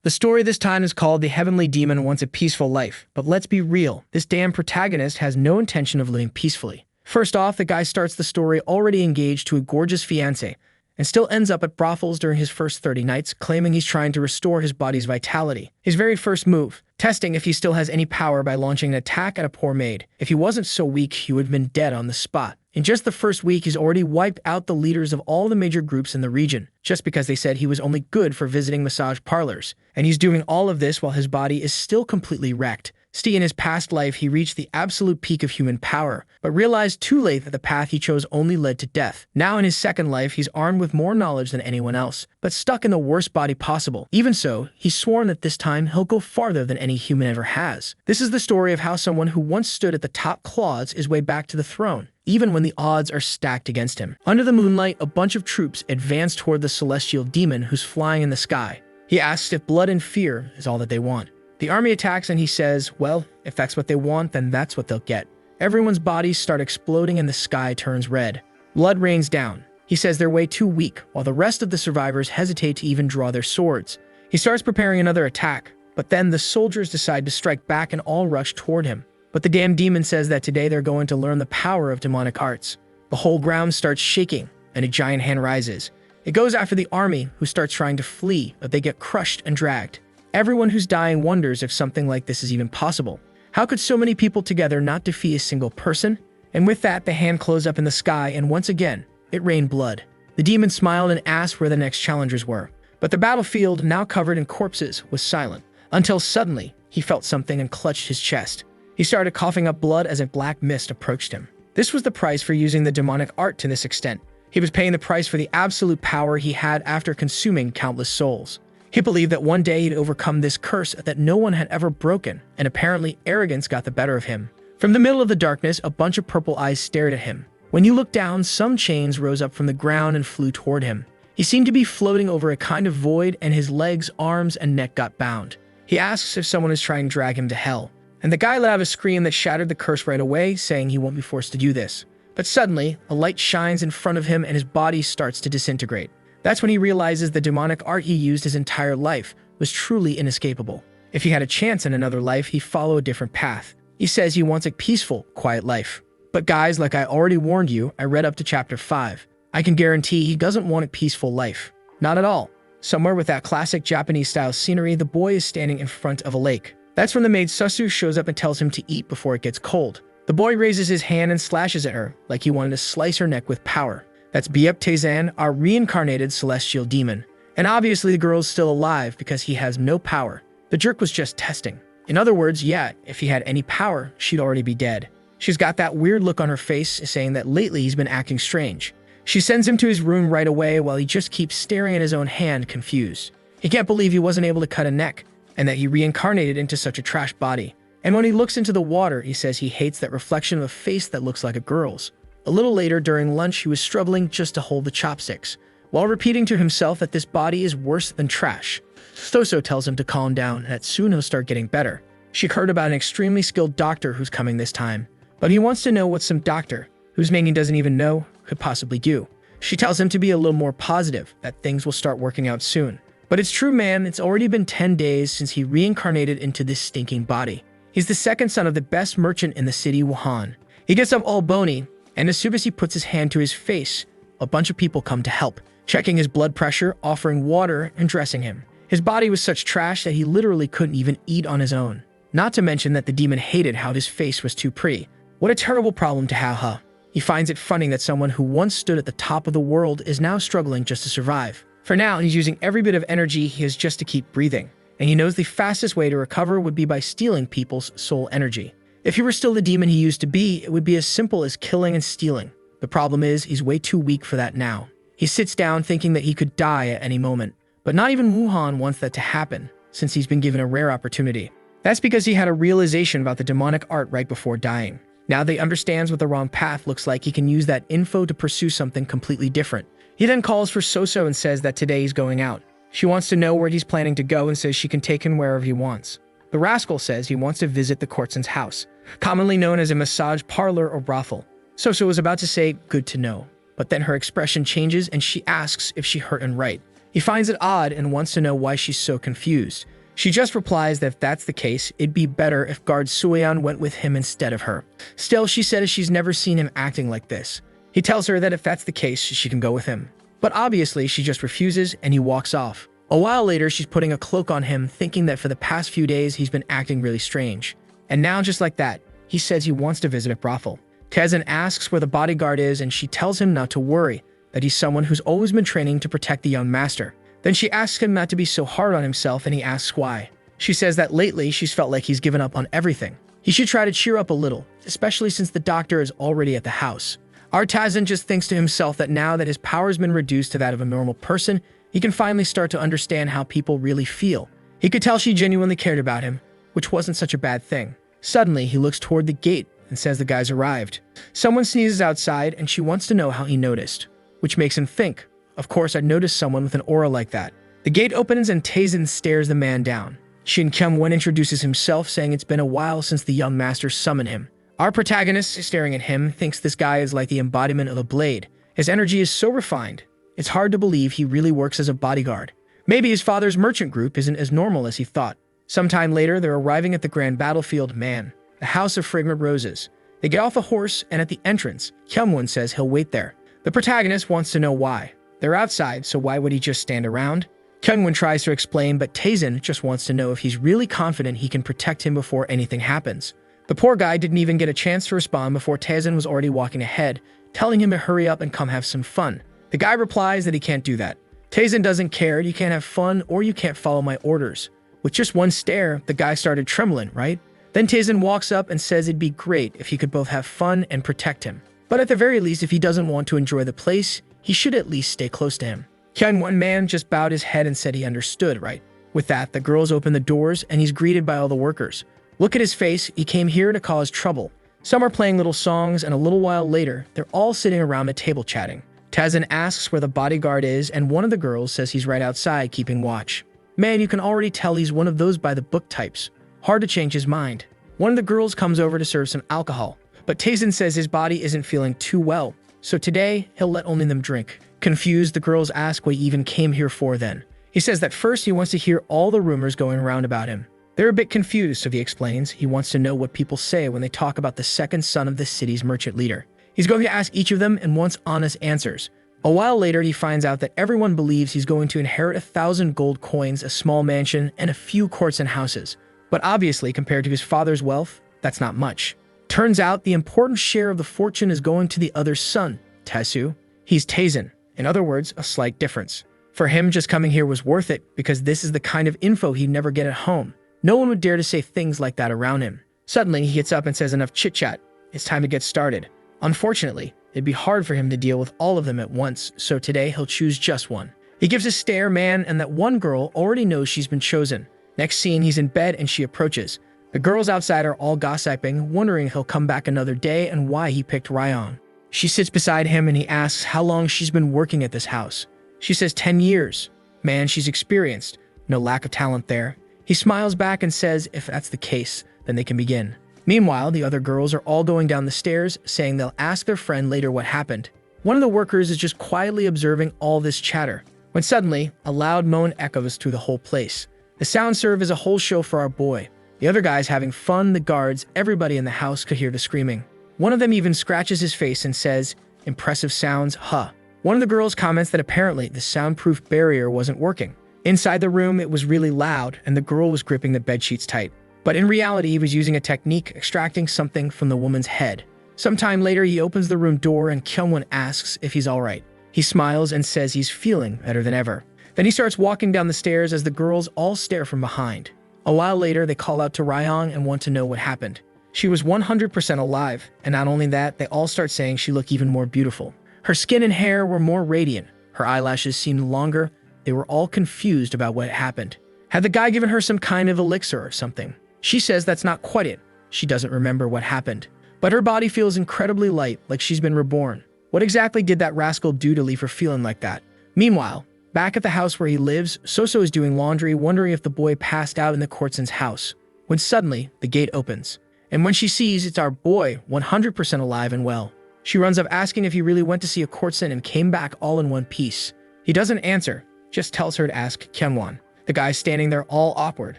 The story this time is called The Heavenly Demon Wants a Peaceful Life, but let's be real, this damn protagonist has no intention of living peacefully. First off, the guy starts the story already engaged to a gorgeous fiancée, and still ends up at brothels during his first 30 nights, claiming he's trying to restore his body's vitality. His very first move, testing if he still has any power by launching an attack at a poor maid. If he wasn't so weak, he would have been dead on the spot. In just the first week, he's already wiped out the leaders of all the major groups in the region, just because they said he was only good for visiting massage parlors. And he's doing all of this while his body is still completely wrecked. See, in his past life, he reached the absolute peak of human power, but realized too late that the path he chose only led to death. Now in his second life, he's armed with more knowledge than anyone else, but stuck in the worst body possible. Even so, he's sworn that this time he'll go farther than any human ever has. This is the story of how someone who once stood at the top claws his way back to the throne, even when the odds are stacked against him. Under the moonlight, a bunch of troops advance toward the celestial demon who's flying in the sky. He asks if blood and fear is all that they want. The army attacks and he says, well, if that's what they want, then that's what they'll get. Everyone's bodies start exploding and the sky turns red. Blood rains down. He says they're way too weak, while the rest of the survivors hesitate to even draw their swords. He starts preparing another attack, but then the soldiers decide to strike back and all rush toward him. But the damn demon says that today they're going to learn the power of demonic arts. The whole ground starts shaking, and a giant hand rises. It goes after the army, who starts trying to flee, but they get crushed and dragged. Everyone who's dying wonders if something like this is even possible. How could so many people together not defeat a single person? And with that, the hand closed up in the sky, and once again, it rained blood. The demon smiled and asked where the next challengers were. But the battlefield, now covered in corpses, was silent. Until suddenly, he felt something and clutched his chest. He started coughing up blood as a black mist approached him. This was the price for using the demonic art to this extent. He was paying the price for the absolute power he had after consuming countless souls. He believed that one day he'd overcome this curse that no one had ever broken, and apparently arrogance got the better of him. From the middle of the darkness, a bunch of purple eyes stared at him. When you looked down, some chains rose up from the ground and flew toward him. He seemed to be floating over a kind of void, and his legs, arms, and neck got bound. He asks if someone is trying to drag him to hell, and the guy let out a scream that shattered the curse right away, saying he won't be forced to do this. But suddenly, a light shines in front of him and his body starts to disintegrate. That's when he realizes the demonic art he used his entire life was truly inescapable. If he had a chance in another life, he'd follow a different path. He says he wants a peaceful, quiet life. But guys, like I already warned you, I read up to chapter 5. I can guarantee he doesn't want a peaceful life. Not at all. Somewhere with that classic Japanese-style scenery, the boy is standing in front of a lake. That's when the maid Susu shows up and tells him to eat before it gets cold. The boy raises his hand and slashes at her, like he wanted to slice her neck with power. That's Biep-Tezan, our reincarnated celestial demon. And obviously the girl's still alive because he has no power. The jerk was just testing. In other words, yeah, if he had any power, she'd already be dead. She's got that weird look on her face saying that lately he's been acting strange. She sends him to his room right away while he just keeps staring at his own hand, confused. He can't believe he wasn't able to cut a neck, and that he reincarnated into such a trash body. And when he looks into the water, he says he hates that reflection of a face that looks like a girl's. A little later, during lunch, he was struggling just to hold the chopsticks, while repeating to himself that this body is worse than trash. Soso tells him to calm down and that soon he'll start getting better. She heard about an extremely skilled doctor who's coming this time, but he wants to know what some doctor, whose name he doesn't even know, could possibly do. She tells him to be a little more positive, that things will start working out soon. But it's true, man, it's already been 10 days since he reincarnated into this stinking body. He's the second son of the best merchant in the city, Wuhan. He gets up all bony, and as soon as he puts his hand to his face, a bunch of people come to help, checking his blood pressure, offering water, and dressing him. His body was such trash that he literally couldn't even eat on his own. Not to mention that the demon hated how his face was too pretty. What a terrible problem to have, huh? He finds it funny that someone who once stood at the top of the world is now struggling just to survive. For now, he's using every bit of energy he has just to keep breathing, and he knows the fastest way to recover would be by stealing people's soul energy. If he were still the demon he used to be, it would be as simple as killing and stealing. The problem is, he's way too weak for that now. He sits down thinking that he could die at any moment. But not even Wuhan wants that to happen, since he's been given a rare opportunity. That's because he had a realization about the demonic art right before dying. Now that he understands what the wrong path looks like, he can use that info to pursue something completely different. He then calls for Soso and says that today he's going out. She wants to know where he's planning to go and says she can take him wherever he wants. The rascal says he wants to visit the courtesan's house, commonly known as a massage parlor or brothel. Soso was about to say, good to know, but then her expression changes and she asks if she heard him right. He finds it odd and wants to know why she's so confused. She just replies that if that's the case, it'd be better if guard Sueon went with him instead of her. Still, she says she's never seen him acting like this. He tells her that if that's the case, she can go with him. But obviously, she just refuses and he walks off. A while later, she's putting a cloak on him, thinking that for the past few days, he's been acting really strange. And now, just like that, he says he wants to visit a brothel. Taesin asks where the bodyguard is and she tells him not to worry, that he's someone who's always been training to protect the young master. Then she asks him not to be so hard on himself and he asks why. She says that lately she's felt like he's given up on everything. He should try to cheer up a little, especially since the doctor is already at the house. Our Taesin just thinks to himself that now that his power's been reduced to that of a normal person, he can finally start to understand how people really feel. He could tell she genuinely cared about him, which wasn't such a bad thing. Suddenly, he looks toward the gate and says the guy's arrived. Someone sneezes outside and she wants to know how he noticed, which makes him think, of course I'd noticed someone with an aura like that. The gate opens and Taesin stares the man down. Shin Kyung-won introduces himself, saying it's been a while since the young master summoned him. Our protagonist, staring at him, thinks this guy is like the embodiment of a blade. His energy is so refined, it's hard to believe he really works as a bodyguard. Maybe his father's merchant group isn't as normal as he thought. Sometime later, they're arriving at the grand battlefield Man, the House of Fragrant Roses. They get off a horse, and at the entrance, Kyung-won says he'll wait there. The protagonist wants to know why. They're outside, so why would he just stand around? Kyung-won tries to explain, but Taesin just wants to know if he's really confident he can protect him before anything happens. The poor guy didn't even get a chance to respond before Taesin was already walking ahead, telling him to hurry up and come have some fun. The guy replies that he can't do that. Taesin doesn't care, you can't have fun or you can't follow my orders. With just one stare, the guy started trembling, right? Then Taesin walks up and says it'd be great if he could both have fun and protect him. But at the very least, if he doesn't want to enjoy the place, he should at least stay close to him. Kyung-won man just bowed his head and said he understood, right? With that, the girls open the doors and he's greeted by all the workers. Look at his face, he came here to cause trouble. Some are playing little songs and a little while later, they're all sitting around a table chatting. Taesin asks where the bodyguard is and one of the girls says he's right outside keeping watch. Man, you can already tell he's one of those by the book types. Hard to change his mind. One of the girls comes over to serve some alcohol, but Taesin says his body isn't feeling too well, so today he'll let only them drink. Confused, the girls ask what he even came here for then. He says that first he wants to hear all the rumors going around about him. They're a bit confused, so he explains he wants to know what people say when they talk about the second son of the city's merchant leader. He's going to ask each of them and wants honest answers. A while later, he finds out that everyone believes he's going to inherit 1,000 gold coins, a small mansion, and a few courts and houses. But obviously, compared to his father's wealth, that's not much. Turns out the important share of the fortune is going to the other son, Taesu. He's Taesin. In other words, a slight difference. For him, just coming here was worth it because this is the kind of info he'd never get at home. No one would dare to say things like that around him. Suddenly, he gets up and says enough chit-chat. It's time to get started. Unfortunately, it'd be hard for him to deal with all of them at once, so today he'll choose just one. He gives a stare, man, and that one girl already knows she's been chosen. Next scene, he's in bed and she approaches. The girls outside are all gossiping, wondering if he'll come back another day and why he picked Ryong. She sits beside him and he asks how long she's been working at this house. She says 10 years. Man, she's experienced. No lack of talent there. He smiles back and says if that's the case, then they can begin. Meanwhile, the other girls are all going down the stairs, saying they'll ask their friend later what happened. One of the workers is just quietly observing all this chatter, when suddenly, a loud moan echoes through the whole place. The sound served as a whole show for our boy. The other guys having fun, the guards, everybody in the house could hear the screaming. One of them even scratches his face and says, "Impressive sounds, huh?" One of the girls comments that apparently the soundproof barrier wasn't working. Inside the room, it was really loud, and the girl was gripping the bedsheets tight. But in reality, he was using a technique extracting something from the woman's head. Sometime later, he opens the room door and Kyung-won asks if he's alright. He smiles and says he's feeling better than ever. Then he starts walking down the stairs as the girls all stare from behind. A while later, they call out to Ryong and want to know what happened. She was 100% alive, and not only that, they all start saying she looked even more beautiful. Her skin and hair were more radiant. Her eyelashes seemed longer. They were all confused about what happened. Had the guy given her some kind of elixir or something? She says that's not quite it. She doesn't remember what happened. But her body feels incredibly light, like she's been reborn. What exactly did that rascal do to leave her feeling like that? Meanwhile, back at the house where he lives, Soso is doing laundry, wondering if the boy passed out in the courtesan's house. When suddenly, the gate opens. And when she sees it's our boy, 100% alive and well. She runs up asking if he really went to see a courtesan and came back all in one piece. He doesn't answer. just tells her to ask Kyungwon. The guy's standing there all awkward,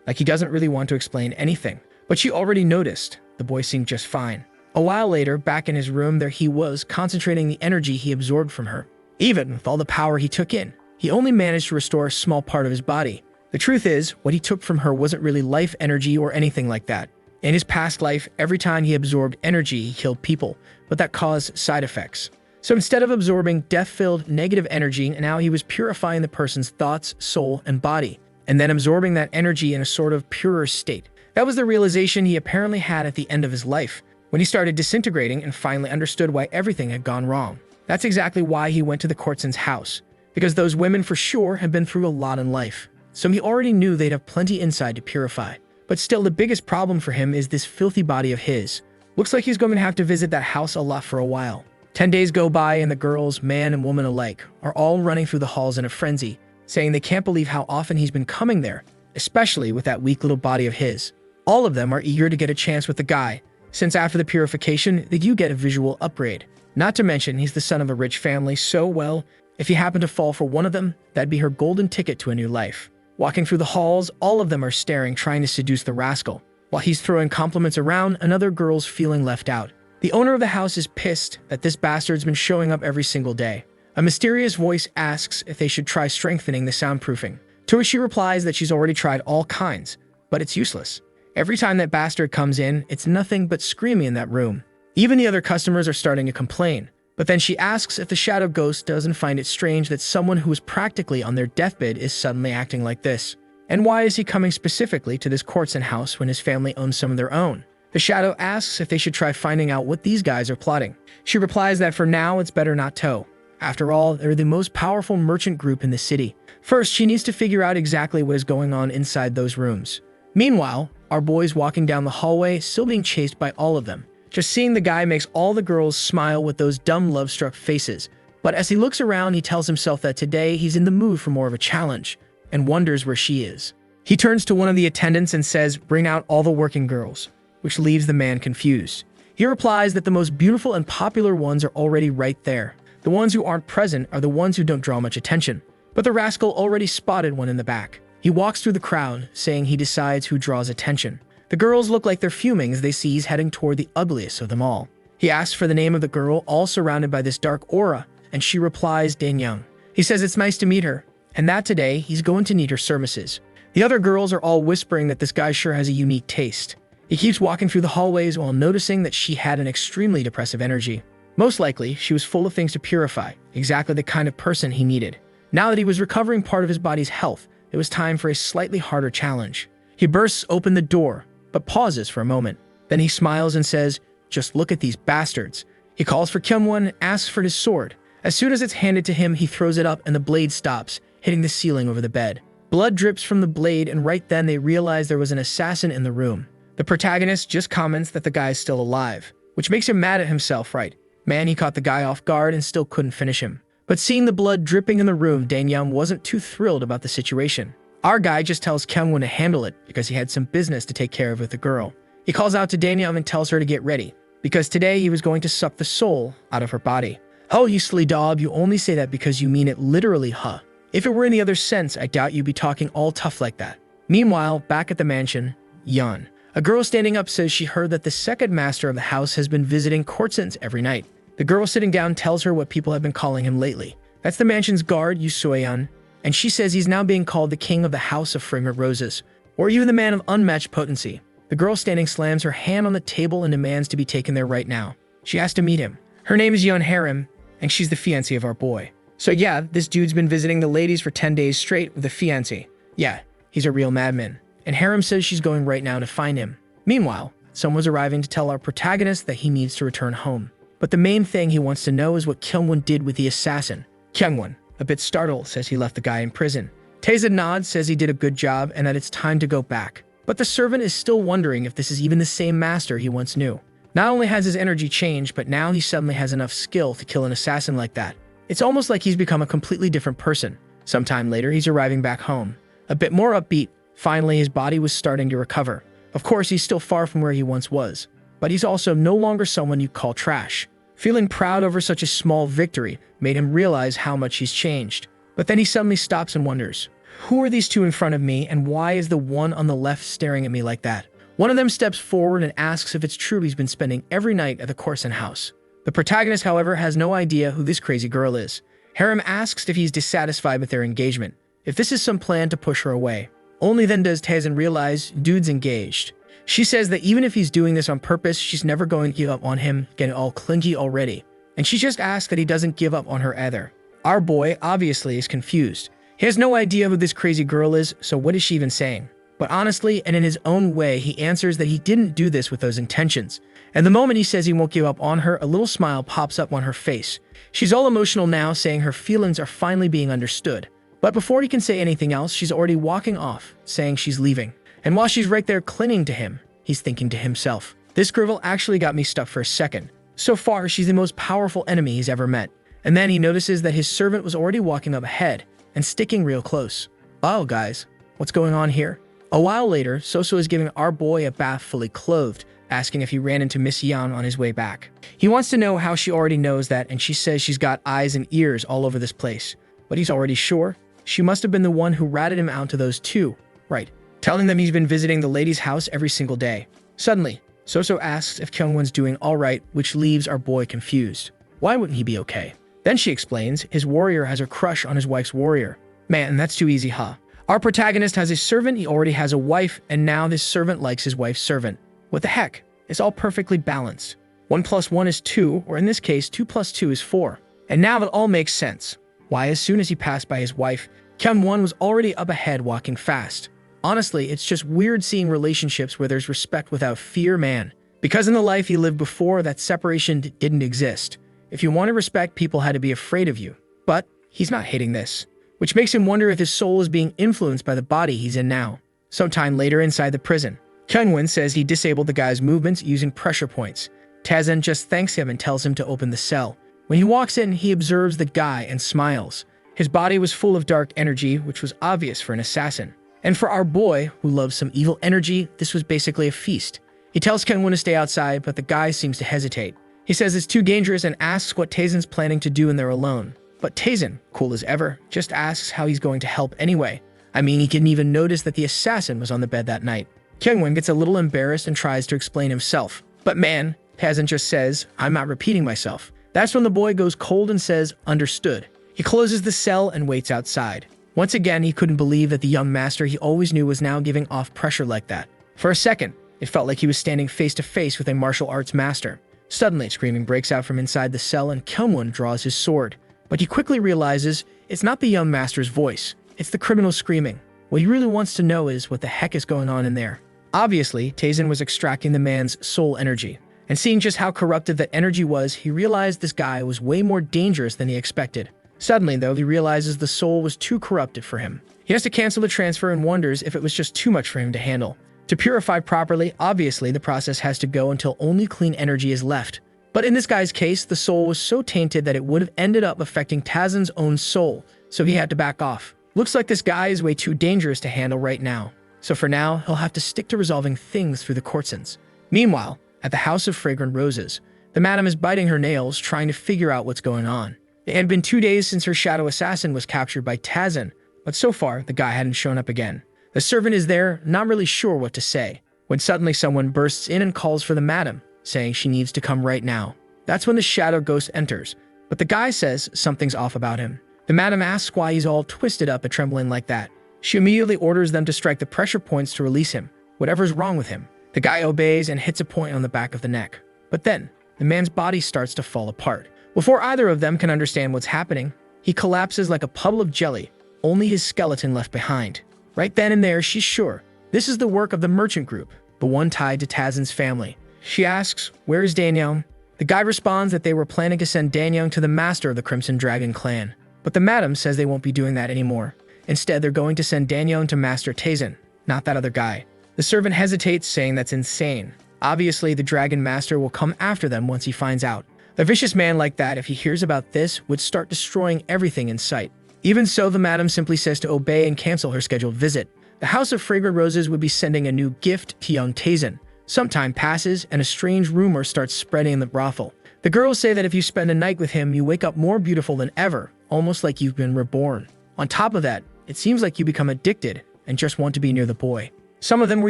like he doesn't really want to explain anything. But she already noticed. The boy seemed just fine. A while later, back in his room, there he was, concentrating the energy he absorbed from her. Even with all the power he took in, he only managed to restore a small part of his body. The truth is, what he took from her wasn't really life energy or anything like that. In his past life, every time he absorbed energy, he killed people, but that caused side effects. So instead of absorbing death-filled negative energy, now he was purifying the person's thoughts, soul, and body, and then absorbing that energy in a sort of purer state. That was the realization he apparently had at the end of his life, when he started disintegrating and finally understood why everything had gone wrong. That's exactly why he went to the courtesan's house, because those women for sure had been through a lot in life. So he already knew they'd have plenty inside to purify. But still, the biggest problem for him is this filthy body of his. Looks like he's going to have to visit that house a lot for a while. 10 days go by and the girls, man and woman alike, are all running through the halls in a frenzy, saying they can't believe how often he's been coming there, especially with that weak little body of his. All of them are eager to get a chance with the guy, since after the purification, they do get a visual upgrade. Not to mention, he's the son of a rich family, so well, if he happened to fall for one of them, that'd be her golden ticket to a new life. Walking through the halls, all of them are staring, trying to seduce the rascal. While he's throwing compliments around, another girl's feeling left out. The owner of the house is pissed that this bastard's been showing up every single day. A mysterious voice asks if they should try strengthening the soundproofing, to which she replies that she's already tried all kinds, but it's useless. Every time that bastard comes in, it's nothing but screaming in that room. Even the other customers are starting to complain. But then she asks if the shadow ghost doesn't find it strange that someone who is practically on their deathbed is suddenly acting like this. And why is he coming specifically to this courtesan house when his family owns some of their own? The shadow asks if they should try finding out what these guys are plotting. She replies that for now it's better not to. After all, they're the most powerful merchant group in the city. First, she needs to figure out exactly what is going on inside those rooms. Meanwhile, our boy's walking down the hallway, still being chased by all of them. Just seeing the guy makes all the girls smile with those dumb love-struck faces. But as he looks around, he tells himself that today he's in the mood for more of a challenge, and wonders where she is. He turns to one of the attendants and says, "Bring out all the working girls," which leaves the man confused. He replies that the most beautiful and popular ones are already right there. The ones who aren't present are the ones who don't draw much attention. But the rascal already spotted one in the back. He walks through the crowd, saying he decides who draws attention. The girls look like they're fuming as they see he's heading toward the ugliest of them all. He asks for the name of the girl, all surrounded by this dark aura, and she replies, Danyang. He says it's nice to meet her, and that today he's going to need her services. The other girls are all whispering that this guy sure has a unique taste. He keeps walking through the hallways while noticing that she had an extremely depressive energy. Most likely, she was full of things to purify, exactly the kind of person he needed. Now that he was recovering part of his body's health, it was time for a slightly harder challenge. He bursts open the door, but pauses for a moment. Then he smiles and says, "Just look at these bastards." He calls for Kyungwon and asks for his sword. As soon as it's handed to him, he throws it up and the blade stops, hitting the ceiling over the bed. Blood drips from the blade, and right then they realize there was an assassin in the room. The protagonist just comments that the guy is still alive, which makes him mad at himself, right? Man, he caught the guy off guard and still couldn't finish him. But seeing the blood dripping in the room, Danyang wasn't too thrilled about the situation. Our guy just tells Kyungwon to handle it because he had some business to take care of with the girl. He calls out to Danyang and tells her to get ready, because today he was going to suck the soul out of her body. "Oh, you silly dog, you only say that because you mean it literally, huh? If it were in the other sense, I doubt you'd be talking all tough like that." Meanwhile, back at the mansion, Yun. A girl standing up says she heard that the second master of the house has been visiting courtesans every night. The girl sitting down tells her what people have been calling him lately. That's the mansion's guard, Yu Soyeon, and she says he's now being called the king of the House of Fragrant Roses, or even the man of unmatched potency. The girl standing slams her hand on the table and demands to be taken there right now. She has to meet him. Her name is Yeon Harem, and she's the fiancée of our boy. So yeah, this dude's been visiting the ladies for 10 days straight with a fiancé. Yeah, he's a real madman. And Harem says she's going right now to find him. Meanwhile, someone's arriving to tell our protagonist that he needs to return home. But the main thing he wants to know is what Kyungwon did with the assassin. Kyungwon, a bit startled, says he left the guy in prison. Taeza nods, says he did a good job and that it's time to go back. But the servant is still wondering if this is even the same master he once knew. Not only has his energy changed, but now he suddenly has enough skill to kill an assassin like that. It's almost like he's become a completely different person. Sometime later, he's arriving back home. A bit more upbeat. Finally, his body was starting to recover. Of course, he's still far from where he once was, but he's also no longer someone you call trash. Feeling proud over such a small victory made him realize how much he's changed. But then he suddenly stops and wonders, who are these two in front of me, and why is the one on the left staring at me like that? One of them steps forward and asks if it's true he's been spending every night at the Corson house. The protagonist, however, has no idea who this crazy girl is. Harem asks if he's dissatisfied with their engagement, if this is some plan to push her away. Only then does Taesin realize dude's engaged. She says that even if he's doing this on purpose, she's never going to give up on him, getting all clingy already. And she just asks that he doesn't give up on her either. Our boy obviously is confused. He has no idea who this crazy girl is, so what is she even saying? But honestly, and in his own way, he answers that he didn't do this with those intentions. And the moment he says he won't give up on her, a little smile pops up on her face. She's all emotional now, saying her feelings are finally being understood. But before he can say anything else, she's already walking off, saying she's leaving. And while she's right there clinging to him, he's thinking to himself, this girl actually got me stuck for a second. So far, she's the most powerful enemy he's ever met. And then he notices that his servant was already walking up ahead and sticking real close. Oh, guys, what's going on here? A while later, Soso is giving our boy a bath fully clothed, asking if he ran into Miss Yan on his way back. He wants to know how she already knows that, and she says she's got eyes and ears all over this place. But he's already sure. She must have been the one who ratted him out to those two, right? Telling them he's been visiting the lady's house every single day. Suddenly, Soso asks if Kyungwon's doing all right, which leaves our boy confused. Why wouldn't he be okay? Then she explains his warrior has a crush on his wife's warrior. Man, that's too easy, huh? Our protagonist has a servant, he already has a wife, and now this servant likes his wife's servant. What the heck? It's all perfectly balanced. 1 + 1 is 2, or in this case, 2 + 2 is 4. And now that all makes sense. Why, as soon as he passed by his wife, Kyungwon was already up ahead walking fast. Honestly, it's just weird seeing relationships where there's respect without fear, man. Because in the life he lived before, that separation didn't exist. If you wanted respect, people had to be afraid of you. But he's not hating this, which makes him wonder if his soul is being influenced by the body he's in now. Sometime later inside the prison, Kyungwon says he disabled the guy's movements using pressure points. Taesin just thanks him and tells him to open the cell. When he walks in, he observes the guy and smiles. His body was full of dark energy, which was obvious for an assassin. And for our boy, who loves some evil energy, this was basically a feast. He tells Kyungwon to stay outside, but the guy seems to hesitate. He says it's too dangerous and asks what Taesin's planning to do when they're alone. But Taesin, cool as ever, just asks how he's going to help anyway. I mean, he didn't even notice that the assassin was on the bed that night. Kyungwon gets a little embarrassed and tries to explain himself. But man, Taesin just says, I'm not repeating myself. That's when the boy goes cold and says, understood. He closes the cell and waits outside. Once again, he couldn't believe that the young master he always knew was now giving off pressure like that. For a second, it felt like he was standing face to face with a martial arts master. Suddenly, screaming breaks out from inside the cell and Kyungwon draws his sword. But he quickly realizes it's not the young master's voice, it's the criminal screaming. What he really wants to know is what the heck is going on in there. Obviously, Taesin was extracting the man's soul energy. And seeing just how corrupted that energy was, he realized this guy was way more dangerous than he expected. Suddenly, though, he realizes the soul was too corrupted for him. He has to cancel the transfer and wonders if it was just too much for him to handle. To purify properly, obviously, the process has to go until only clean energy is left. But in this guy's case, the soul was so tainted that it would have ended up affecting Taesin's own soul, so he had to back off. Looks like this guy is way too dangerous to handle right now. So for now, he'll have to stick to resolving things through the courtsons. Meanwhile, at the House of Fragrant Roses, the madam is biting her nails, trying to figure out what's going on. It had been 2 days since her shadow assassin was captured by Taesin, but so far, the guy hadn't shown up again. The servant is there, not really sure what to say, when suddenly someone bursts in and calls for the madam, saying she needs to come right now. That's when the shadow ghost enters, but the guy says something's off about him. The madam asks why he's all twisted up and trembling like that. She immediately orders them to strike the pressure points to release him, whatever's wrong with him. The guy obeys and hits a point on the back of the neck. But then, the man's body starts to fall apart. Before either of them can understand what's happening, he collapses like a puddle of jelly, only his skeleton left behind. Right then and there, she's sure this is the work of the merchant group, the one tied to Taesin's family. She asks, where is Danyang? The guy responds that they were planning to send Danyang to the master of the Crimson Dragon clan. But the madam says they won't be doing that anymore. Instead, they're going to send Danyang to Master Taesin, not that other guy. The servant hesitates, saying that's insane. Obviously, the Dragon Master will come after them once he finds out. A vicious man like that, if he hears about this, would start destroying everything in sight. Even so, the madam simply says to obey and cancel her scheduled visit. The House of Fragrant Roses would be sending a new gift to young Taesin. Some time passes, and a strange rumor starts spreading in the brothel. The girls say that if you spend a night with him, you wake up more beautiful than ever, almost like you've been reborn. On top of that, it seems like you become addicted and just want to be near the boy. Some of them were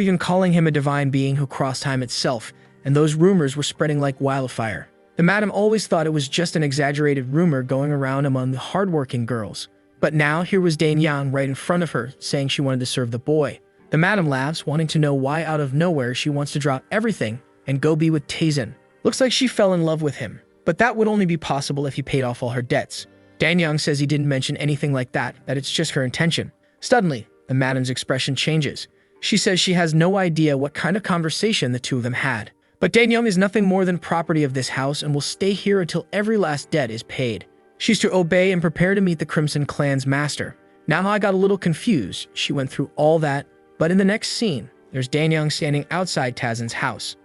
even calling him a divine being who crossed time itself, and those rumors were spreading like wildfire. The madam always thought it was just an exaggerated rumor going around among the hardworking girls. But now here was Danyang right in front of her, saying she wanted to serve the boy. The madam laughs, wanting to know why out of nowhere she wants to drop everything and go be with Taesin. Looks like she fell in love with him, but that would only be possible if he paid off all her debts. Danyang says he didn't mention anything like that it's just her intention. Suddenly, the madam's expression changes. She says she has no idea what kind of conversation the two of them had. But Danyang is nothing more than property of this house and will stay here until every last debt is paid. She's to obey and prepare to meet the Crimson Clan's master. Now I got a little confused. She went through all that, but in the next scene, there's Danyang standing outside Taesin's house.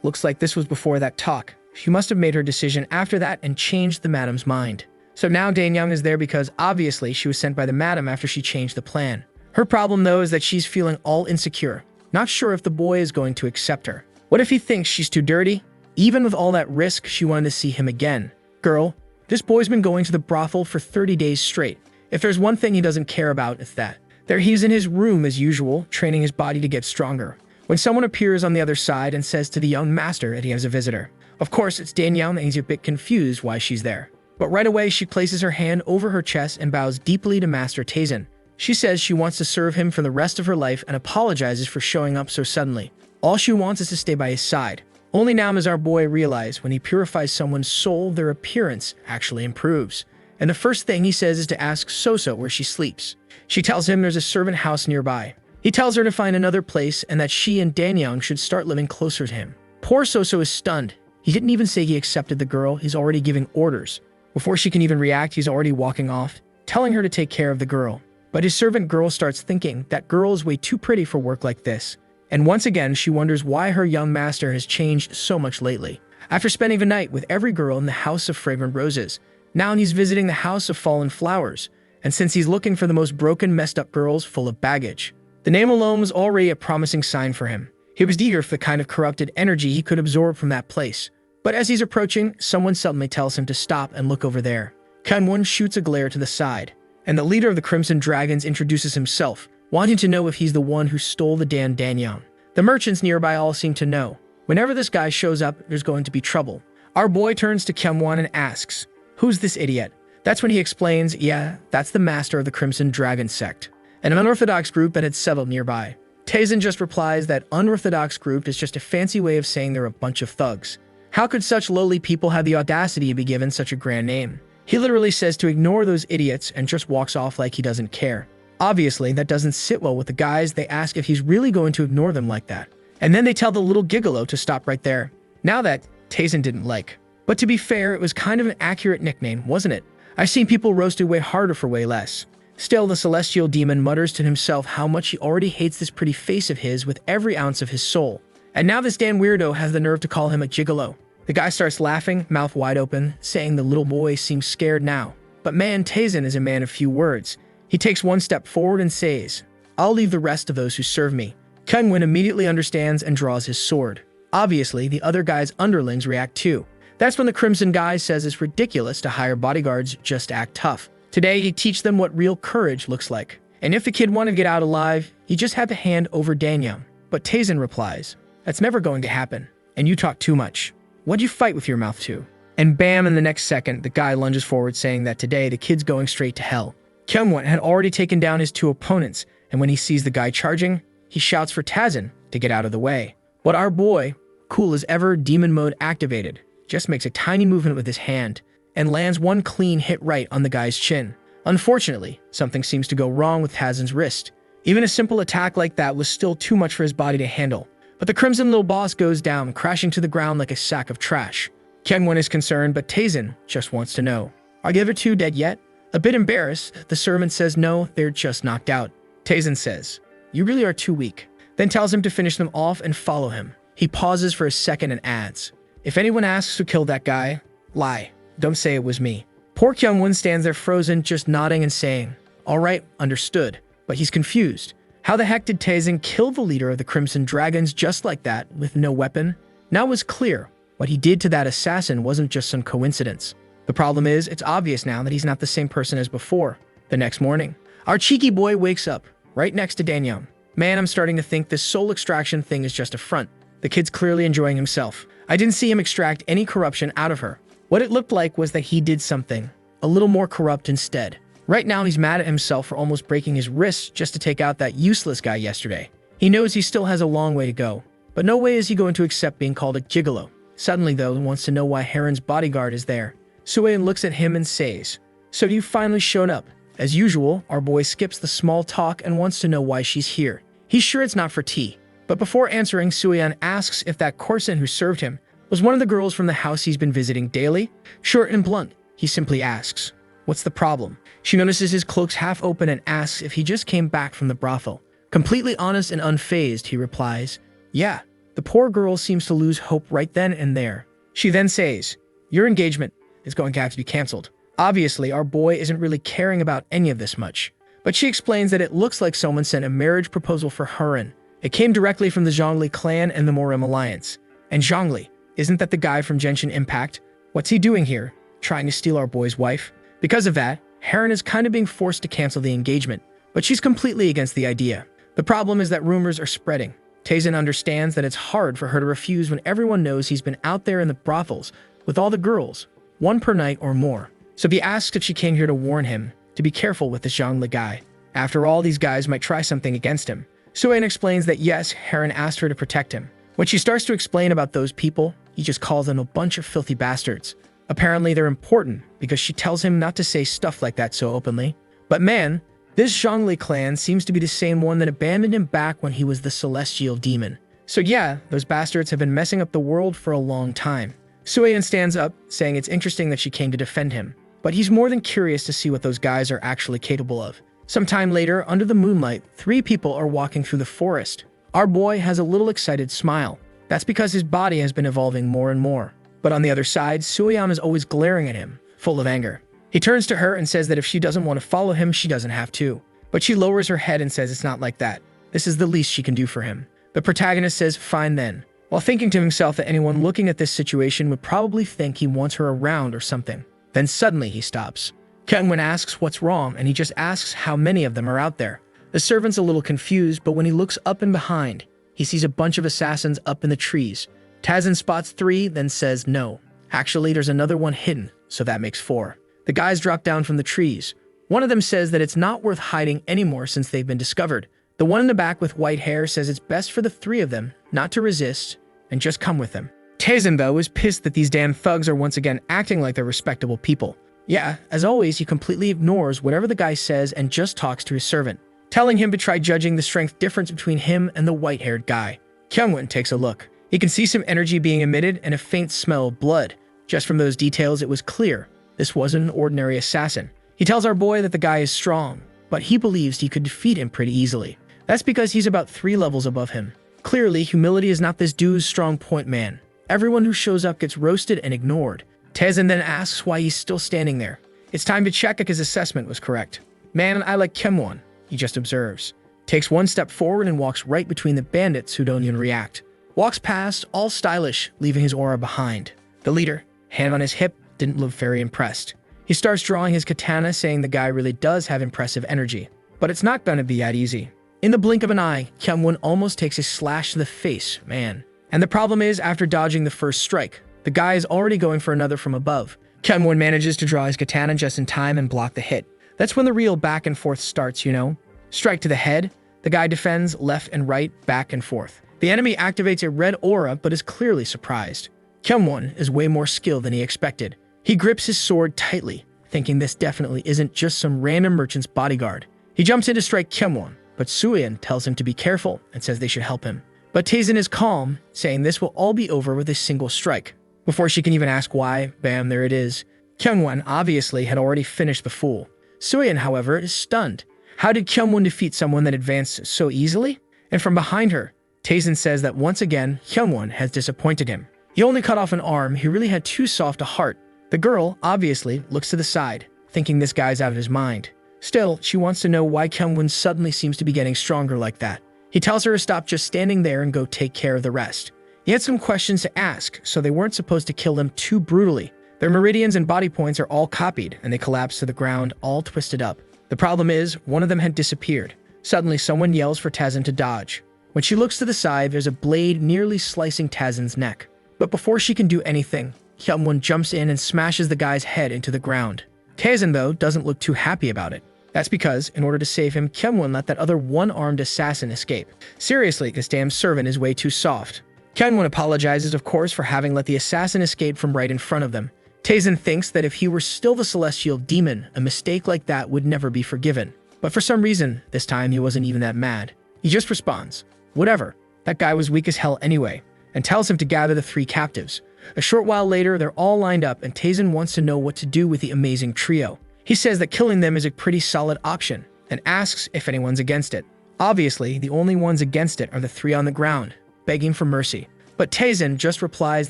Looks like this was before that talk. She must have made her decision after that and changed the madam's mind. So now Danyang is there because obviously she was sent by the madam after she changed the plan. Her problem though is that she's feeling all insecure, not sure if the boy is going to accept her. What if he thinks she's too dirty? Even with all that risk, she wanted to see him again. Girl, this boy's been going to the brothel for 30 days straight. If there's one thing he doesn't care about, it's that. There he's in his room as usual, training his body to get stronger, when someone appears on the other side and says to the young master that he has a visitor. Of course, it's Danyang and he's a bit confused why she's there. But right away, she places her hand over her chest and bows deeply to Master Taesin. She says she wants to serve him for the rest of her life and apologizes for showing up so suddenly. All she wants is to stay by his side. Only now does our boy realize when he purifies someone's soul, their appearance actually improves. And the first thing he says is to ask Soso where she sleeps. She tells him there's a servant house nearby. He tells her to find another place and that she and Danyang should start living closer to him. Poor Soso is stunned. He didn't even say he accepted the girl, he's already giving orders. Before she can even react, he's already walking off, telling her to take care of the girl. But his servant girl starts thinking that girl is way too pretty for work like this. And once again, she wonders why her young master has changed so much lately. After spending the night with every girl in the House of Fragrant Roses, now he's visiting the House of Fallen Flowers, and since he's looking for the most broken, messed up girls full of baggage. The name alone was already a promising sign for him. He was eager for the kind of corrupted energy he could absorb from that place. But as he's approaching, someone suddenly tells him to stop and look over there. Kanwon shoots a glare to the side, and the leader of the Crimson Dragons introduces himself, wanting to know if he's the one who stole the Danyang. The merchants nearby all seem to know. Whenever this guy shows up, there's going to be trouble. Our boy turns to Kyungwon and asks, "Who's this idiot?" That's when he explains, yeah, that's the master of the Crimson Dragon sect, an unorthodox group that had settled nearby. Taesin just replies that unorthodox group is just a fancy way of saying they're a bunch of thugs. How could such lowly people have the audacity to be given such a grand name? He literally says to ignore those idiots and just walks off like he doesn't care. Obviously, that doesn't sit well with the guys. They ask if he's really going to ignore them like that. And then they tell the little gigolo to stop right there. Now that Taesin didn't like. But to be fair, it was kind of an accurate nickname, wasn't it? I've seen people roasted way harder for way less. Still, the celestial demon mutters to himself how much he already hates this pretty face of his with every ounce of his soul. And now this damn weirdo has the nerve to call him a gigolo. The guy starts laughing, mouth wide open, saying the little boy seems scared now. But man, Taesin is a man of few words. He takes one step forward and says, "I'll leave the rest of those who serve me." Kyungwon immediately understands and draws his sword. Obviously, the other guy's underlings react too. That's when the Crimson guy says it's ridiculous to hire bodyguards just to act tough. Today, he teaches them what real courage looks like. And if the kid wanted to get out alive, he just had to hand over Danyang. But Taesin replies, "That's never going to happen. And you talk too much. What'd you fight with your mouth to?" And bam, in the next second, the guy lunges forward saying that today the kid's going straight to hell. Kyungwon had already taken down his two opponents, and when he sees the guy charging, he shouts for Taesin to get out of the way. But our boy, cool as ever, demon mode activated, just makes a tiny movement with his hand and lands one clean hit right on the guy's chin. Unfortunately, something seems to go wrong with Taesin's wrist. Even a simple attack like that was still too much for his body to handle. But the Crimson little boss goes down, crashing to the ground like a sack of trash. Kyungwon is concerned, but Taesin just wants to know, are the other two dead yet? A bit embarrassed, the servant says no, they're just knocked out. Taesin says, "You really are too weak," then tells him to finish them off and follow him. He pauses for a second and adds, "If anyone asks who killed that guy, lie. Don't say it was me." Poor Kyungwon stands there frozen, just nodding and saying, "All right, understood." But he's confused. How the heck did Taesin kill the leader of the Crimson Dragons just like that, with no weapon? Now it was clear. What he did to that assassin wasn't just some coincidence. The problem is, it's obvious now that he's not the same person as before. The next morning, our cheeky boy wakes up, right next to Danyang. Man, I'm starting to think this soul extraction thing is just a front. The kid's clearly enjoying himself. I didn't see him extract any corruption out of her. What it looked like was that he did something a little more corrupt instead. Right now, he's mad at himself for almost breaking his wrists just to take out that useless guy yesterday. He knows he still has a long way to go, but no way is he going to accept being called a gigolo. Suddenly, though, he wants to know why Heron's bodyguard is there. Suein looks at him and says, "So you finally showed up." As usual, our boy skips the small talk and wants to know why she's here. He's sure it's not for tea. But before answering, Suein asks if that Corson who served him was one of the girls from the house he's been visiting daily. Short and blunt, he simply asks, "What's the problem?" She notices his cloak's half open and asks if he just came back from the brothel. Completely honest and unfazed, he replies, "Yeah." The poor girl seems to lose hope right then and there. She then says, "Your engagement is going to have to be cancelled." Obviously, our boy isn't really caring about any of this much. But she explains that it looks like someone sent a marriage proposal for Heron. It came directly from the Zhongli clan and the Morim alliance. And Zhongli, isn't that the guy from Genshin Impact? What's he doing here? Trying to steal our boy's wife? Because of that, Heron is kind of being forced to cancel the engagement. But she's completely against the idea. The problem is that rumors are spreading. Tazen understands that it's hard for her to refuse when everyone knows he's been out there in the brothels with all the girls, one per night or more. So he asks if she came here to warn him to be careful with this Zhongli guy. After all, these guys might try something against him. Suein explains that yes, Heron asked her to protect him. When she starts to explain about those people, he just calls them a bunch of filthy bastards. Apparently they're important because she tells him not to say stuff like that so openly. But man, this Zhongli clan seems to be the same one that abandoned him back when he was the celestial demon. So yeah, those bastards have been messing up the world for a long time. Suein stands up, saying it's interesting that she came to defend him. But he's more than curious to see what those guys are actually capable of. Sometime later, under the moonlight, 3 people are walking through the forest. Our boy has a little excited smile. That's because his body has been evolving more and more. But on the other side, Suein is always glaring at him, full of anger. He turns to her and says that if she doesn't want to follow him, she doesn't have to. But she lowers her head and says it's not like that. This is the least she can do for him. The protagonist says, "Fine then," while thinking to himself that anyone looking at this situation would probably think he wants her around or something. Then suddenly he stops. Kyungwon asks what's wrong, and he just asks how many of them are out there. The servant's a little confused, but when he looks up and behind, he sees a bunch of assassins up in the trees. Tazen spots 3, then says no. Actually, there's another one hidden, so that makes 4. The guys drop down from the trees. One of them says that it's not worth hiding anymore since they've been discovered. The one in the back with white hair says it's best for the 3 of them not to resist and just come with them. Tazen, though, is pissed that these damn thugs are once again acting like they're respectable people. Yeah, as always, he completely ignores whatever the guy says and just talks to his servant, telling him to try judging the strength difference between him and the white-haired guy. Kyungwon takes a look. He can see some energy being emitted and a faint smell of blood. Just from those details, it was clear this wasn't an ordinary assassin. He tells our boy that the guy is strong, but he believes he could defeat him pretty easily. That's because he's about 3 levels above him. Clearly, humility is not this dude's strong point, man. Everyone who shows up gets roasted and ignored. Tazen then asks why he's still standing there. It's time to check if his assessment was correct. "Man, I like Kyungwon," he just observes. Takes 1 step forward and walks right between the bandits who don't even react. Walks past, all stylish, leaving his aura behind. The leader, hand on his hip, didn't look very impressed. He starts drawing his katana, saying the guy really does have impressive energy. But it's not gonna be that easy. In the blink of an eye, Kyungwon almost takes a slash to the face, man. And the problem is, after dodging the first strike, the guy is already going for another from above. Kyungwon manages to draw his katana just in time and block the hit. That's when the real back and forth starts, you know? Strike to the head, the guy defends left and right, back and forth. The enemy activates a red aura but is clearly surprised. Kyungwon is way more skilled than he expected. He grips his sword tightly, thinking this definitely isn't just some random merchant's bodyguard. He jumps in to strike Kyungwon, but Suein tells him to be careful and says they should help him. But Tazen is calm, saying this will all be over with a single strike. Before she can even ask why, bam, there it is. Kyungwon obviously had already finished the fool. Suein, however, is stunned. How did Kyungwon defeat someone that advanced so easily? And from behind her, Tazen says that once again, Kyungwon has disappointed him. He only cut off an arm, he really had too soft a heart. The girl, obviously, looks to the side, thinking this guy's out of his mind. Still, she wants to know why Kyungwon suddenly seems to be getting stronger like that. He tells her to stop just standing there and go take care of the rest. He had some questions to ask, so they weren't supposed to kill them too brutally. Their meridians and body points are all copied, and they collapse to the ground, all twisted up. The problem is, one of them had disappeared. Suddenly, someone yells for Tazen to dodge. When she looks to the side, there's a blade nearly slicing Tazen's neck. But before she can do anything, Kyungwon jumps in and smashes the guy's head into the ground. Tazen, though, doesn't look too happy about it. That's because, in order to save him, Kyungwon let that other one-armed assassin escape. Seriously, this damn servant is way too soft. Kyungwon apologizes, of course, for having let the assassin escape from right in front of them. Tazen thinks that if he were still the celestial demon, a mistake like that would never be forgiven. But for some reason, this time he wasn't even that mad. He just responds, "Whatever, that guy was weak as hell anyway," and tells him to gather the 3 captives. A short while later, they're all lined up and Tazen wants to know what to do with the amazing trio. He says that killing them is a pretty solid option and asks if anyone's against it. Obviously, the only ones against it are the 3 on the ground, begging for mercy. But Tazen just replies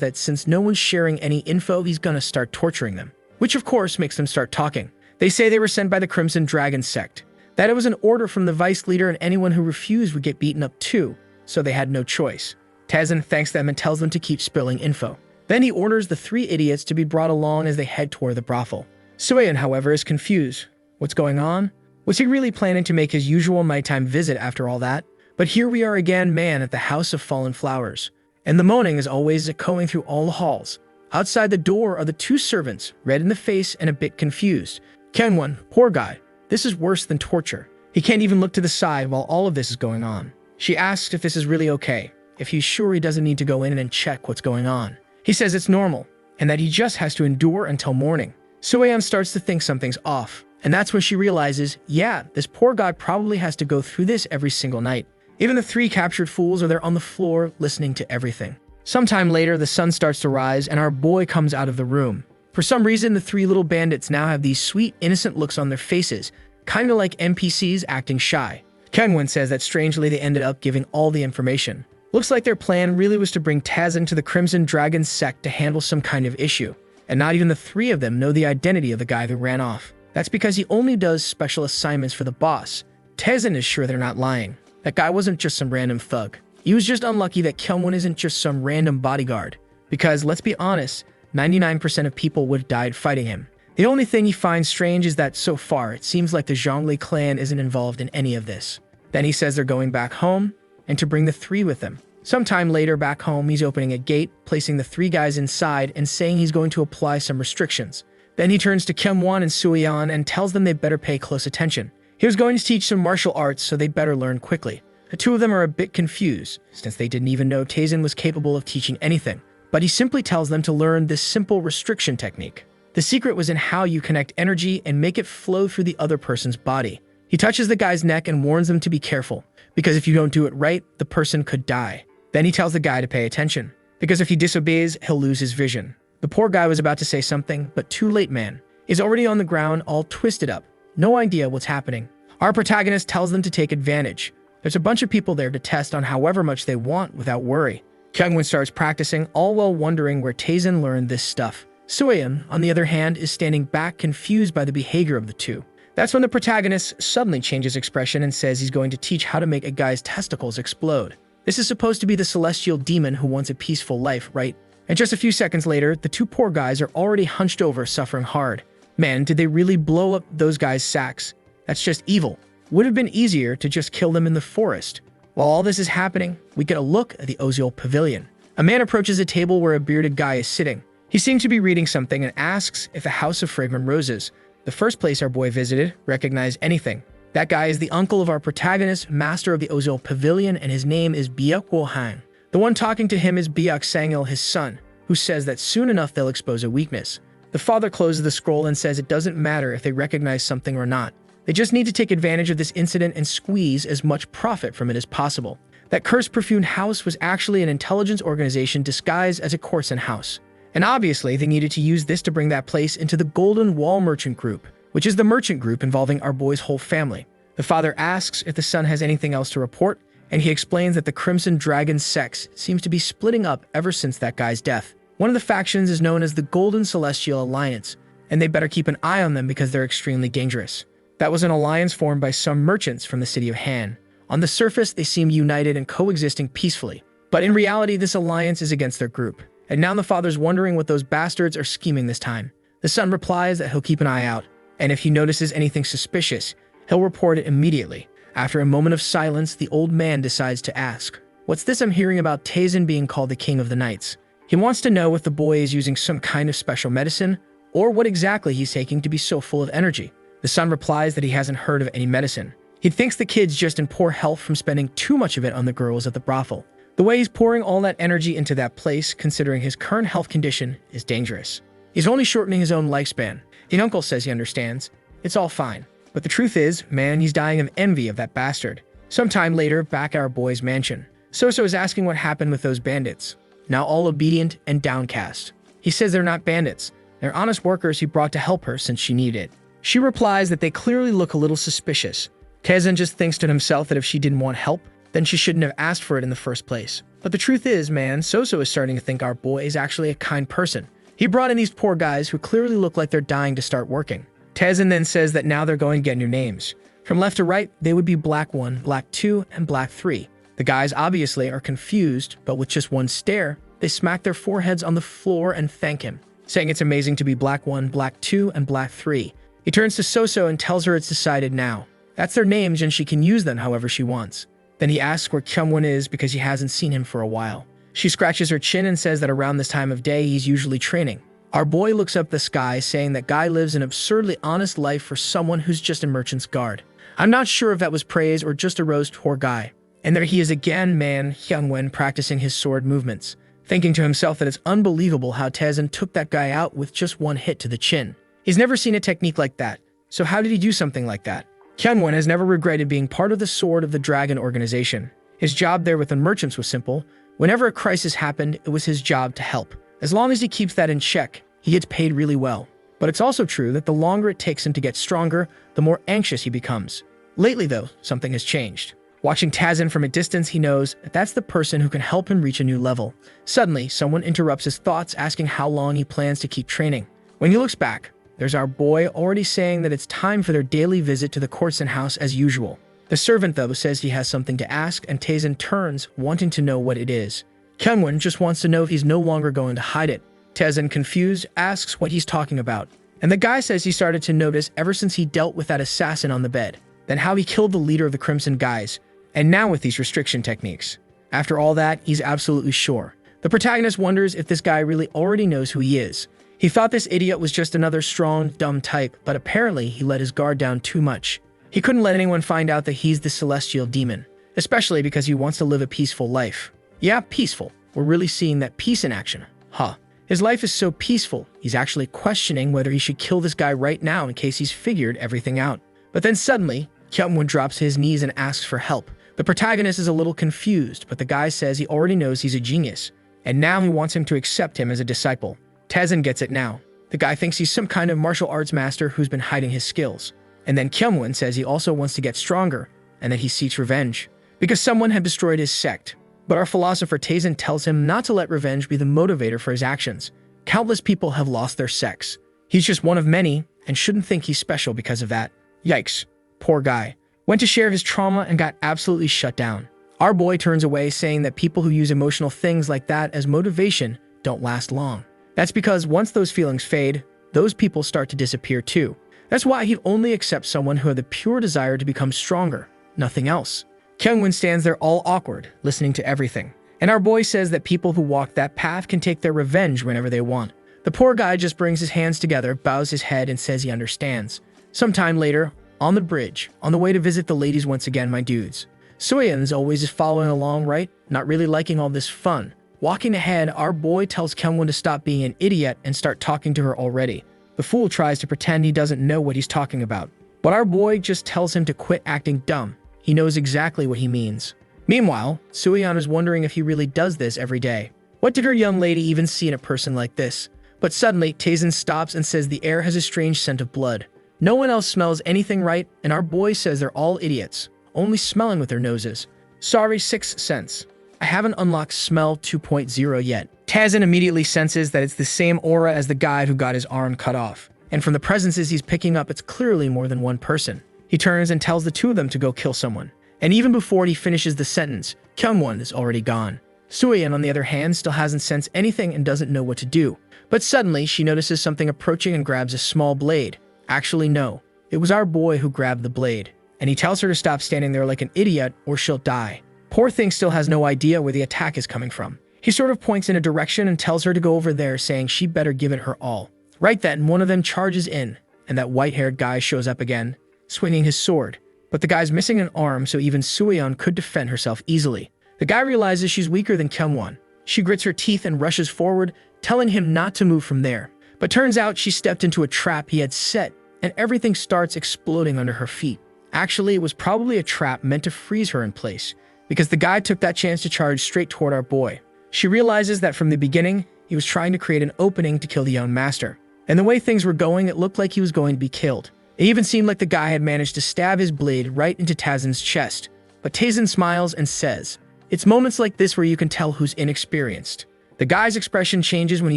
that since no one's sharing any info, he's gonna start torturing them, which of course makes them start talking. They say they were sent by the Crimson Dragon sect, that it was an order from the vice leader and anyone who refused would get beaten up too, so they had no choice. Tazen thanks them and tells them to keep spilling info. Then he orders the 3 idiots to be brought along as they head toward the brothel. Sueyeon, however, is confused. What's going on? Was he really planning to make his usual nighttime visit after all that? But here we are again, man, at the House of Fallen Flowers. And the moaning is always echoing through all the halls. Outside the door are the 2 servants, red in the face and a bit confused. Kyungwon, poor guy. This is worse than torture. He can't even look to the side while all of this is going on. She asks if this is really okay, if he's sure he doesn't need to go in and check what's going on. He says it's normal, and that he just has to endure until morning. Sueyeon starts to think something's off, and that's when she realizes, yeah, this poor guy probably has to go through this every single night. Even the 3 captured fools are there on the floor, listening to everything. Sometime later, the sun starts to rise, and our boy comes out of the room. For some reason, the 3 little bandits now have these sweet, innocent looks on their faces, kinda like NPCs acting shy. Kyungwon says that strangely they ended up giving all the information. Looks like their plan really was to bring Tazen to the Crimson Dragon sect to handle some kind of issue. And not even the 3 of them know the identity of the guy that ran off. That's because he only does special assignments for the boss. Tazen is sure they're not lying. That guy wasn't just some random thug. He was just unlucky that Kyungwon isn't just some random bodyguard. Because, let's be honest, 99% of people would have died fighting him. The only thing he finds strange is that so far, it seems like the Zhongli clan isn't involved in any of this. Then he says they're going back home, and to bring the 3 with him. Sometime later, back home, he's opening a gate, placing the 3 guys inside, and saying he's going to apply some restrictions. Then he turns to Kyungwon and Sueyeon and tells them they better pay close attention. He was going to teach some martial arts, so they better learn quickly. The 2 of them are a bit confused, since they didn't even know Tazen was capable of teaching anything. But he simply tells them to learn this simple restriction technique. The secret was in how you connect energy and make it flow through the other person's body. He touches the guy's neck and warns them to be careful, because if you don't do it right, the person could die. Then he tells the guy to pay attention, because if he disobeys, he'll lose his vision. The poor guy was about to say something, but too late, man. He's already on the ground, all twisted up. No idea what's happening. Our protagonist tells them to take advantage. There's a bunch of people there to test on however much they want without worry. Kyungwon starts practicing, all while wondering where Tazen learned this stuff. Sueyeon, on the other hand, is standing back, confused by the behavior of the 2. That's when the protagonist suddenly changes expression and says he's going to teach how to make a guy's testicles explode. This is supposed to be the celestial demon who wants a peaceful life, right? And just a few seconds later, the 2 poor guys are already hunched over, suffering hard. Man, did they really blow up those guys' sacks? That's just evil. Would have been easier to just kill them in the forest. While all this is happening, we get a look at the Oziel Pavilion. A man approaches a table where a bearded guy is sitting. He seems to be reading something and asks if the House of Fragrant Roses, the first place our boy visited, recognized anything. That guy is the uncle of our protagonist, master of the Oziel Pavilion, and his name is Byuk Han. The one talking to him is Byuk Sangil, his son, who says that soon enough they'll expose a weakness. The father closes the scroll and says it doesn't matter if they recognize something or not. They just need to take advantage of this incident and squeeze as much profit from it as possible. That cursed perfumed house was actually an intelligence organization disguised as a courtesan house. And obviously, they needed to use this to bring that place into the Golden Wall Merchant Group, which is the merchant group involving our boy's whole family. The father asks if the son has anything else to report, and he explains that the Crimson Dragon sect seems to be splitting up ever since that guy's death. One of the factions is known as the Golden Celestial Alliance, and they better keep an eye on them because they're extremely dangerous. That was an alliance formed by some merchants from the city of Han. On the surface, they seem united and coexisting peacefully. But in reality, this alliance is against their group. And now the father's wondering what those bastards are scheming this time. The son replies that he'll keep an eye out, and if he notices anything suspicious, he'll report it immediately. After a moment of silence, the old man decides to ask, "What's this I'm hearing about Taisen being called the King of the Nights?" He wants to know if the boy is using some kind of special medicine, or what exactly he's taking to be so full of energy. The son replies that he hasn't heard of any medicine. He thinks the kid's just in poor health from spending too much of it on the girls at the brothel. The way he's pouring all that energy into that place, considering his current health condition, is dangerous. He's only shortening his own lifespan. The uncle says he understands. It's all fine. But the truth is, man, he's dying of envy of that bastard. Sometime later, back at our boy's mansion, Soso is asking what happened with those bandits, now all obedient and downcast. He says they're not bandits. They're honest workers he brought to help her since she needed it. She replies that they clearly look a little suspicious. Taisen just thinks to himself that if she didn't want help, then she shouldn't have asked for it in the first place. But the truth is, man, Soso is starting to think our boy is actually a kind person. He brought in these poor guys who clearly look like they're dying to start working. Taisen then says that now they're going to get new names. From left to right, they would be Black 1, Black 2, and Black 3. The guys obviously are confused, but with just one stare, they smack their foreheads on the floor and thank him, saying it's amazing to be Black 1, Black 2, and Black 3. He turns to Soso and tells her it's decided now. That's their names and she can use them however she wants. Then he asks where Kyungwon is because he hasn't seen him for a while. She scratches her chin and says that around this time of day he's usually training. Our boy looks up the sky, saying that guy lives an absurdly honest life for someone who's just a merchant's guard. I'm not sure if that was praise or just a roast for guy. And there he is again, man, Kyungwon, practicing his sword movements, thinking to himself that it's unbelievable how Taisen took that guy out with just one hit to the chin. He's never seen a technique like that, so how did he do something like that? Kyungwon has never regretted being part of the Sword of the Dragon organization. His job there with the merchants was simple. Whenever a crisis happened, it was his job to help. As long as he keeps that in check, he gets paid really well. But it's also true that the longer it takes him to get stronger, the more anxious he becomes. Lately, though, something has changed. Watching Taisen from a distance, he knows that that's the person who can help him reach a new level. Suddenly, someone interrupts his thoughts, asking how long he plans to keep training. When he looks back, there's our boy already saying that it's time for their daily visit to the Courtson house as usual. The servant, though, says he has something to ask, and Taisen turns, wanting to know what it is. Kyungwon just wants to know if he's no longer going to hide it. Taisen, confused, asks what he's talking about. And the guy says he started to notice ever since he dealt with that assassin on the bed, then how he killed the leader of the Crimson Guys, and now with these restriction techniques. After all that, he's absolutely sure. The protagonist wonders if this guy really already knows who he is. He thought this idiot was just another strong, dumb type, but apparently he let his guard down too much. He couldn't let anyone find out that he's the celestial demon, especially because he wants to live a peaceful life. Yeah, peaceful. We're really seeing that peace in action. Huh. His life is so peaceful, he's actually questioning whether he should kill this guy right now in case he's figured everything out. But then suddenly, Kyungwon drops to his knees and asks for help. The protagonist is a little confused, but the guy says he already knows he's a genius, and now he wants him to accept him as a disciple. Taisen gets it now. The guy thinks he's some kind of martial arts master who's been hiding his skills. And then Kyungwon says he also wants to get stronger, and that he seeks revenge, because someone had destroyed his sect. But our philosopher Taisen tells him not to let revenge be the motivator for his actions. Countless people have lost their sects. He's just one of many, and shouldn't think he's special because of that. Yikes. Poor guy. Went to share his trauma and got absolutely shut down. Our boy turns away, saying that people who use emotional things like that as motivation don't last long. That's because once those feelings fade, those people start to disappear too. That's why he'd only accept someone who had the pure desire to become stronger, nothing else. Kyungwon stands there all awkward, listening to everything. And our boy says that people who walk that path can take their revenge whenever they want. The poor guy just brings his hands together, bows his head, and says he understands. Sometime later, on the bridge, on the way to visit the ladies once again, my dudes. Soyeon's always is following along, right? Not really liking all this fun. Walking ahead, our boy tells Kyungwon to stop being an idiot and start talking to her already. The fool tries to pretend he doesn't know what he's talking about. But our boy just tells him to quit acting dumb. He knows exactly what he means. Meanwhile, Soyeon is wondering if he really does this every day. What did her young lady even see in a person like this? But suddenly, Taisen stops and says the air has a strange scent of blood. No one else smells anything right, and our boy says they're all idiots, only smelling with their noses. Sorry, 6th sense. I haven't unlocked Smell 2.0 yet. Taisen immediately senses that it's the same aura as the guy who got his arm cut off. And from the presences he's picking up, it's clearly more than one person. He turns and tells the two of them to go kill someone. And even before he finishes the sentence, Kyungwon is already gone. Soyeon, on the other hand, still hasn't sensed anything and doesn't know what to do. But suddenly, she notices something approaching and grabs a small blade. Actually, no. It was our boy who grabbed the blade. and he tells her to stop standing there like an idiot or she'll die. Poor thing still has no idea where the attack is coming from. He sort of points in a direction and tells her to go over there, saying she better give it her all. Right then, one of them charges in, and that white-haired guy shows up again, swinging his sword. But the guy's missing an arm, so even Suyeon could defend herself easily. The guy realizes she's weaker than Kyungwon. She grits her teeth and rushes forward, telling him not to move from there. But turns out she stepped into a trap he had set, and everything starts exploding under her feet. Actually, it was probably a trap meant to freeze her in place, because the guy took that chance to charge straight toward our boy. She realizes that from the beginning, he was trying to create an opening to kill the young master. And the way things were going, it looked like he was going to be killed. It even seemed like the guy had managed to stab his blade right into Taezin's chest. But Taezin smiles and says, "It's moments like this where you can tell who's inexperienced." The guy's expression changes when he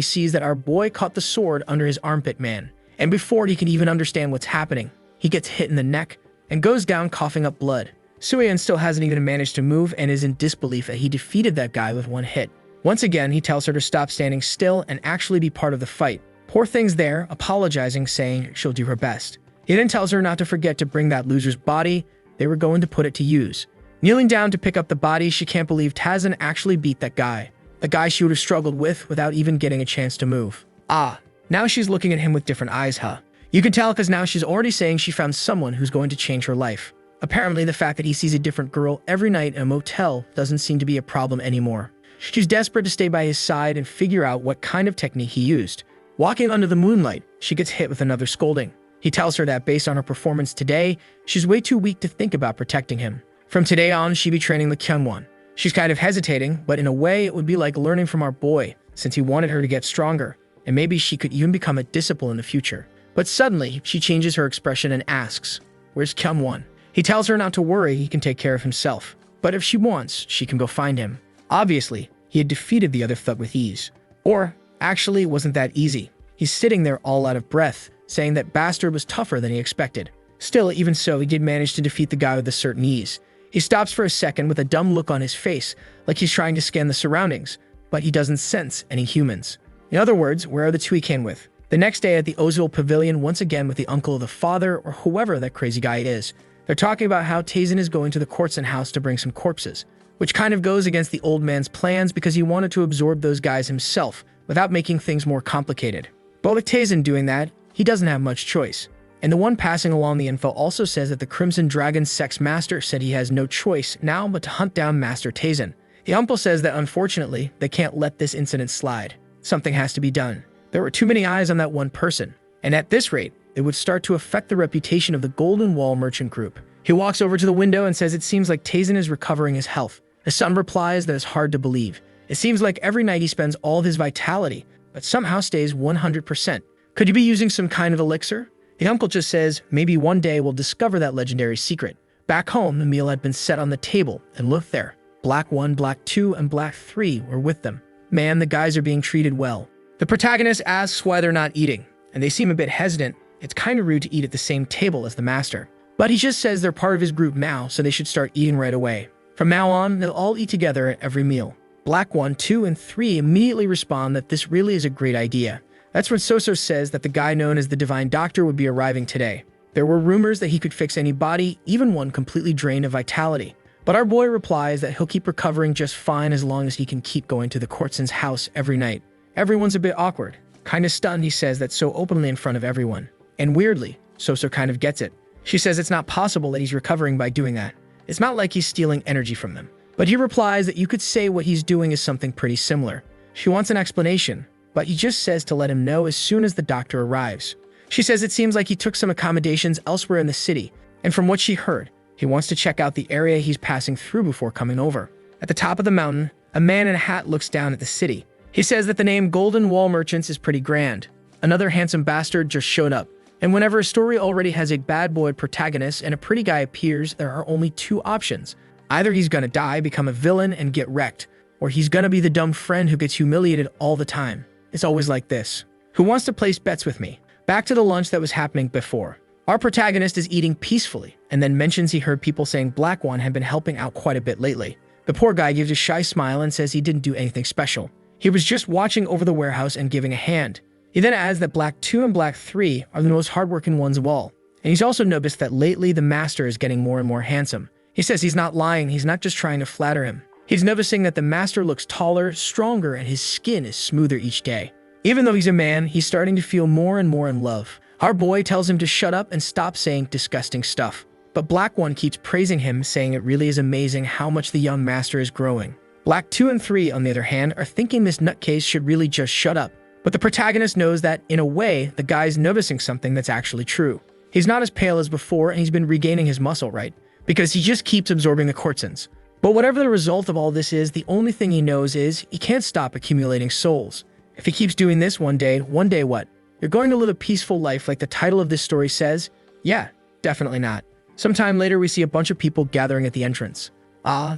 sees that our boy caught the sword under his armpit man. And before he can even understand what's happening, he gets hit in the neck and goes down coughing up blood. Suyeon still hasn't even managed to move and is in disbelief that he defeated that guy with one hit. Once again, he tells her to stop standing still and actually be part of the fight. Poor thing's there, apologizing, saying she'll do her best. He then tells her not to forget to bring that loser's body. They were going to put it to use. Kneeling down to pick up the body, she can't believe Taezin actually beat that guy. The guy she would have struggled with without even getting a chance to move. Now she's looking at him with different eyes, huh? You can tell because now she's already saying she found someone who's going to change her life. Apparently, the fact that he sees a different girl every night in a motel doesn't seem to be a problem anymore. She's desperate to stay by his side and figure out what kind of technique he used. Walking under the moonlight, she gets hit with another scolding. He tells her that based on her performance today, she's way too weak to think about protecting him. From today on, she'd be training the Kyungwon. She's kind of hesitating, but in a way, it would be like learning from our boy, since he wanted her to get stronger, and maybe she could even become a disciple in the future. But suddenly, she changes her expression and asks, "Where's Kyungwon?" He tells her not to worry, he can take care of himself. But if she wants, she can go find him. Obviously, he had defeated the other thug with ease. Or, actually, it wasn't that easy. He's sitting there all out of breath, saying that bastard was tougher than he expected. Still, even so, he did manage to defeat the guy with a certain ease. He stops for a second with a dumb look on his face, like he's trying to scan the surroundings, but he doesn't sense any humans. In other words, where are the two he came with? The next day at the Ozil Pavilion, once again with the uncle of the father, or whoever that crazy guy is, they're talking about how Taezin is going to the Kortsen house to bring some corpses, which kind of goes against the old man's plans because he wanted to absorb those guys himself without making things more complicated. But with Taezin doing that, he doesn't have much choice. And the one passing along the info also says that the Crimson Dragon Sex Master said he has no choice now but to hunt down Master Taezin. The uncle says that unfortunately, they can't let this incident slide. Something has to be done. There were too many eyes on that one person, and at this rate, it would start to affect the reputation of the Golden Wall Merchant Group. He walks over to the window and says it seems like Taezin is recovering his health. The son replies that it's hard to believe. It seems like every night he spends all of his vitality, but somehow stays 100%. Could he be using some kind of elixir? The uncle just says, maybe one day we'll discover that legendary secret. Back home, the meal had been set on the table, and look there. Black 1, Black 2, and Black 3 were with them. Man, the guys are being treated well. The protagonist asks why they're not eating, and they seem a bit hesitant. It's kind of rude to eat at the same table as the master. But he just says they're part of his group now, so they should start eating right away. From now on, they'll all eat together at every meal. Black 1, 2, and 3 immediately respond that this really is a great idea. That's when Soso says that the guy known as the Divine Doctor would be arriving today. There were rumors that he could fix any body, even one completely drained of vitality. But our boy replies that he'll keep recovering just fine as long as he can keep going to the Kortsen's house every night. Everyone's a bit awkward. Kinda stunned, he says that so openly in front of everyone. And weirdly, Soso kind of gets it. She says it's not possible that he's recovering by doing that. It's not like he's stealing energy from them. But he replies that you could say what he's doing is something pretty similar. She wants an explanation, but he just says to let him know as soon as the doctor arrives. She says it seems like he took some accommodations elsewhere in the city, and from what she heard, he wants to check out the area he's passing through before coming over. At the top of the mountain, a man in a hat looks down at the city. He says that the name Golden Wall Merchants is pretty grand. Another handsome bastard just showed up, and whenever a story already has a bad boy protagonist and a pretty guy appears, there are only two options. Either he's gonna die, become a villain, and get wrecked, or he's gonna be the dumb friend who gets humiliated all the time. It's always like this. Who wants to place bets with me? Back to the lunch that was happening before. Our protagonist is eating peacefully, and then mentions he heard people saying Black One had been helping out quite a bit lately. The poor guy gives a shy smile and says he didn't do anything special. He was just watching over the warehouse and giving a hand. He then adds that Black 2 and Black 3 are the most hardworking ones of all, And he's also noticed that lately the master is getting more and more handsome. He says he's not lying, he's not just trying to flatter him. He's noticing that the master looks taller, stronger, and his skin is smoother each day. Even though he's a man, he's starting to feel more and more in love. Our boy tells him to shut up and stop saying disgusting stuff. But Black 1 keeps praising him, saying it really is amazing how much the young master is growing. Black 2 and 3, on the other hand, are thinking this nutcase should really just shut up. But the protagonist knows that, in a way, the guy's noticing something that's actually true. He's not as pale as before, and he's been regaining his muscle, right? Because he just keeps absorbing the quartzins. But whatever the result of all this is, the only thing he knows is he can't stop accumulating souls. If he keeps doing this one day what? You're going to live a peaceful life like the title of this story says? Yeah, definitely not. Sometime later, we see a bunch of people gathering at the entrance.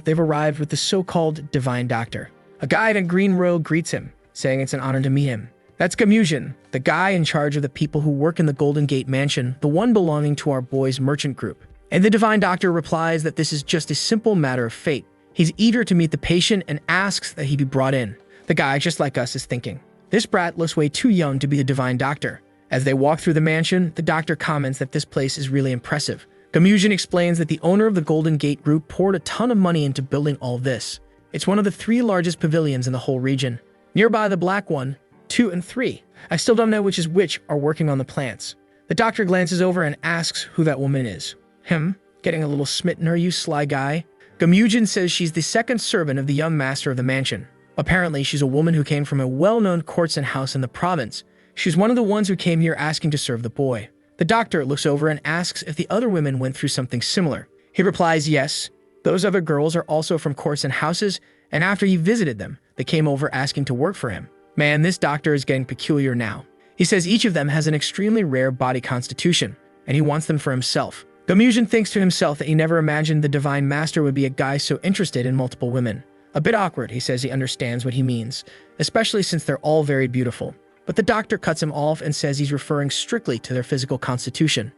They've arrived with the so-called Divine Doctor. A guy in a green robe greets him, saying it's an honor to meet him. That's Gamujin, the guy in charge of the people who work in the Golden Gate Mansion, the one belonging to our boy's merchant group. And the Divine Doctor replies that this is just a simple matter of fate. He's eager to meet the patient and asks that he be brought in. The guy, just like us, is thinking, this brat looks way too young to be the Divine Doctor. As they walk through the mansion, the doctor comments that this place is really impressive. Gamujin explains that the owner of the Golden Gate Group poured a ton of money into building all this. It's one of the 3 largest pavilions in the whole region. Nearby, the Black 1, 2, and 3. I still don't know which is which are working on the plants. The doctor glances over and asks who that woman is. Him? Getting a little smitten, are you, sly guy? Gamujin says she's the second servant of the young master of the mansion. Apparently, she's a woman who came from a well-known courtesan house in the province. She's one of the ones who came here asking to serve the boy. The doctor looks over and asks if the other women went through something similar. He replies yes. Those other girls are also from courtesan houses, and after he visited them, they came over asking to work for him. Man, this doctor is getting peculiar now. He says each of them has an extremely rare body constitution, and he wants them for himself. Gamujin thinks to himself that he never imagined the Divine Master would be a guy so interested in multiple women. A bit awkward, he says he understands what he means, especially since they're all very beautiful. But the doctor cuts him off and says he's referring strictly to their physical constitution.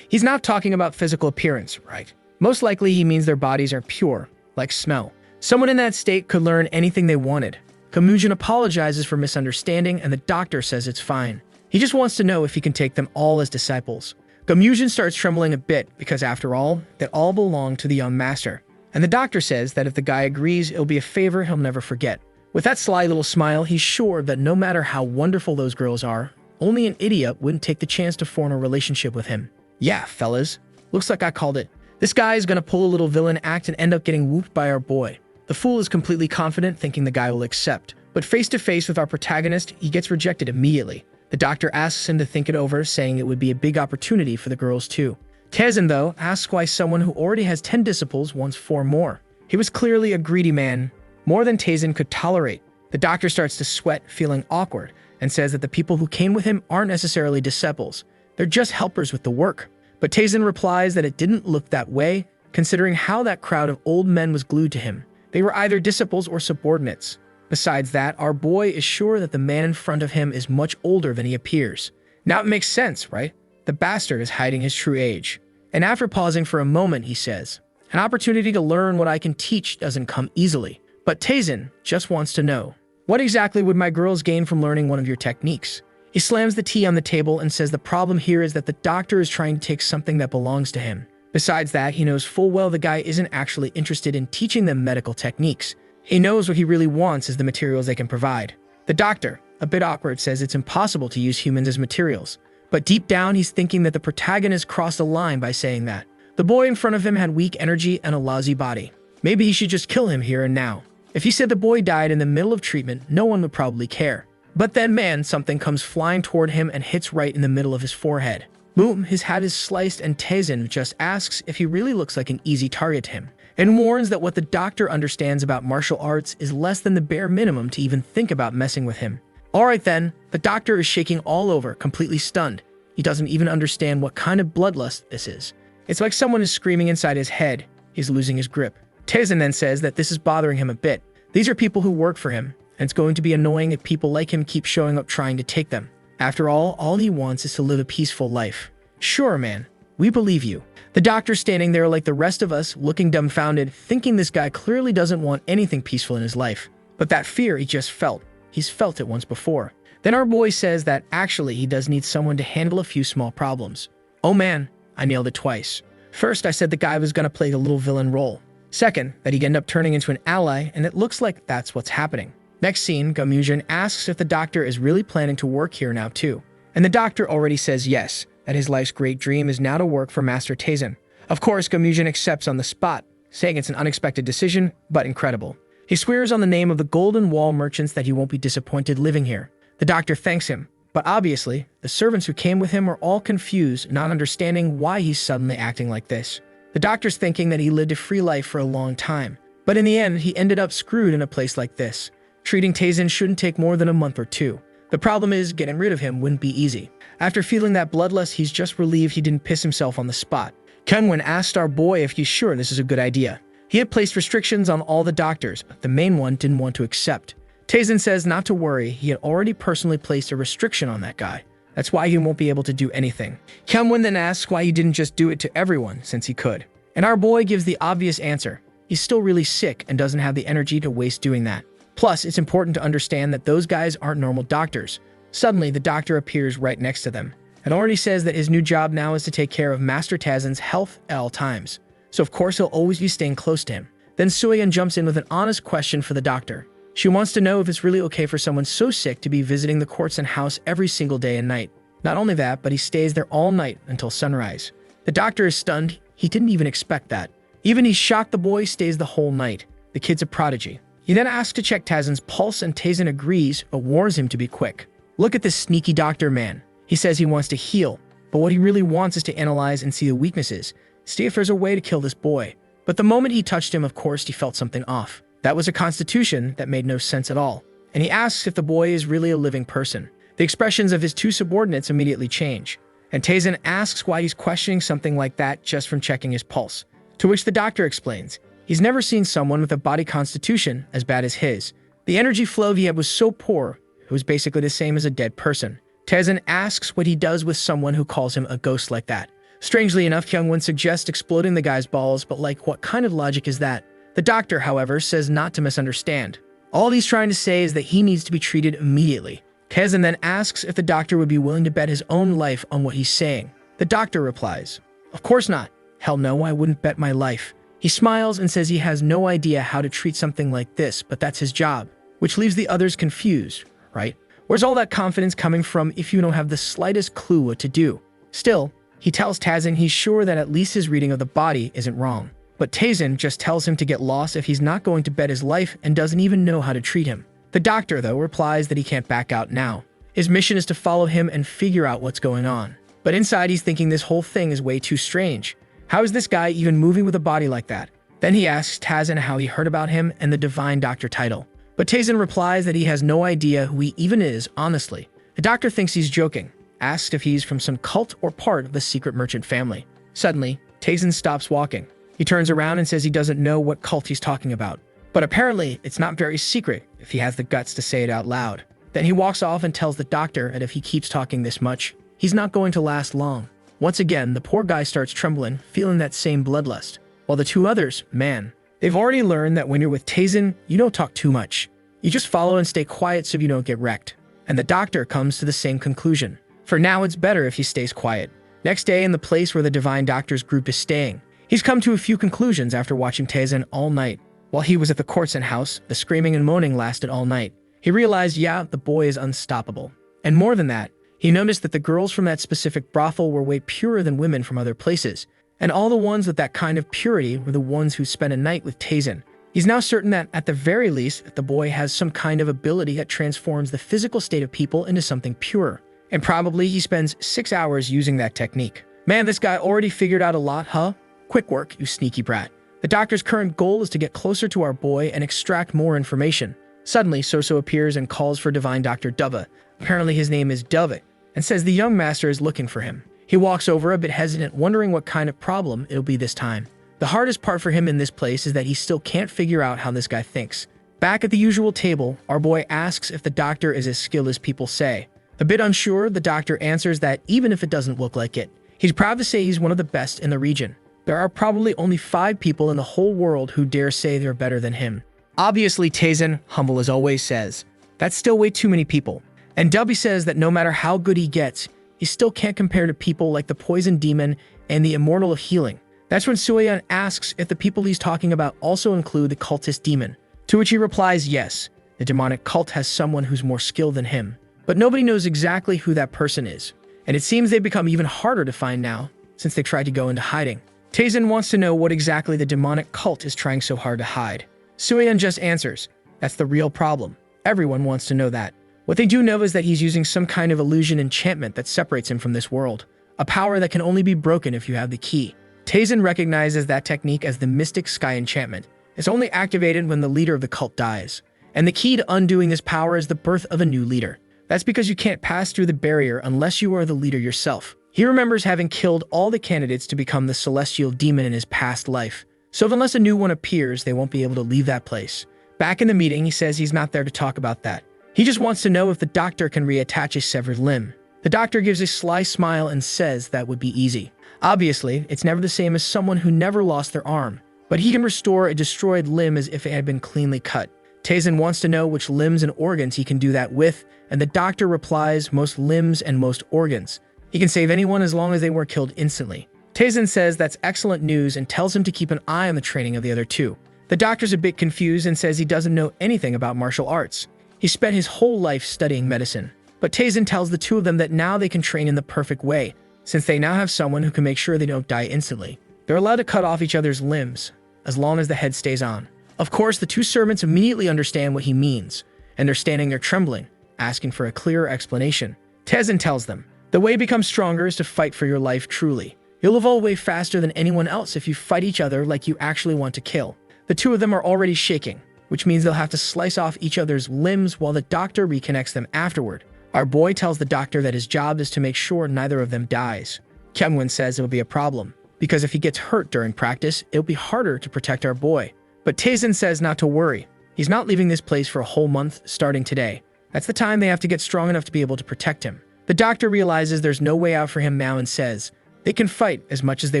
He's not talking about physical appearance, right? Most likely he means their bodies are pure, like smell. Someone in that state could learn anything they wanted. Gamujin apologizes for misunderstanding, and the doctor says it's fine. He just wants to know if he can take them all as disciples. Gamujin starts trembling a bit because, after all, they all belong to the young master. And the doctor says that if the guy agrees, it'll be a favor he'll never forget. With that sly little smile, he's sure that no matter how wonderful those girls are, only an idiot wouldn't take the chance to form a relationship with him. Yeah, fellas. Looks like I called it. This guy is gonna pull a little villain act and end up getting whooped by our boy. The fool is completely confident, thinking the guy will accept. But face to face with our protagonist, he gets rejected immediately. The doctor asks him to think it over, saying it would be a big opportunity for the girls too. Tezen, though, asks why someone who already has 10 disciples wants 4 more. He was clearly a greedy man, more than Tezen could tolerate. The doctor starts to sweat, feeling awkward, and says that the people who came with him aren't necessarily disciples. They're just helpers with the work. But Tezen replies that it didn't look that way, considering how that crowd of old men was glued to him. They were either disciples or subordinates. Besides that, our boy is sure that the man in front of him is much older than he appears. Now it makes sense, right? The bastard is hiding his true age. And after pausing for a moment, he says, an opportunity to learn what I can teach doesn't come easily. But Tezen just wants to know, what exactly would my girls gain from learning one of your techniques? He slams the tea on the table and says the problem here is that the doctor is trying to take something that belongs to him. Besides that, he knows full well the guy isn't actually interested in teaching them medical techniques. He knows what he really wants is the materials they can provide. The doctor, a bit awkward, says it's impossible to use humans as materials. But deep down, he's thinking that the protagonist crossed a line by saying that. The boy in front of him had weak energy and a lousy body. Maybe he should just kill him here and now. If he said the boy died in the middle of treatment, no one would probably care. But then, man, something comes flying toward him and hits right in the middle of his forehead. Boom, his hat is sliced, and Tezen just asks if he really looks like an easy target to him, and warns that what the doctor understands about martial arts is less than the bare minimum to even think about messing with him. Alright then, the doctor is shaking all over, completely stunned. He doesn't even understand what kind of bloodlust this is. It's like someone is screaming inside his head. He's losing his grip. Tezen then says that this is bothering him a bit. These are people who work for him, and it's going to be annoying if people like him keep showing up trying to take them. After all he wants is to live a peaceful life. Sure, man, we believe you. The doctor's standing there like the rest of us, looking dumbfounded, thinking this guy clearly doesn't want anything peaceful in his life. But that fear he just felt. He's felt it once before. Then our boy says that actually he does need someone to handle a few small problems. Oh man, I nailed it twice. First, I said the guy was gonna play the little villain role. Second, that he'd end up turning into an ally, and it looks like that's what's happening. Next scene, Gamujin asks if the doctor is really planning to work here now too. And the doctor already says yes, that his life's great dream is now to work for Master Taisen. Of course, Gamujin accepts on the spot, saying it's an unexpected decision, but incredible. He swears on the name of the Golden Wall merchants that he won't be disappointed living here. The doctor thanks him, but obviously, the servants who came with him are all confused, not understanding why he's suddenly acting like this. The doctor's thinking that he lived a free life for a long time, but in the end, he ended up screwed in a place like this. Treating Taisen shouldn't take more than a month or two. The problem is, getting rid of him wouldn't be easy. After feeling that bloodlust, he's just relieved he didn't piss himself on the spot. Kenwin asked our boy if he's sure this is a good idea. He had placed restrictions on all the doctors, but the main one didn't want to accept. Taisen says not to worry, he had already personally placed a restriction on that guy. That's why he won't be able to do anything. Kenwin then asks why he didn't just do it to everyone, since he could. And our boy gives the obvious answer. He's still really sick and doesn't have the energy to waste doing that. Plus, it's important to understand that those guys aren't normal doctors. Suddenly, the doctor appears right next to them, and already says that his new job now is to take care of Master Tazen's health at all times. So of course he'll always be staying close to him. Then Suyeon jumps in with an honest question for the doctor. She wants to know if it's really okay for someone so sick to be visiting the courts and house every single day and night. Not only that, but he stays there all night until sunrise. The doctor is stunned. He didn't even expect that. Even he's shocked the boy stays the whole night. The kid's a prodigy. He then asks to check Tazen's pulse and Tazen agrees, but warns him to be quick. Look at this sneaky doctor man. He says he wants to heal, but what he really wants is to analyze and see the weaknesses, see if there's a way to kill this boy. But the moment he touched him, of course, he felt something off. That was a constitution that made no sense at all. And he asks if the boy is really a living person. The expressions of his two subordinates immediately change. And Tazen asks why he's questioning something like that just from checking his pulse. To which the doctor explains, he's never seen someone with a body constitution as bad as his. The energy flow he had was so poor, it was basically the same as a dead person. Tazen asks what he does with someone who calls him a ghost like that. Strangely enough, Kyungwon suggests exploding the guy's balls, but like, what kind of logic is that? The doctor, however, says not to misunderstand. All he's trying to say is that he needs to be treated immediately. Tazen then asks if the doctor would be willing to bet his own life on what he's saying. The doctor replies, "Of course not. Hell no, I wouldn't bet my life." He smiles and says he has no idea how to treat something like this, but that's his job, which leaves the others confused, right? Where's all that confidence coming from if you don't have the slightest clue what to do? Still, he tells Tazen he's sure that at least his reading of the body isn't wrong. But Tazen just tells him to get lost if he's not going to bet his life and doesn't even know how to treat him. The doctor, though, replies that he can't back out now. His mission is to follow him and figure out what's going on. But inside, he's thinking this whole thing is way too strange. How is this guy even moving with a body like that? Then he asks Tazen how he heard about him and the Divine Doctor title. But Tazen replies that he has no idea who he even is, honestly. The doctor thinks he's joking, asks if he's from some cult or part of the secret merchant family. Suddenly, Tazen stops walking. He turns around and says he doesn't know what cult he's talking about. But apparently, it's not very secret if he has the guts to say it out loud. Then he walks off and tells the doctor that if he keeps talking this much, he's not going to last long. Once again, the poor guy starts trembling, feeling that same bloodlust. While the two others, man, they've already learned that when you're with Tazen, you don't talk too much. You just follow and stay quiet so you don't get wrecked. And the doctor comes to the same conclusion. For now, it's better if he stays quiet. Next day, in the place where the Divine Doctor's group is staying, he's come to a few conclusions after watching Tazen all night. While he was at the Courtson house, the screaming and moaning lasted all night. He realized, yeah, the boy is unstoppable. And more than that, he noticed that the girls from that specific brothel were way purer than women from other places. And all the ones with that kind of purity were the ones who spent a night with Tazen. He's now certain that, at the very least, the boy has some kind of ability that transforms the physical state of people into something pure. And probably he spends 6 hours using that technique. Man, this guy already figured out a lot, huh? Quick work, you sneaky brat. The doctor's current goal is to get closer to our boy and extract more information. Suddenly, Soso appears and calls for Divine Dr. Dova. Apparently his name is Dova, and says the young master is looking for him. He walks over a bit hesitant, wondering what kind of problem it'll be this time. The hardest part for him in this place is that he still can't figure out how this guy thinks. Back at the usual table, our boy asks if the doctor is as skilled as people say. A bit unsure, the doctor answers that even if it doesn't look like it, he's proud to say he's one of the best in the region. There are probably only 5 people in the whole world who dare say they're better than him. Obviously, Tazen, humble as always, says, that's still way too many people. And Dubby says that no matter how good he gets, he still can't compare to people like the Poison Demon and the immortal of healing. That's when Sueyeon asks if the people he's talking about also include the cultist demon, to which he replies yes, the demonic cult has someone who's more skilled than him, but nobody knows exactly who that person is, and it seems they've become even harder to find now since they tried to go into hiding. Taesin wants to know what exactly the demonic cult is trying so hard to hide. Sueyeon just answers, that's the real problem. Everyone wants to know that. What they do know is that he's using some kind of illusion enchantment that separates him from this world, a power that can only be broken if you have the key. Taesin recognizes that technique as the Mystic Sky Enchantment. It's only activated when the leader of the cult dies, and the key to undoing this power is the birth of a new leader. That's because you can't pass through the barrier unless you are the leader yourself. He remembers having killed all the candidates to become the celestial demon in his past life, so unless a new one appears, they won't be able to leave that place. Back in the meeting, he says he's not there to talk about that. He just wants to know if the doctor can reattach a severed limb. The doctor gives a sly smile and says that would be easy. Obviously, it's never the same as someone who never lost their arm, but he can restore a destroyed limb as if it had been cleanly cut. Taesin wants to know which limbs and organs he can do that with, and the doctor replies most limbs and most organs. He can save anyone as long as they were killed instantly. Taesin says that's excellent news and tells him to keep an eye on the training of the other two. The doctor's a bit confused and says he doesn't know anything about martial arts. He spent his whole life studying medicine. But Taesin tells the two of them that now they can train in the perfect way, since they now have someone who can make sure they don't die instantly. They're allowed to cut off each other's limbs, as long as the head stays on. Of course, the two servants immediately understand what he means, and they're standing there trembling, asking for a clearer explanation. Taesin tells them, the way to become stronger is to fight for your life truly. You'll evolve way faster than anyone else if you fight each other like you actually want to kill. The two of them are already shaking, which means they'll have to slice off each other's limbs while the doctor reconnects them afterward. Our boy tells the doctor that his job is to make sure neither of them dies. Kyungwon says it'll be a problem, because if he gets hurt during practice, it'll be harder to protect our boy. But Taesin says not to worry. He's not leaving this place for a whole month starting today. That's the time they have to get strong enough to be able to protect him. The doctor realizes there's no way out for him now and says, they can fight as much as they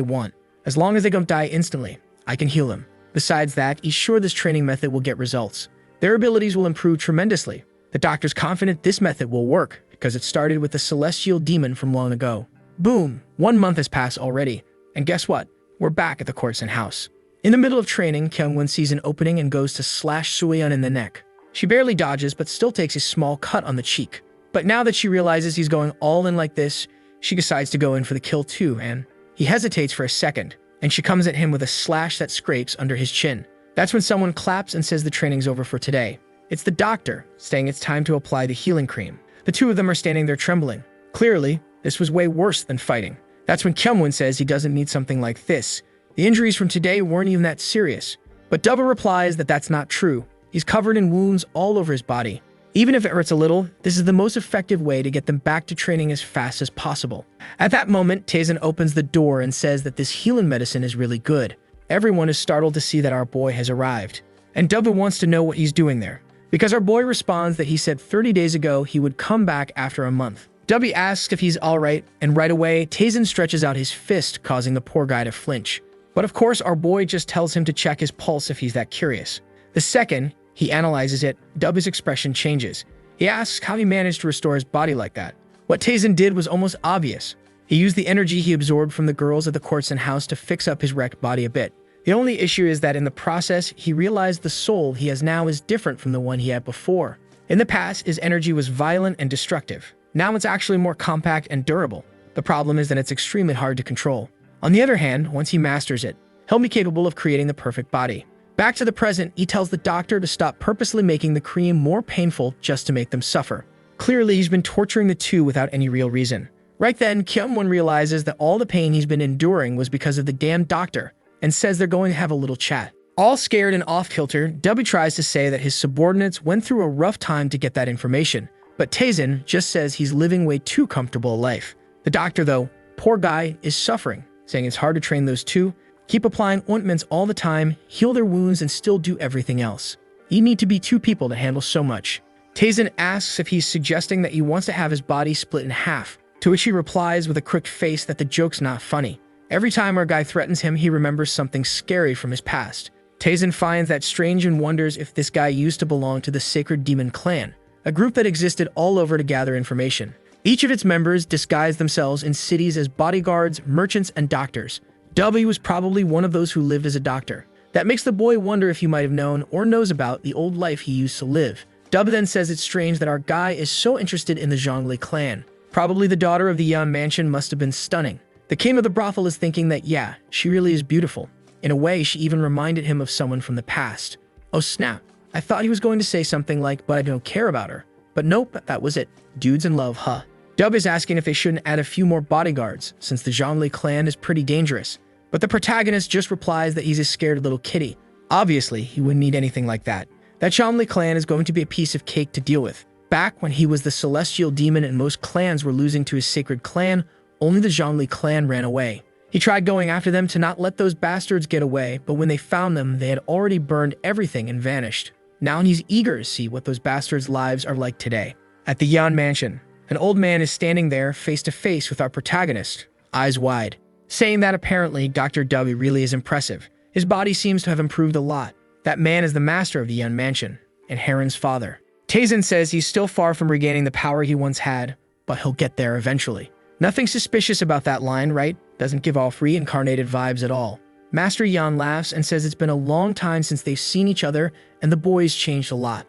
want. As long as they don't die instantly, I can heal them. Besides that, he's sure this training method will get results. Their abilities will improve tremendously. The doctor's confident this method will work because it started with the celestial demon from long ago. Boom! 1 month has passed already. And guess what? We're back at the courtesy house. In the middle of training, Kyungwon sees an opening and goes to slash Sueyeon in the neck. She barely dodges but still takes a small cut on the cheek. But now that she realizes he's going all in like this, she decides to go in for the kill too, and he hesitates for a second, and she comes at him with a slash that scrapes under his chin. That's when someone claps and says the training's over for today. It's the doctor, saying it's time to apply the healing cream. The two of them are standing there trembling. Clearly, this was way worse than fighting. That's when Kyungwon says he doesn't need something like this. The injuries from today weren't even that serious. But Double replies that that's not true. He's covered in wounds all over his body. Even if it hurts a little, this is the most effective way to get them back to training as fast as possible. At that moment, Taesin opens the door and says that this healing medicine is really good. Everyone is startled to see that our boy has arrived. And Double wants to know what he's doing there, because our boy responds that he said 30 days ago he would come back after a month. W asks if he's alright, and right away, Taesin stretches out his fist, causing the poor guy to flinch. But of course, our boy just tells him to check his pulse if he's that curious. The second he analyzes it, W's expression changes. He asks how he managed to restore his body like that. What Taesin did was almost obvious. He used the energy he absorbed from the girls at the courtesy house to fix up his wrecked body a bit. The only issue is that in the process, he realized the soul he has now is different from the one he had before. In the past, his energy was violent and destructive. Now it's actually more compact and durable. The problem is that it's extremely hard to control. On the other hand, once he masters it, he'll be capable of creating the perfect body. Back to the present, he tells the doctor to stop purposely making the cream more painful just to make them suffer. Clearly, he's been torturing the two without any real reason. Right then, Kyungwon realizes that all the pain he's been enduring was because of the damn doctor, and says they're going to have a little chat. All scared and off-kilter, W tries to say that his subordinates went through a rough time to get that information, but Taesin just says he's living way too comfortable a life. The doctor, though, poor guy, is suffering, saying it's hard to train those two, keep applying ointments all the time, heal their wounds, and still do everything else. You need to be two people to handle so much. Taesin asks if he's suggesting that he wants to have his body split in half, to which he replies with a crooked face that the joke's not funny. Every time our guy threatens him, he remembers something scary from his past. Taesin finds that strange and wonders if this guy used to belong to the Sacred Demon Clan, a group that existed all over to gather information. Each of its members disguised themselves in cities as bodyguards, merchants, and doctors. W was probably one of those who lived as a doctor. That makes the boy wonder if he might have known or knows about the old life he used to live. W then says it's strange that our guy is so interested in the Zhongli clan. Probably the daughter of the Yan mansion must have been stunning. The king of the brothel is thinking that, yeah, she really is beautiful. In a way, she even reminded him of someone from the past. Oh snap, I thought he was going to say something like, but I don't care about her. But nope, that was it. Dudes in love, huh? Dub is asking if they shouldn't add a few more bodyguards, since the Zhongli clan is pretty dangerous. But the protagonist just replies that he's a scared little kitty. Obviously, he wouldn't need anything like that. That Zhongli clan is going to be a piece of cake to deal with. Back when he was the celestial demon and most clans were losing to his sacred clan, only the Zhongli clan ran away. He tried going after them to not let those bastards get away, but when they found them, they had already burned everything and vanished. Now he's eager to see what those bastards' lives are like today. At the Yan mansion, an old man is standing there face to face with our protagonist, eyes wide, saying that apparently Dr. W really is impressive. His body seems to have improved a lot. That man is the master of the Yan mansion, and Heron's father. Tazen says he's still far from regaining the power he once had, but he'll get there eventually. Nothing suspicious about that line, right? Doesn't give off reincarnated vibes at all. Master Yan laughs and says it's been a long time since they've seen each other, and the boys changed a lot.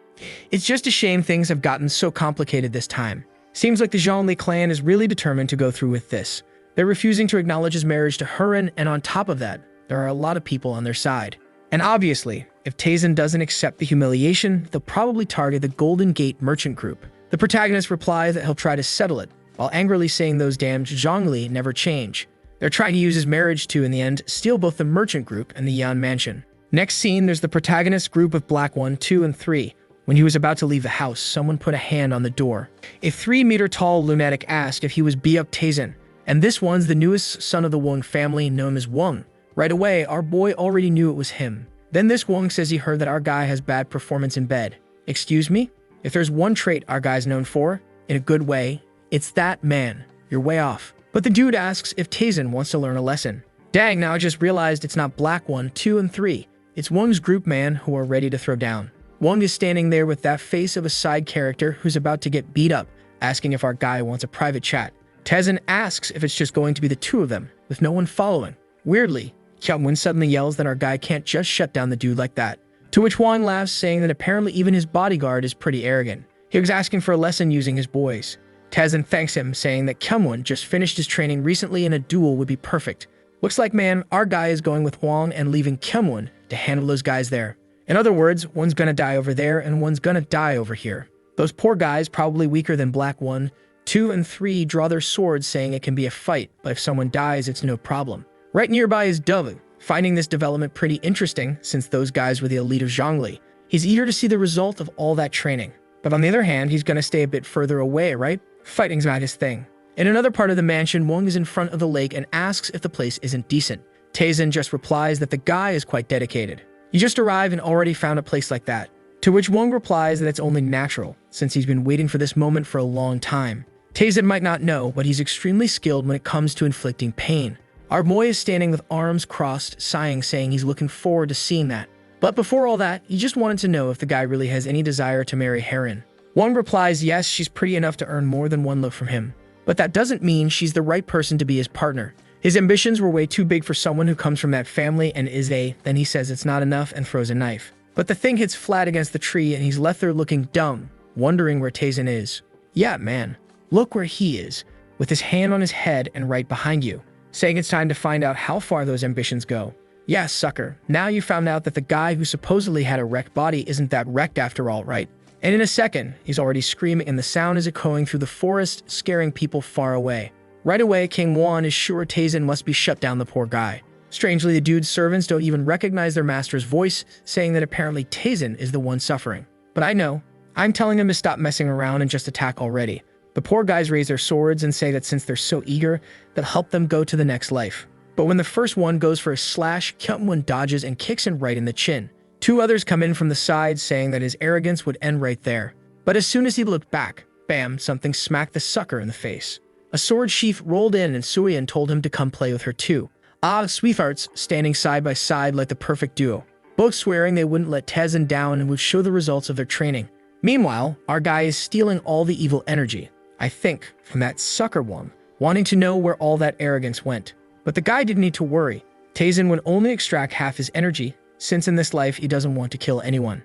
It's just a shame things have gotten so complicated this time. Seems like the Zhongli clan is really determined to go through with this. They're refusing to acknowledge his marriage to Heron, and on top of that, there are a lot of people on their side. And obviously, if Tazen doesn't accept the humiliation, they'll probably target the Golden Gate merchant group. The protagonist replies that he'll try to settle it, while angrily saying those damned Zhongli never change. They're trying to use his marriage to, in the end, steal both the merchant group and the Yan mansion. Next scene, there's the protagonist's group of Black 1, 2, and 3. When he was about to leave the house, someone put a hand on the door. A 3-meter-tall lunatic asked if he was Biuk Tazen, and this one's the newest son of the Wong family, known as Wong. Right away, our boy already knew it was him. Then this Wong says he heard that our guy has bad performance in bed. Excuse me? If there's one trait our guy's known for, in a good way, it's that, man. You're way off. But the dude asks if Tazen wants to learn a lesson. Dang, now I just realized it's not Black 1, 2, and 3. It's Wong's group, man, who are ready to throw down. Wong is standing there with that face of a side character who's about to get beat up, asking if our guy wants a private chat. Tazen asks if it's just going to be the two of them, with no one following. Weirdly, Kyungwon suddenly yells that our guy can't just shut down the dude like that. To which Wong laughs, saying that apparently even his bodyguard is pretty arrogant. He was asking for a lesson using his boys. Tazen thanks him, saying that Kyungwon just finished his training recently and a duel would be perfect. Looks like, man, our guy is going with Wong and leaving Kyungwon to handle those guys there. In other words, one's gonna die over there and one's gonna die over here. Those poor guys, probably weaker than Black 1, 2, and 3, draw their swords saying it can be a fight, but if someone dies, it's no problem. Right nearby is Dove, finding this development pretty interesting since those guys were the elite of Zhongli. He's eager to see the result of all that training. But on the other hand, he's gonna stay a bit further away, right? Fighting's not his thing. In another part of the mansion, Wong is in front of the lake and asks if the place isn't decent. Tazen just replies that the guy is quite dedicated. You just arrived and already found a place like that. To which Wong replies that it's only natural, since he's been waiting for this moment for a long time. Tazen might not know, but he's extremely skilled when it comes to inflicting pain. Our boy is standing with arms crossed, sighing, saying he's looking forward to seeing that. But before all that, he just wanted to know if the guy really has any desire to marry Heron. Wong replies yes, she's pretty enough to earn more than one look from him. But that doesn't mean she's the right person to be his partner. His ambitions were way too big for someone who comes from that family and is then he says it's not enough and throws a knife. But the thing hits flat against the tree and he's left there looking dumb, wondering where Tazen is. Yeah, man, look where he is, with his hand on his head and right behind you, saying it's time to find out how far those ambitions go. Yeah, sucker, now you found out that the guy who supposedly had a wrecked body isn't that wrecked after all, right? And in a second, he's already screaming and the sound is echoing through the forest, scaring people far away. Right away, King Wan is sure Tazen must be shut down the poor guy. Strangely, the dude's servants don't even recognize their master's voice, saying that apparently Tazen is the one suffering. But I know. I'm telling them to stop messing around and just attack already. The poor guys raise their swords and say that since they're so eager, they'll help them go to the next life. But when the first one goes for a slash, Kyungwon dodges and kicks him right in the chin. Two others come in from the side, saying that his arrogance would end right there. But as soon as he looked back, bam, something smacked the sucker in the face. A sword sheath rolled in and Suyin told him to come play with her too. Ah, sweethearts, standing side by side like the perfect duo. Both swearing they wouldn't let Tazen down and would show the results of their training. Meanwhile, our guy is stealing all the evil energy. I think, from that sucker Wong, wanting to know where all that arrogance went. But the guy didn't need to worry. Taizan would only extract half his energy, since in this life he doesn't want to kill anyone.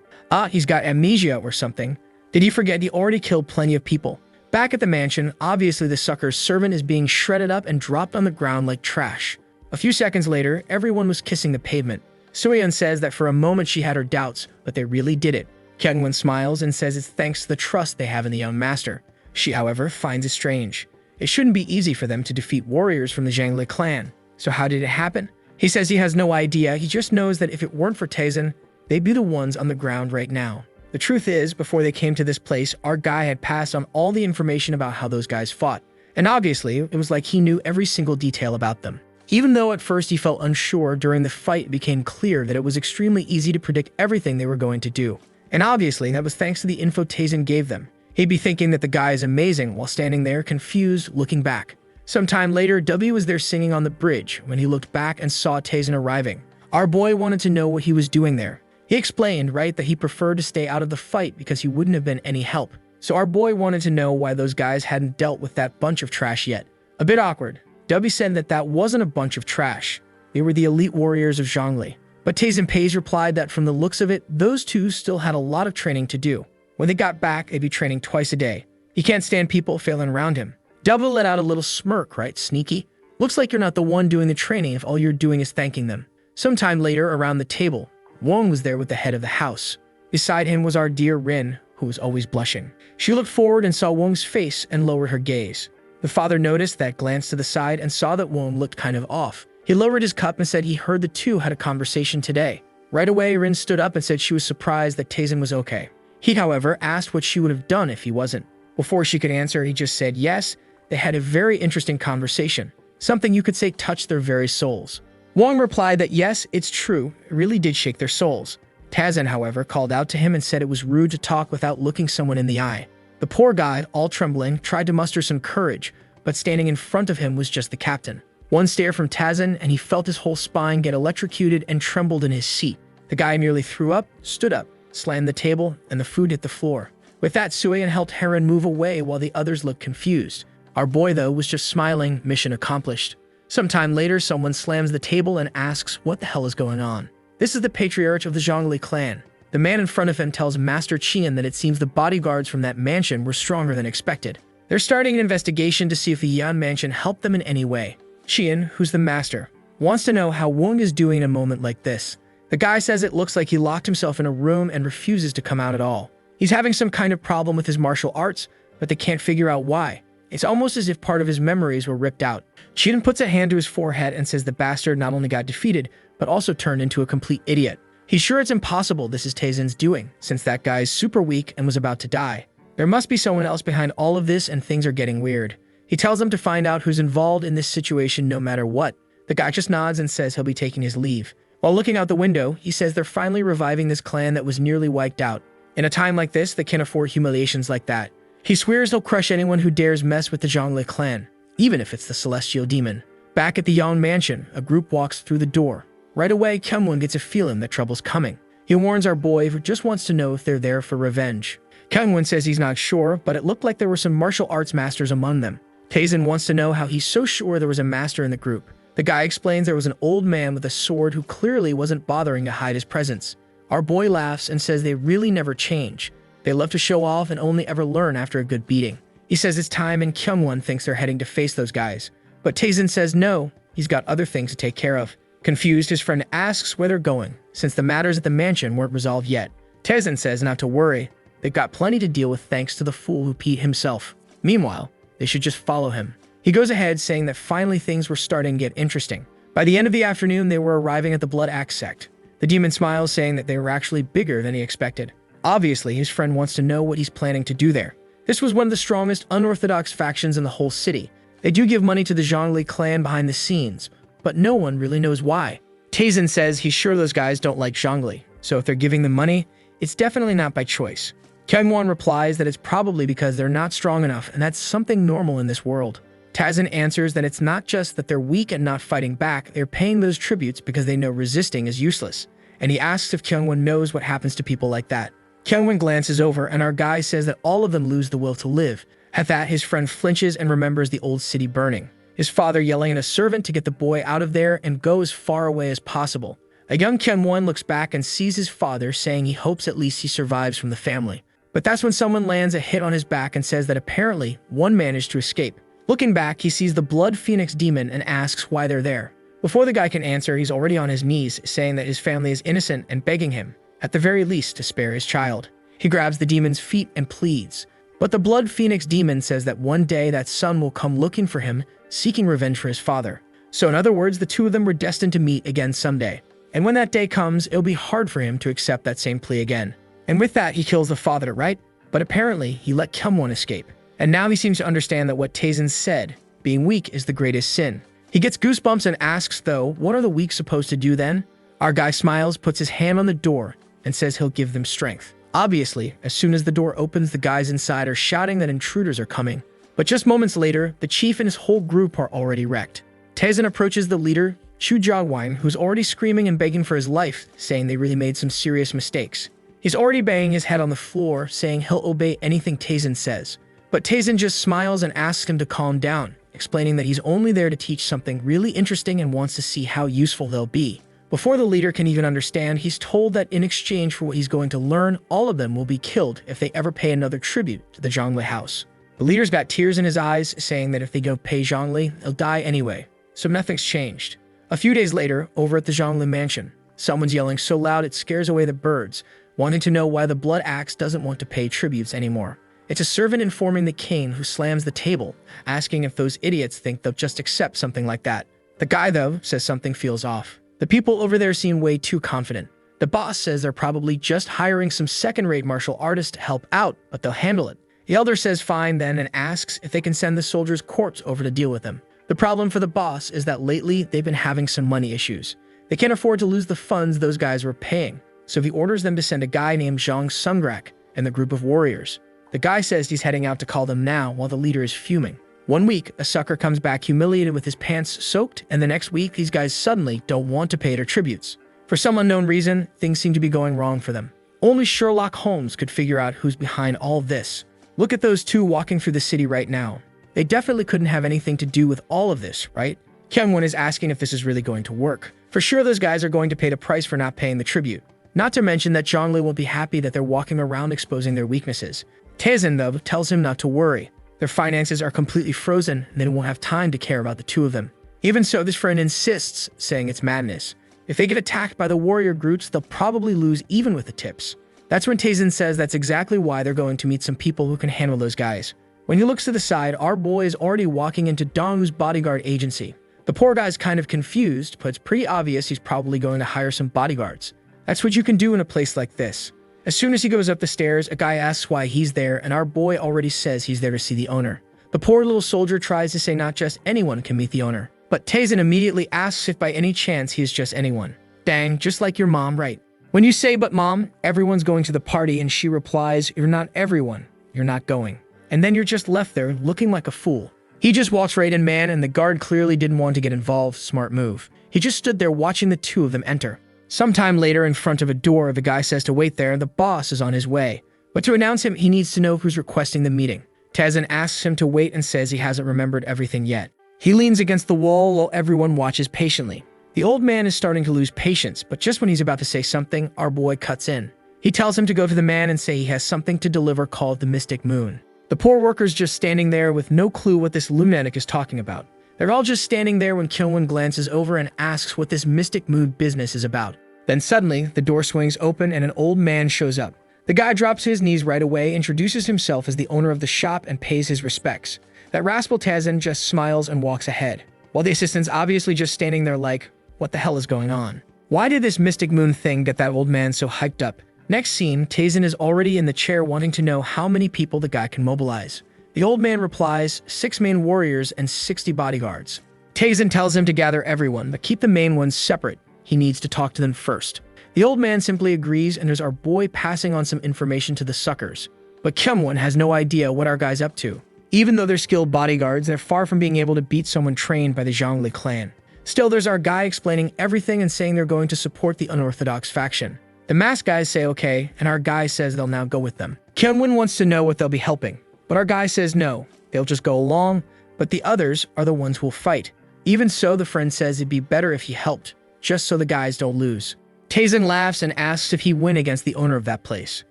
He's got amnesia or something. Did he forget he already killed plenty of people? Back at the mansion, obviously the sucker's servant is being shredded up and dropped on the ground like trash. A few seconds later, everyone was kissing the pavement. Suyeon says that for a moment she had her doubts, but they really did it. Kyungwon smiles and says it's thanks to the trust they have in the young master. She, however, finds it strange. It shouldn't be easy for them to defeat warriors from the Zhangli clan. So how did it happen? He says he has no idea, he just knows that if it weren't for Taizan, they'd be the ones on the ground right now. The truth is, before they came to this place, our guy had passed on all the information about how those guys fought. And obviously, it was like he knew every single detail about them. Even though at first he felt unsure, during the fight it became clear that it was extremely easy to predict everything they were going to do. And obviously, that was thanks to the info Taizan gave them. He'd be thinking that the guy is amazing while standing there confused, looking back. Sometime later, W was there singing on the bridge when he looked back and saw Taizan arriving. Our boy wanted to know what he was doing there. He explained, right, that he preferred to stay out of the fight because he wouldn't have been any help. So our boy wanted to know why those guys hadn't dealt with that bunch of trash yet. A bit awkward. W said that that wasn't a bunch of trash. They were the elite warriors of Zhongli. But Taizan Page replied that from the looks of it, those two still had a lot of training to do. When they got back, they'd be training twice a day. He can't stand people failing around him. W let out a little smirk, right, sneaky? Looks like you're not the one doing the training if all you're doing is thanking them. Sometime later, around the table, Wong was there with the head of the house. Beside him was our dear Rin, who was always blushing. She looked forward and saw Wong's face and lowered her gaze. The father noticed that, glanced to the side, and saw that Wong looked kind of off. He lowered his cup and said he heard the two had a conversation today. Right away, Rin stood up and said she was surprised that Taizan was okay. He, however, asked what she would have done if he wasn't. Before she could answer, he just said yes, they had a very interesting conversation. Something you could say touched their very souls. Wong replied that yes, it's true, it really did shake their souls. Taizan, however, called out to him and said it was rude to talk without looking someone in the eye. The poor guy, all trembling, tried to muster some courage, but standing in front of him was just the captain. One stare from Taizan, and he felt his whole spine get electrocuted and trembled in his seat. The guy merely threw up, stood up, slammed the table, and the food hit the floor. With that, Suyeon helped Heron move away while the others looked confused. Our boy, though, was just smiling, mission accomplished. Sometime later, someone slams the table and asks what the hell is going on. This is the patriarch of the Zhongli clan. The man in front of him tells Master Qian that it seems the bodyguards from that mansion were stronger than expected. They're starting an investigation to see if the Yan mansion helped them in any way. Qian, who's the master, wants to know how Wong is doing in a moment like this. The guy says it looks like he locked himself in a room and refuses to come out at all. He's having some kind of problem with his martial arts, but they can't figure out why. It's almost as if part of his memories were ripped out. Qian puts a hand to his forehead and says the bastard not only got defeated, but also turned into a complete idiot. He's sure it's impossible this is Taizan's doing, since that guy is super weak and was about to die. There must be someone else behind all of this, and things are getting weird. He tells them to find out who's involved in this situation no matter what. The guy just nods and says he'll be taking his leave. While looking out the window, he says they're finally reviving this clan that was nearly wiped out. In a time like this, they can't afford humiliations like that. He swears he'll crush anyone who dares mess with the Zhongli clan, even if it's the celestial demon. Back at the Yang mansion, a group walks through the door. Right away, Kyungwon gets a feeling that trouble's coming. He warns our boy who just wants to know if they're there for revenge. Kyungwon says he's not sure, but it looked like there were some martial arts masters among them. Taizan wants to know how he's so sure there was a master in the group. The guy explains there was an old man with a sword who clearly wasn't bothering to hide his presence. Our boy laughs and says they really never change. They love to show off and only ever learn after a good beating. He says it's time, and Kyungwon thinks they're heading to face those guys. But Taizan says no, he's got other things to take care of. Confused, his friend asks where they're going, since the matters at the mansion weren't resolved yet. Taizan says not to worry, they've got plenty to deal with thanks to the fool who Pete himself. Meanwhile, they should just follow him. He goes ahead saying that finally things were starting to get interesting. By the end of the afternoon, they were arriving at the Blood Axe sect. The demon smiles, saying that they were actually bigger than he expected. Obviously, his friend wants to know what he's planning to do there. This was one of the strongest unorthodox factions in the whole city. They do give money to the Zhongli clan behind the scenes, but no one really knows why. Taizan says he's sure those guys don't like Zhongli, so if they're giving them money, it's definitely not by choice. Kyungwon replies that it's probably because they're not strong enough, and that's something normal in this world. Taizan answers that it's not just that they're weak and not fighting back, they're paying those tributes because they know resisting is useless. And he asks if Kyungwon knows what happens to people like that. Kyungwon glances over, and our guy says that all of them lose the will to live, At that, his friend flinches and remembers the old city burning, his father yelling at a servant to get the boy out of there and go as far away as possible. A young Kyung-won looks back and sees his father, saying he hopes at least he survives from the family. But that's when someone lands a hit on his back and says that apparently one managed to escape. Looking back, he sees the Blood Phoenix demon and asks why they're there. Before the guy can answer, he's already on his knees, saying that his family is innocent and begging him, at the very least, to spare his child. He grabs the demon's feet and pleads. But the Blood Phoenix demon says that one day that son will come looking for him, seeking revenge for his father. So in other words, the two of them were destined to meet again someday. And when that day comes, it'll be hard for him to accept that same plea again. And with that, he kills the father, right? But apparently, he let Kyung-won escape. And now he seems to understand that what Taesin said, being weak is the greatest sin. He gets goosebumps and asks, though, what are the weak supposed to do then? Our guy smiles, puts his hand on the door, and says he'll give them strength. Obviously, as soon as the door opens, the guys inside are shouting that intruders are coming. But just moments later, the chief and his whole group are already wrecked. Taesin approaches the leader, Chu Jagwine, who's already screaming and begging for his life, saying they really made some serious mistakes. He's already banging his head on the floor, saying he'll obey anything Taesin says. But Taesin just smiles and asks him to calm down, explaining that he's only there to teach something really interesting and wants to see how useful they'll be. Before the leader can even understand, he's told that in exchange for what he's going to learn, all of them will be killed if they ever pay another tribute to the Zhongli house. The leader's got tears in his eyes, saying that if they don't pay Zhongli, they'll die anyway. So nothing's changed. A few days later, over at the Zhongli mansion, someone's yelling so loud it scares away the birds, wanting to know why the Blood Axe doesn't want to pay tributes anymore. It's a servant informing the king, who slams the table, asking if those idiots think they'll just accept something like that. The guy, though, says something feels off. The people over there seem way too confident. The boss says they're probably just hiring some second-rate martial artists to help out, but they'll handle it. The elder says fine then and asks if they can send the soldier's corpse over to deal with him. The problem for the boss is that lately they've been having some money issues. They can't afford to lose the funds those guys were paying, so he orders them to send a guy named Zhang Sungrak and the group of warriors. The guy says he's heading out to call them now while the leader is fuming. 1 week, a sucker comes back humiliated with his pants soaked, and the next week, these guys suddenly don't want to pay their tributes. For some unknown reason, things seem to be going wrong for them. Only Sherlock Holmes could figure out who's behind all this. Look at those two walking through the city right now. They definitely couldn't have anything to do with all of this, right? Kyung-won is asking if this is really going to work. For sure, those guys are going to pay the price for not paying the tribute. Not to mention that Zhongli won't be happy that they're walking around exposing their weaknesses. Taesin, though, tells him not to worry. Their finances are completely frozen, and they won't have time to care about the two of them. Even so, this friend insists, saying it's madness. If they get attacked by the warrior groups, they'll probably lose even with the tips. That's when Taesin says that's exactly why they're going to meet some people who can handle those guys. When he looks to the side, our boy is already walking into Dongwoo's bodyguard agency. The poor guy's kind of confused, but it's pretty obvious he's probably going to hire some bodyguards. That's what you can do in a place like this. As soon as he goes up the stairs, a guy asks why he's there, and our boy already says he's there to see the owner. The poor little soldier tries to say not just anyone can meet the owner, but Taesin immediately asks if by any chance he is just anyone. Dang, just like your mom, right? When you say, but mom, everyone's going to the party, and she replies, you're not everyone, you're not going. And then you're just left there looking like a fool. He just walks right in, man, and the guard clearly didn't want to get involved. Smart move. He just stood there watching the two of them enter. Sometime later, in front of a door, the guy says to wait there, and the boss is on his way. But to announce him, he needs to know who's requesting the meeting. Taesin asks him to wait and says he hasn't remembered everything yet. He leans against the wall while everyone watches patiently. The old man is starting to lose patience, but just when he's about to say something, our boy cuts in. He tells him to go to the man and say he has something to deliver called the Mystic Moon. The poor worker's just standing there with no clue what this lunatic is talking about. They're all just standing there when Kyung-won glances over and asks what this Mystic Moon business is about. Then suddenly, the door swings open and an old man shows up. The guy drops to his knees right away, introduces himself as the owner of the shop, and pays his respects. That rascal Taesin just smiles and walks ahead, while the assistant's obviously just standing there like, what the hell is going on? Why did this Mystic Moon thing get that old man so hyped up? Next scene, Taesin is already in the chair wanting to know how many people the guy can mobilize. The old man replies, 6 main warriors and 60 bodyguards. Taesin tells him to gather everyone, but keep the main ones separate. He needs to talk to them first. The old man simply agrees, and there's our boy passing on some information to the suckers. But Kyung-won has no idea what our guy's up to. Even though they're skilled bodyguards, they're far from being able to beat someone trained by the Zhongli clan. Still, there's our guy explaining everything and saying they're going to support the unorthodox faction. The masked guys say okay, and our guy says they'll now go with them. Kyung-won wants to know what they'll be helping. But our guy says no, they'll just go along, but the others are the ones who will fight. Even so, the friend says it'd be better if he helped, just so the guys don't lose. Taesin laughs and asks if he win against the owner of that place.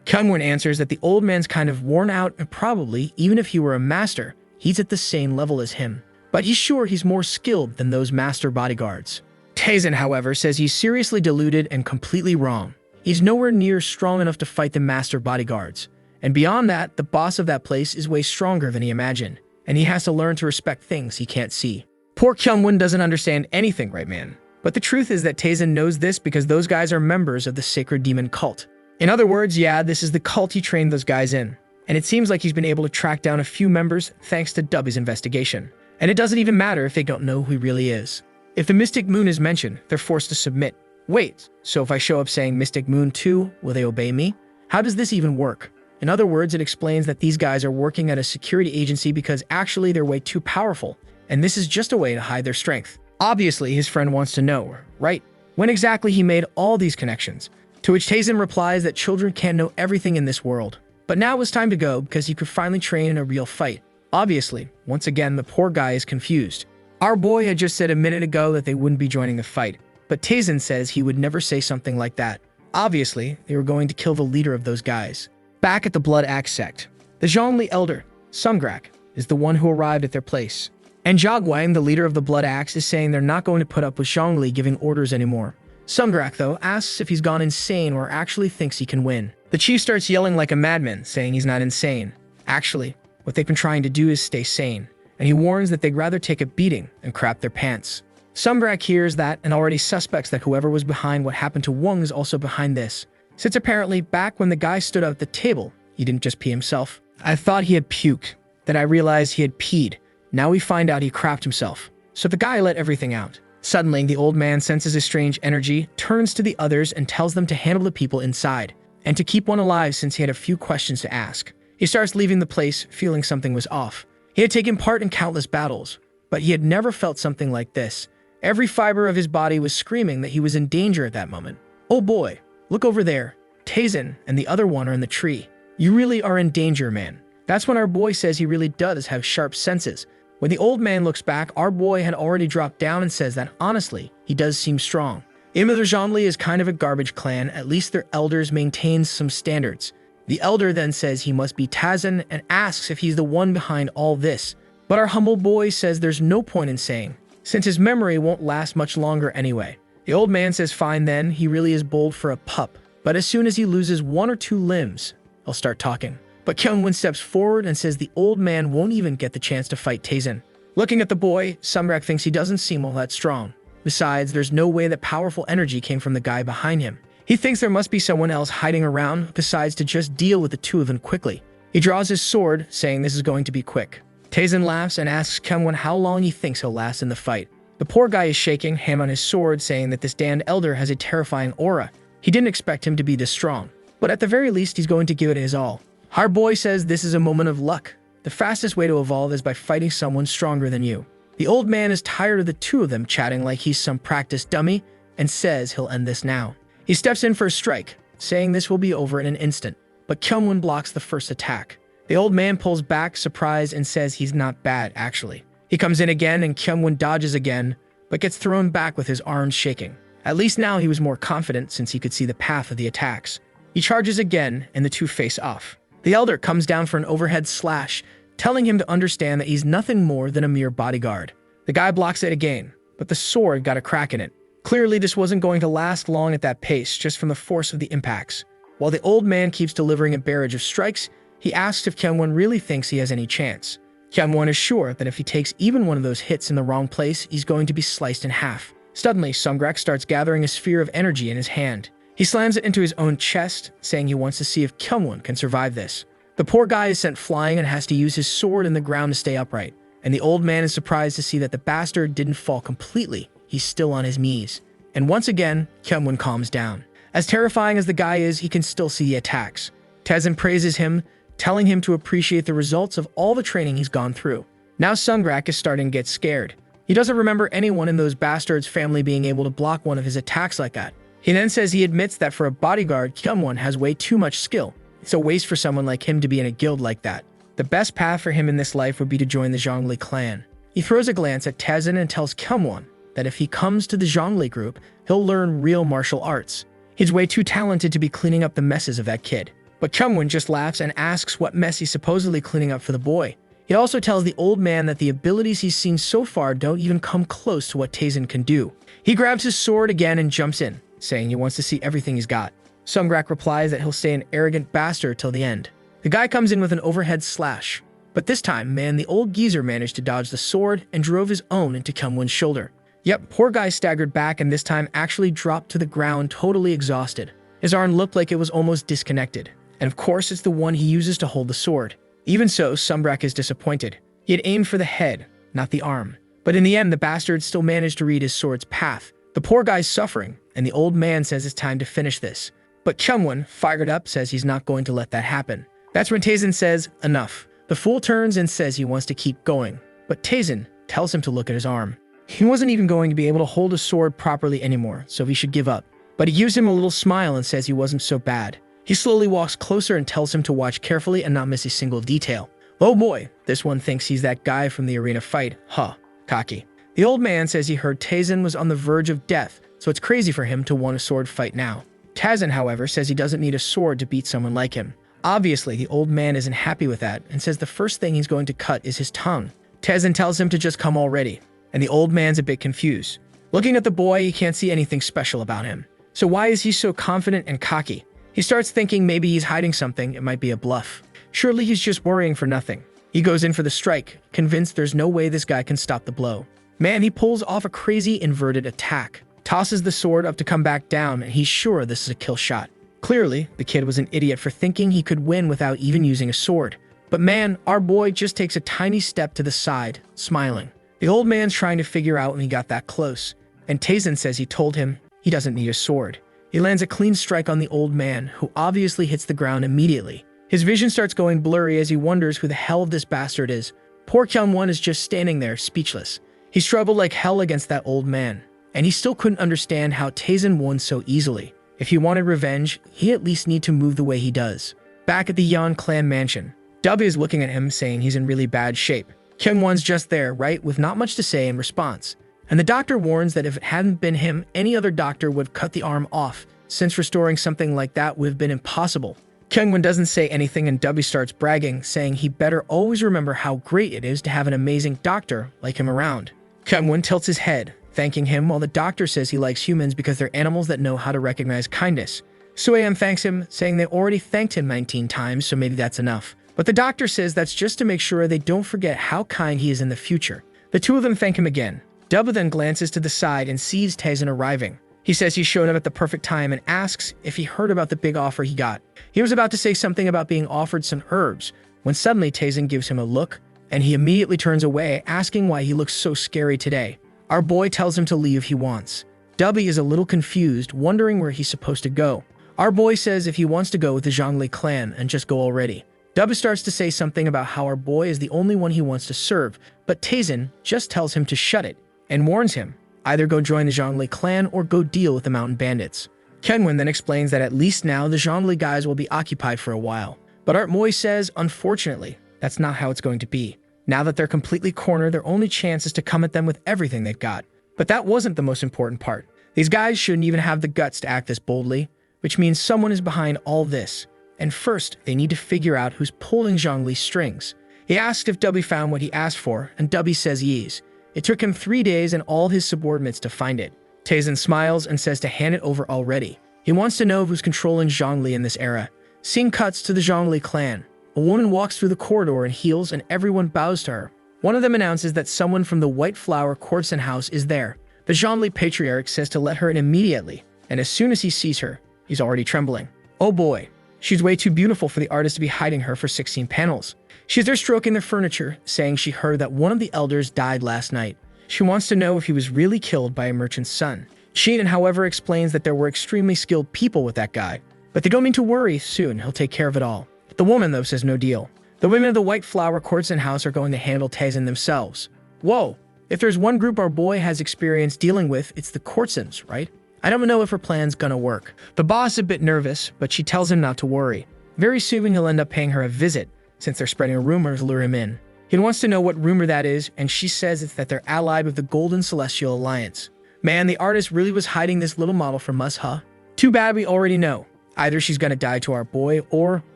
Kyungwon answers that the old man's kind of worn out and probably, even if he were a master, he's at the same level as him. But he's sure he's more skilled than those master bodyguards. Taesin, however, says he's seriously deluded and completely wrong. He's nowhere near strong enough to fight the master bodyguards. And beyond that, the boss of that place is way stronger than he imagined, and he has to learn to respect things he can't see. Poor Kyungwon doesn't understand anything, right, man? But the truth is that Taesin knows this because those guys are members of the sacred demon cult. In other words, yeah, this is the cult he trained those guys in. And it seems like he's been able to track down a few members thanks to Dubby's investigation. And it doesn't even matter if they don't know who he really is. If the Mystic Moon is mentioned, they're forced to submit. Wait, so if I show up saying Mystic Moon too, will they obey me? How does this even work? In other words, it explains that these guys are working at a security agency because actually they're way too powerful, and this is just a way to hide their strength. Obviously, his friend wants to know, right? When exactly he made all these connections, to which Taesin replies that children can't know everything in this world. But now it was time to go because he could finally train in a real fight. Obviously, once again, the poor guy is confused. Our boy had just said a minute ago that they wouldn't be joining the fight, but Taesin says he would never say something like that. Obviously, they were going to kill the leader of those guys. Back at the Blood Axe sect, the Zhongli elder, Sungrak, is the one who arrived at their place. And Jagwang, the leader of the Blood Axe, is saying they're not going to put up with Zhongli giving orders anymore. Sungrak, though, asks if he's gone insane or actually thinks he can win. The chief starts yelling like a madman, saying he's not insane. Actually, what they've been trying to do is stay sane, and he warns that they'd rather take a beating and crap their pants. Sungrak hears that and already suspects that whoever was behind what happened to Wong is also behind this, since apparently back when the guy stood up at the table, he didn't just pee himself. I thought he had puked, then I realized he had peed. Now we find out he crapped himself. So the guy let everything out. Suddenly, the old man senses a strange energy, turns to the others and tells them to handle the people inside, and to keep one alive since he had a few questions to ask. He starts leaving the place, feeling something was off. He had taken part in countless battles, but he had never felt something like this. Every fiber of his body was screaming that he was in danger at that moment. Oh boy, look over there. Taesin and the other one are in the tree. You really are in danger, man. That's when our boy says he really does have sharp senses. When the old man looks back, our boy had already dropped down and says that honestly, he does seem strong. Imother Zhongli is kind of a garbage clan, at least their elders maintain some standards. The elder then says he must be Taesin and asks if he's the one behind all this. But our humble boy says there's no point in saying, since his memory won't last much longer anyway. The old man says fine then, he really is bold for a pup. But as soon as he loses one or two limbs, he'll start talking. But Kyungwon steps forward and says the old man won't even get the chance to fight Taesin. Looking at the boy, Sungrak thinks he doesn't seem all that strong. Besides, there's no way that powerful energy came from the guy behind him. He thinks there must be someone else hiding around, decides to just deal with the two of them quickly. He draws his sword, saying this is going to be quick. Taesin laughs and asks Kyungwon how long he thinks he'll last in the fight. The poor guy is shaking, hand on his sword, saying that this damned elder has a terrifying aura. He didn't expect him to be this strong, but at the very least he's going to give it his all. Our boy says this is a moment of luck. The fastest way to evolve is by fighting someone stronger than you. The old man is tired of the two of them chatting like he's some practice dummy and says he'll end this now. He steps in for a strike, saying this will be over in an instant, but Kyungwon blocks the first attack. The old man pulls back, surprised, and says he's not bad, actually. He comes in again and Kyungwon dodges again, but gets thrown back with his arms shaking. At least now he was more confident since he could see the path of the attacks. He charges again and the two face off. The elder comes down for an overhead slash, telling him to understand that he's nothing more than a mere bodyguard. The guy blocks it again, but the sword got a crack in it. Clearly this wasn't going to last long at that pace just from the force of the impacts. While the old man keeps delivering a barrage of strikes, he asks if Kyungwon really thinks he has any chance. Kyungwon is sure that if he takes even one of those hits in the wrong place, he's going to be sliced in half. Suddenly, Sungrak starts gathering a sphere of energy in his hand. He slams it into his own chest, saying he wants to see if Kyungwon can survive this. The poor guy is sent flying and has to use his sword in the ground to stay upright. And the old man is surprised to see that the bastard didn't fall completely. He's still on his knees. And once again, Kyungwon calms down. As terrifying as the guy is, he can still see the attacks. Taesin praises him, telling him to appreciate the results of all the training he's gone through. Now Sungrak is starting to get scared. He doesn't remember anyone in those bastards' family being able to block one of his attacks like that. He then says he admits that for a bodyguard, Kyungwon has way too much skill. It's a waste for someone like him to be in a guild like that. The best path for him in this life would be to join the Zhongli clan. He throws a glance at Taizin and tells Kyungwon that if he comes to the Zhongli group, he'll learn real martial arts. He's way too talented to be cleaning up the messes of that kid. But Kyungwon just laughs and asks what mess he's supposedly cleaning up for the boy. He also tells the old man that the abilities he's seen so far don't even come close to what Taizin can do. He grabs his sword again and jumps in, saying he wants to see everything he's got. Sungrak replies that he'll stay an arrogant bastard till the end. The guy comes in with an overhead slash. But this time, the old geezer managed to dodge the sword and drove his own into Kyungwon's shoulder. Yep, poor guy staggered back and this time actually dropped to the ground totally exhausted. His arm looked like it was almost disconnected. And of course, it's the one he uses to hold the sword. Even so, Sumbrak is disappointed. He had aimed for the head, not the arm. But in the end, the bastard still managed to read his sword's path. The poor guy's suffering, and the old man says it's time to finish this. But Kyungwon, fired up, says he's not going to let that happen. That's when Taizin says, enough. The fool turns and says he wants to keep going. But Taizin tells him to look at his arm. He wasn't even going to be able to hold a sword properly anymore, so he should give up. But he gives him a little smile and says he wasn't so bad. He slowly walks closer and tells him to watch carefully and not miss a single detail. Oh boy, this one thinks he's that guy from the arena fight. Huh, cocky. The old man says he heard Taizin was on the verge of death, so it's crazy for him to want a sword fight now. Taizin, however, says he doesn't need a sword to beat someone like him. Obviously, the old man isn't happy with that and says the first thing he's going to cut is his tongue. Taizin tells him to just come already, and the old man's a bit confused. Looking at the boy, he can't see anything special about him. So why is he so confident and cocky? He starts thinking maybe he's hiding something, it might be a bluff. Surely he's just worrying for nothing. He goes in for the strike, convinced there's no way this guy can stop the blow. He pulls off a crazy inverted attack, tosses the sword up to come back down, and he's sure this is a kill shot. Clearly, the kid was an idiot for thinking he could win without even using a sword. But our boy just takes a tiny step to the side, smiling. The old man's trying to figure out when he got that close, and Taizin says he told him he doesn't need a sword. He lands a clean strike on the old man, who obviously hits the ground immediately. His vision starts going blurry as he wonders who the hell this bastard is. Poor Kyungwon is just standing there, speechless. He struggled like hell against that old man, and he still couldn't understand how Taizin won so easily. If he wanted revenge, he at least need to move the way he does. Back at the Yan clan mansion, W is looking at him saying he's in really bad shape. Kyungwon's just there, right, with not much to say in response. And the doctor warns that if it hadn't been him, any other doctor would have cut the arm off, since restoring something like that would have been impossible. Kyungwon doesn't say anything and W starts bragging, saying he better always remember how great it is to have an amazing doctor like him around. Kyungwon tilts his head, thanking him, while the doctor says he likes humans because they're animals that know how to recognize kindness. Suayam thanks him, saying they already thanked him 19 times, so maybe that's enough. But the doctor says that's just to make sure they don't forget how kind he is in the future. The two of them thank him again. W then glances to the side and sees Taizin arriving. He says he's shown up at the perfect time and asks if he heard about the big offer he got. He was about to say something about being offered some herbs, when suddenly Taizin gives him a look, and he immediately turns away, asking why he looks so scary today. Our boy tells him to leave if he wants. W is a little confused, wondering where he's supposed to go. Our boy says if he wants to go with the Zhongli clan and just go already. W starts to say something about how our boy is the only one he wants to serve, but Taizin just tells him to shut it, and warns him, either go join the Zhongli clan or go deal with the mountain bandits. Kyungwon then explains that at least now the Zhongli guys will be occupied for a while. But Art Moy says, unfortunately, that's not how it's going to be. Now that they're completely cornered, their only chance is to come at them with everything they've got. But that wasn't the most important part. These guys shouldn't even have the guts to act this boldly, which means someone is behind all this. And first, they need to figure out who's pulling Zhongli's strings. He asks if W found what he asked for, and W says he is. It took him 3 days and all his subordinates to find it. Taizin smiles and says to hand it over already. He wants to know who's controlling Zhongli in this era. Scene cuts to the Zhongli clan. A woman walks through the corridor in heels and everyone bows to her. One of them announces that someone from the White Flower Courtesan house is there. The Zhongli patriarch says to let her in immediately, and as soon as he sees her, he's already trembling. Oh boy, she's way too beautiful for the artist to be hiding her for 16 panels. She's there stroking their furniture, saying she heard that one of the elders died last night. She wants to know if he was really killed by a merchant's son. Sheenan, however, explains that there were extremely skilled people with that guy, but they don't mean to worry, soon he'll take care of it all. The woman, though, says no deal. The women of the White Flower Courtesan house are going to handle Taizin themselves. Whoa, if there's one group our boy has experience dealing with, it's the Courtesans, right? I don't know if her plan's gonna work. The boss is a bit nervous, but she tells him not to worry. Very soon he'll end up paying her a visit, since they're spreading a rumor to lure him in. He wants to know what rumor that is, and she says it's that they're allied with the Golden Celestial Alliance. Man, the artist really was hiding this little model from us, huh? Too bad we already know. Either she's gonna die to our boy, or,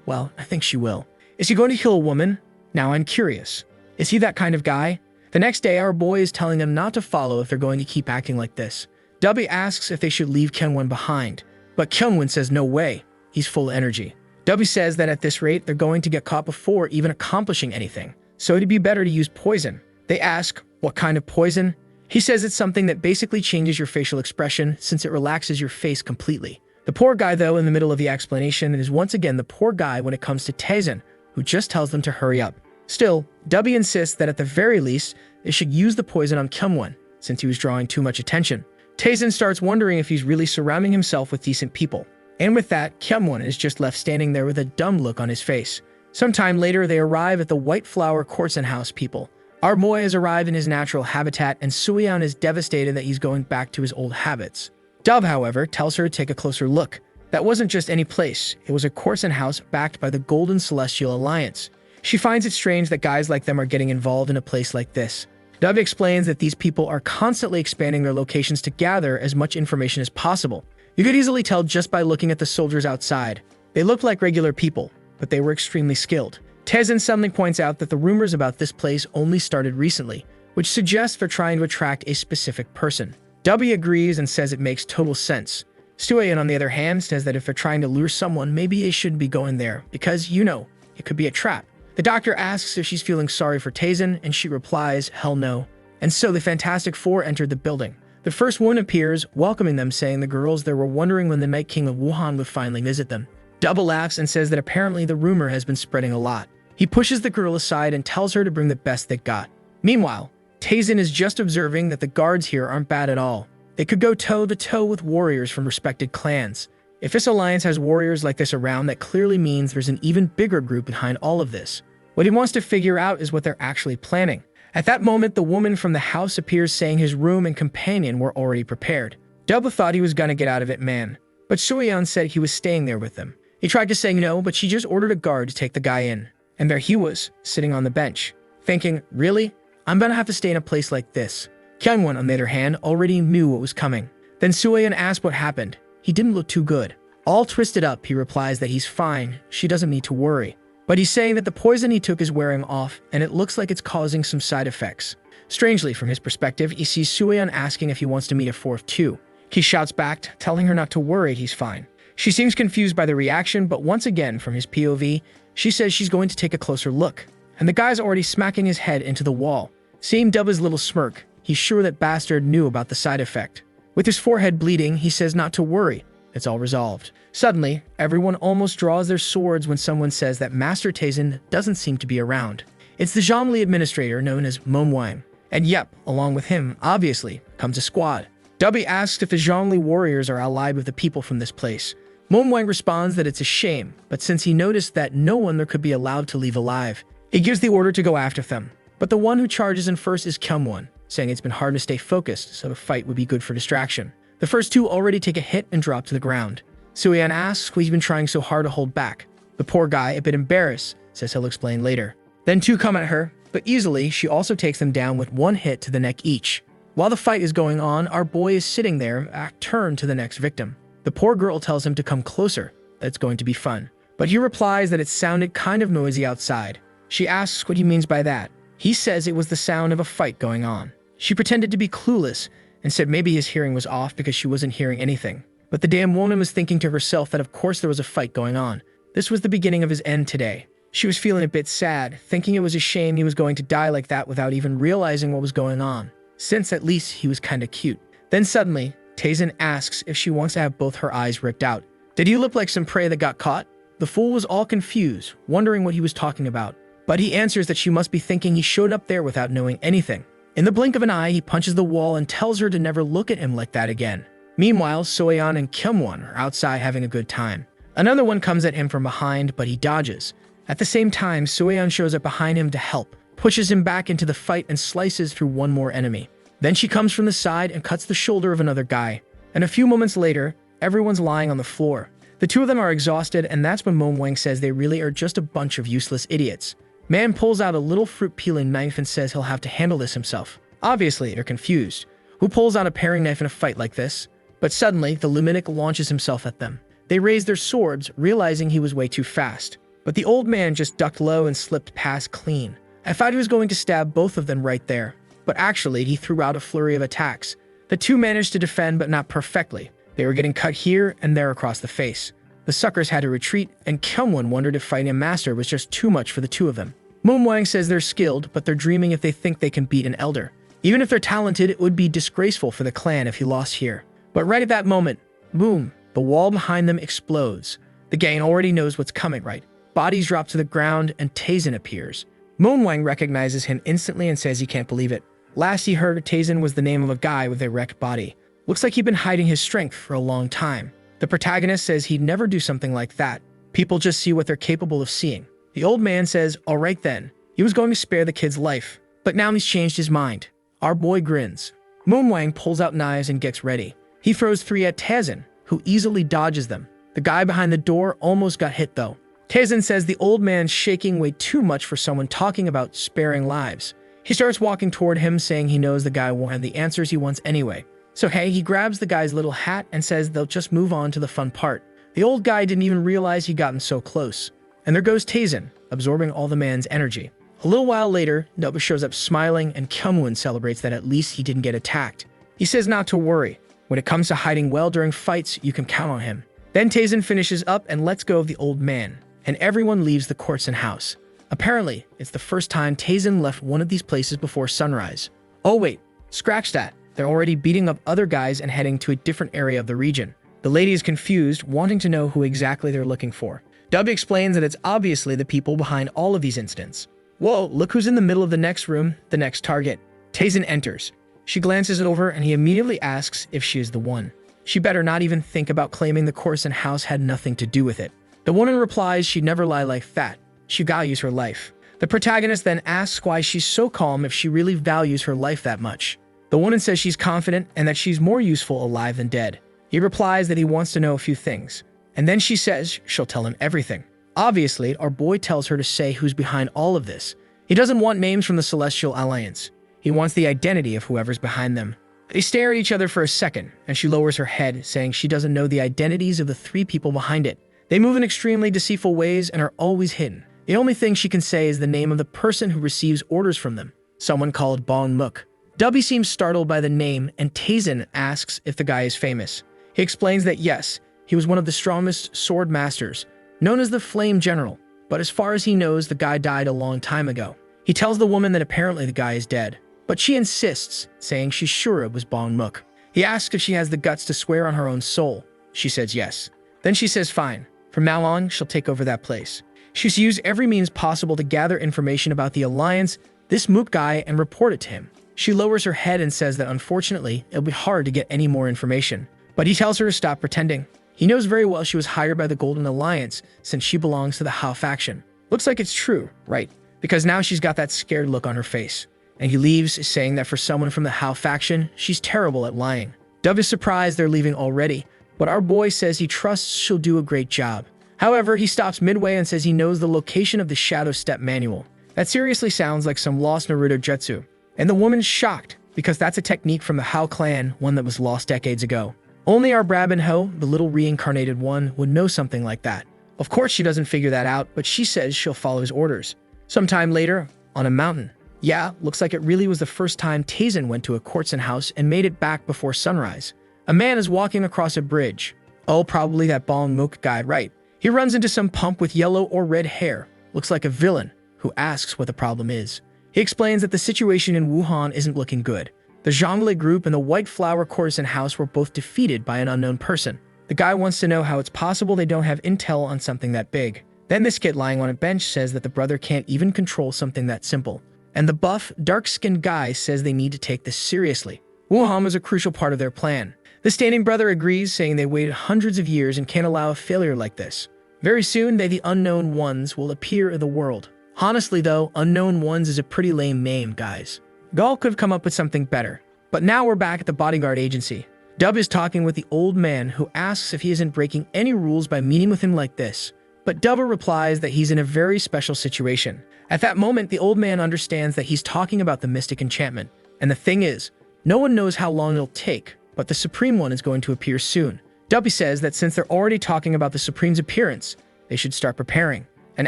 well, I think she will. Is he going to kill a woman? Now I'm curious. Is he that kind of guy? The next day, our boy is telling them not to follow if they're going to keep acting like this. W asks if they should leave Kyungwon behind, but Kyungwon says no way. He's full of energy. W says that at this rate, they're going to get caught before even accomplishing anything, so it'd be better to use poison. They ask, what kind of poison? He says it's something that basically changes your facial expression since it relaxes your face completely. The poor guy, though, in the middle of the explanation, is once again the poor guy when it comes to Taesun, who just tells them to hurry up. Still, W insists that at the very least, they should use the poison on Kyungwon, since he was drawing too much attention. Taesun starts wondering if he's really surrounding himself with decent people. And with that, Kyungwon is just left standing there with a dumb look on his face. Sometime later, they arrive at the White Flower Courtson House people. Our boy has arrived in his natural habitat, and Suyeon is devastated that he's going back to his old habits. Dove, however, tells her to take a closer look. That wasn't just any place, it was a Courtson house backed by the Golden Celestial Alliance. She finds it strange that guys like them are getting involved in a place like this. Dove explains that these people are constantly expanding their locations to gather as much information as possible. You could easily tell just by looking at the soldiers outside. They looked like regular people, but they were extremely skilled. Taesun suddenly points out that the rumors about this place only started recently, which suggests they're trying to attract a specific person. W agrees and says it makes total sense. Suyeon, on the other hand, says that if they're trying to lure someone, maybe they shouldn't be going there, because, you know, it could be a trap. The doctor asks if she's feeling sorry for Taesun, and she replies, hell no. And so the Fantastic Four entered the building. The first one appears, welcoming them, saying the girls there were wondering when the Night King of Wuhan would finally visit them. Double laughs and says that apparently the rumor has been spreading a lot. He pushes the girl aside and tells her to bring the best they got. Meanwhile, Taesun is just observing that the guards here aren't bad at all. They could go toe-to-toe with warriors from respected clans. If this alliance has warriors like this around, that clearly means there's an even bigger group behind all of this. What he wants to figure out is what they're actually planning. At that moment, the woman from the house appears saying his room and companion were already prepared. Double thought he was gonna get out of it, man. But Suyeon said he was staying there with them. He tried to say no, but she just ordered a guard to take the guy in. And there he was, sitting on the bench, thinking, really? I'm gonna have to stay in a place like this. Kyungwon, on the other hand, already knew what was coming. Then Suyeon asked what happened. He didn't look too good. All twisted up, he replies that he's fine, she doesn't need to worry. But he's saying that the poison he took is wearing off, and it looks like it's causing some side effects. Strangely, from his perspective, he sees Suyeon asking if he wants to meet a fourth too. He shouts back, telling her not to worry, he's fine. She seems confused by the reaction, but once again, from his POV, she says she's going to take a closer look. And the guy's already smacking his head into the wall. Seeing Dubba's little smirk, he's sure that bastard knew about the side effect. With his forehead bleeding, he says not to worry. It's all resolved. Suddenly, everyone almost draws their swords when someone says that Master Taesun doesn't seem to be around. It's the Zhongli administrator known as Momwang. And yep, along with him, obviously, comes a squad. W asks if the Zhongli warriors are allied with the people from this place. Momwang responds that it's a shame, but since he noticed that no one there could be allowed to leave alive, he gives the order to go after them. But the one who charges in first is Kyungwon, saying it's been hard to stay focused, so a fight would be good for distraction. The first two already take a hit and drop to the ground. Suyeon asks what he's been trying so hard to hold back. The poor guy, a bit embarrassed, says he'll explain later. Then two come at her, but easily she also takes them down with one hit to the neck each. While the fight is going on, our boy is sitting there, turned to the next victim. The poor girl tells him to come closer, that it's going to be fun. But he replies that it sounded kind of noisy outside. She asks what he means by that. He says it was the sound of a fight going on. She pretended to be clueless and said maybe his hearing was off because she wasn't hearing anything. But the damn woman was thinking to herself that of course there was a fight going on. This was the beginning of his end today. She was feeling a bit sad, thinking it was a shame he was going to die like that without even realizing what was going on, since at least he was kinda cute. Then suddenly, Taesun asks if she wants to have both her eyes ripped out. Did he look like some prey that got caught? The fool was all confused, wondering what he was talking about. But he answers that she must be thinking he showed up there without knowing anything. In the blink of an eye, he punches the wall and tells her to never look at him like that again. Meanwhile, Suyeon and Kyungwon are outside having a good time. Another one comes at him from behind, but he dodges. At the same time, Suyeon shows up behind him to help, pushes him back into the fight and slices through one more enemy. Then she comes from the side and cuts the shoulder of another guy. And a few moments later, everyone's lying on the floor. The two of them are exhausted, and that's when Momo says they really are just a bunch of useless idiots. Man pulls out a little fruit peeling knife and says he'll have to handle this himself. Obviously, they're confused. Who pulls out a paring knife in a fight like this? But suddenly, the luminec launches himself at them. They raise their swords, realizing he was way too fast. But the old man just ducked low and slipped past clean. I thought he was going to stab both of them right there. But actually, he threw out a flurry of attacks. The two managed to defend, but not perfectly. They were getting cut here and there across the face. The suckers had to retreat, and Kyungwon wondered if fighting a master was just too much for the two of them. Momo says they're skilled, but they're dreaming if they think they can beat an elder. Even if they're talented, it would be disgraceful for the clan if he lost here. But right at that moment, boom, the wall behind them explodes. The gang already knows what's coming, right? Bodies drop to the ground, and Taesin appears. Momo recognizes him instantly and says he can't believe it. Last he heard, Taesin was the name of a guy with a wrecked body. Looks like he'd been hiding his strength for a long time. The protagonist says he'd never do something like that. People just see what they're capable of seeing. The old man says, all right then. He was going to spare the kid's life, but now he's changed his mind. Our boy grins. Momo pulls out knives and gets ready. He throws 3 at Taesin, who easily dodges them. The guy behind the door almost got hit though. Taesin says the old man's shaking way too much for someone talking about sparing lives. He starts walking toward him, saying he knows the guy won't have the answers he wants anyway. So hey, he grabs the guy's little hat and says they'll just move on to the fun part. The old guy didn't even realize he'd gotten so close. And there goes Taesin, absorbing all the man's energy. A little while later, Noba shows up smiling, and Kyungwon celebrates that at least he didn't get attacked. He says not to worry. When it comes to hiding well during fights, you can count on him. Then Taesin finishes up and lets go of the old man, and everyone leaves the courts and house. Apparently, it's the first time Taesin left one of these places before sunrise. Oh wait, scratch that. They're already beating up other guys and heading to a different area of the region. The lady is confused, wanting to know who exactly they're looking for. Dub explains that it's obviously the people behind all of these incidents. Whoa, look who's in the middle of the next room, the next target. Taesin enters. She glances it over and he immediately asks if she is the one. She better not even think about claiming the course and house had nothing to do with it. The woman replies she'd never lie like that. She values her life. The protagonist then asks why she's so calm if she really values her life that much. The woman says she's confident and that she's more useful alive than dead. He replies that he wants to know a few things. And then she says she'll tell him everything. Obviously, our boy tells her to say who's behind all of this. He doesn't want names from the Celestial Alliance. He wants the identity of whoever's behind them. They stare at each other for a second, and she lowers her head, saying she doesn't know the identities of the 3 people behind it. They move in extremely deceitful ways and are always hidden. The only thing she can say is the name of the person who receives orders from them, someone called Bong Mook. Dubby seems startled by the name, and Taesin asks if the guy is famous. He explains that yes, he was one of the strongest sword masters, known as the Flame General, but as far as he knows, the guy died a long time ago. He tells the woman that apparently the guy is dead, but she insists, saying she's sure it was Bong Mook. He asks if she has the guts to swear on her own soul. She says yes. Then she says fine. From now on, she'll take over that place. She's used every means possible to gather information about the Alliance, this Mook guy, and report it to him. She lowers her head and says that unfortunately, it'll be hard to get any more information. But he tells her to stop pretending. He knows very well she was hired by the Golden Alliance since she belongs to the Hao faction. Looks like it's true, right? Because now she's got that scared look on her face. And he leaves, saying that for someone from the Hao faction, she's terrible at lying. Dove is surprised they're leaving already, but our boy says he trusts she'll do a great job. However, he stops midway and says he knows the location of the Shadow Step manual. That seriously sounds like some lost Naruto jutsu. And the woman's shocked, because that's a technique from the Hao clan, one that was lost decades ago. Only our Brabin Ho, the little reincarnated one, would know something like that. Of course she doesn't figure that out, but she says she'll follow his orders. Sometime later, on a mountain. Yeah, looks like it really was the first time Taesin went to a Courtson house and made it back before sunrise. A man is walking across a bridge. Oh, probably that Bong Mook guy, right? He runs into some pump with yellow or red hair. Looks like a villain, who asks what the problem is. He explains that the situation in Wuhan isn't looking good. The Zhongli group and the White Flower Courtesan house were both defeated by an unknown person. The guy wants to know how it's possible they don't have intel on something that big. Then this kid lying on a bench says that the brother can't even control something that simple. And the buff, dark-skinned guy says they need to take this seriously. Wuhan was a crucial part of their plan. The standing brother agrees, saying they waited hundreds of years and can't allow a failure like this. Very soon, they the Unknown Ones will appear in the world. Honestly though, Unknown Ones is a pretty lame name, guys. Gall could have come up with something better. But now we're back at the bodyguard agency. Dub is talking with the old man, who asks if he isn't breaking any rules by meeting with him like this. But Dubba replies that he's in a very special situation. At that moment, the old man understands that he's talking about the mystic enchantment. And the thing is, no one knows how long it'll take, but the Supreme One is going to appear soon. Dubby says that since they're already talking about the Supreme's appearance, they should start preparing, and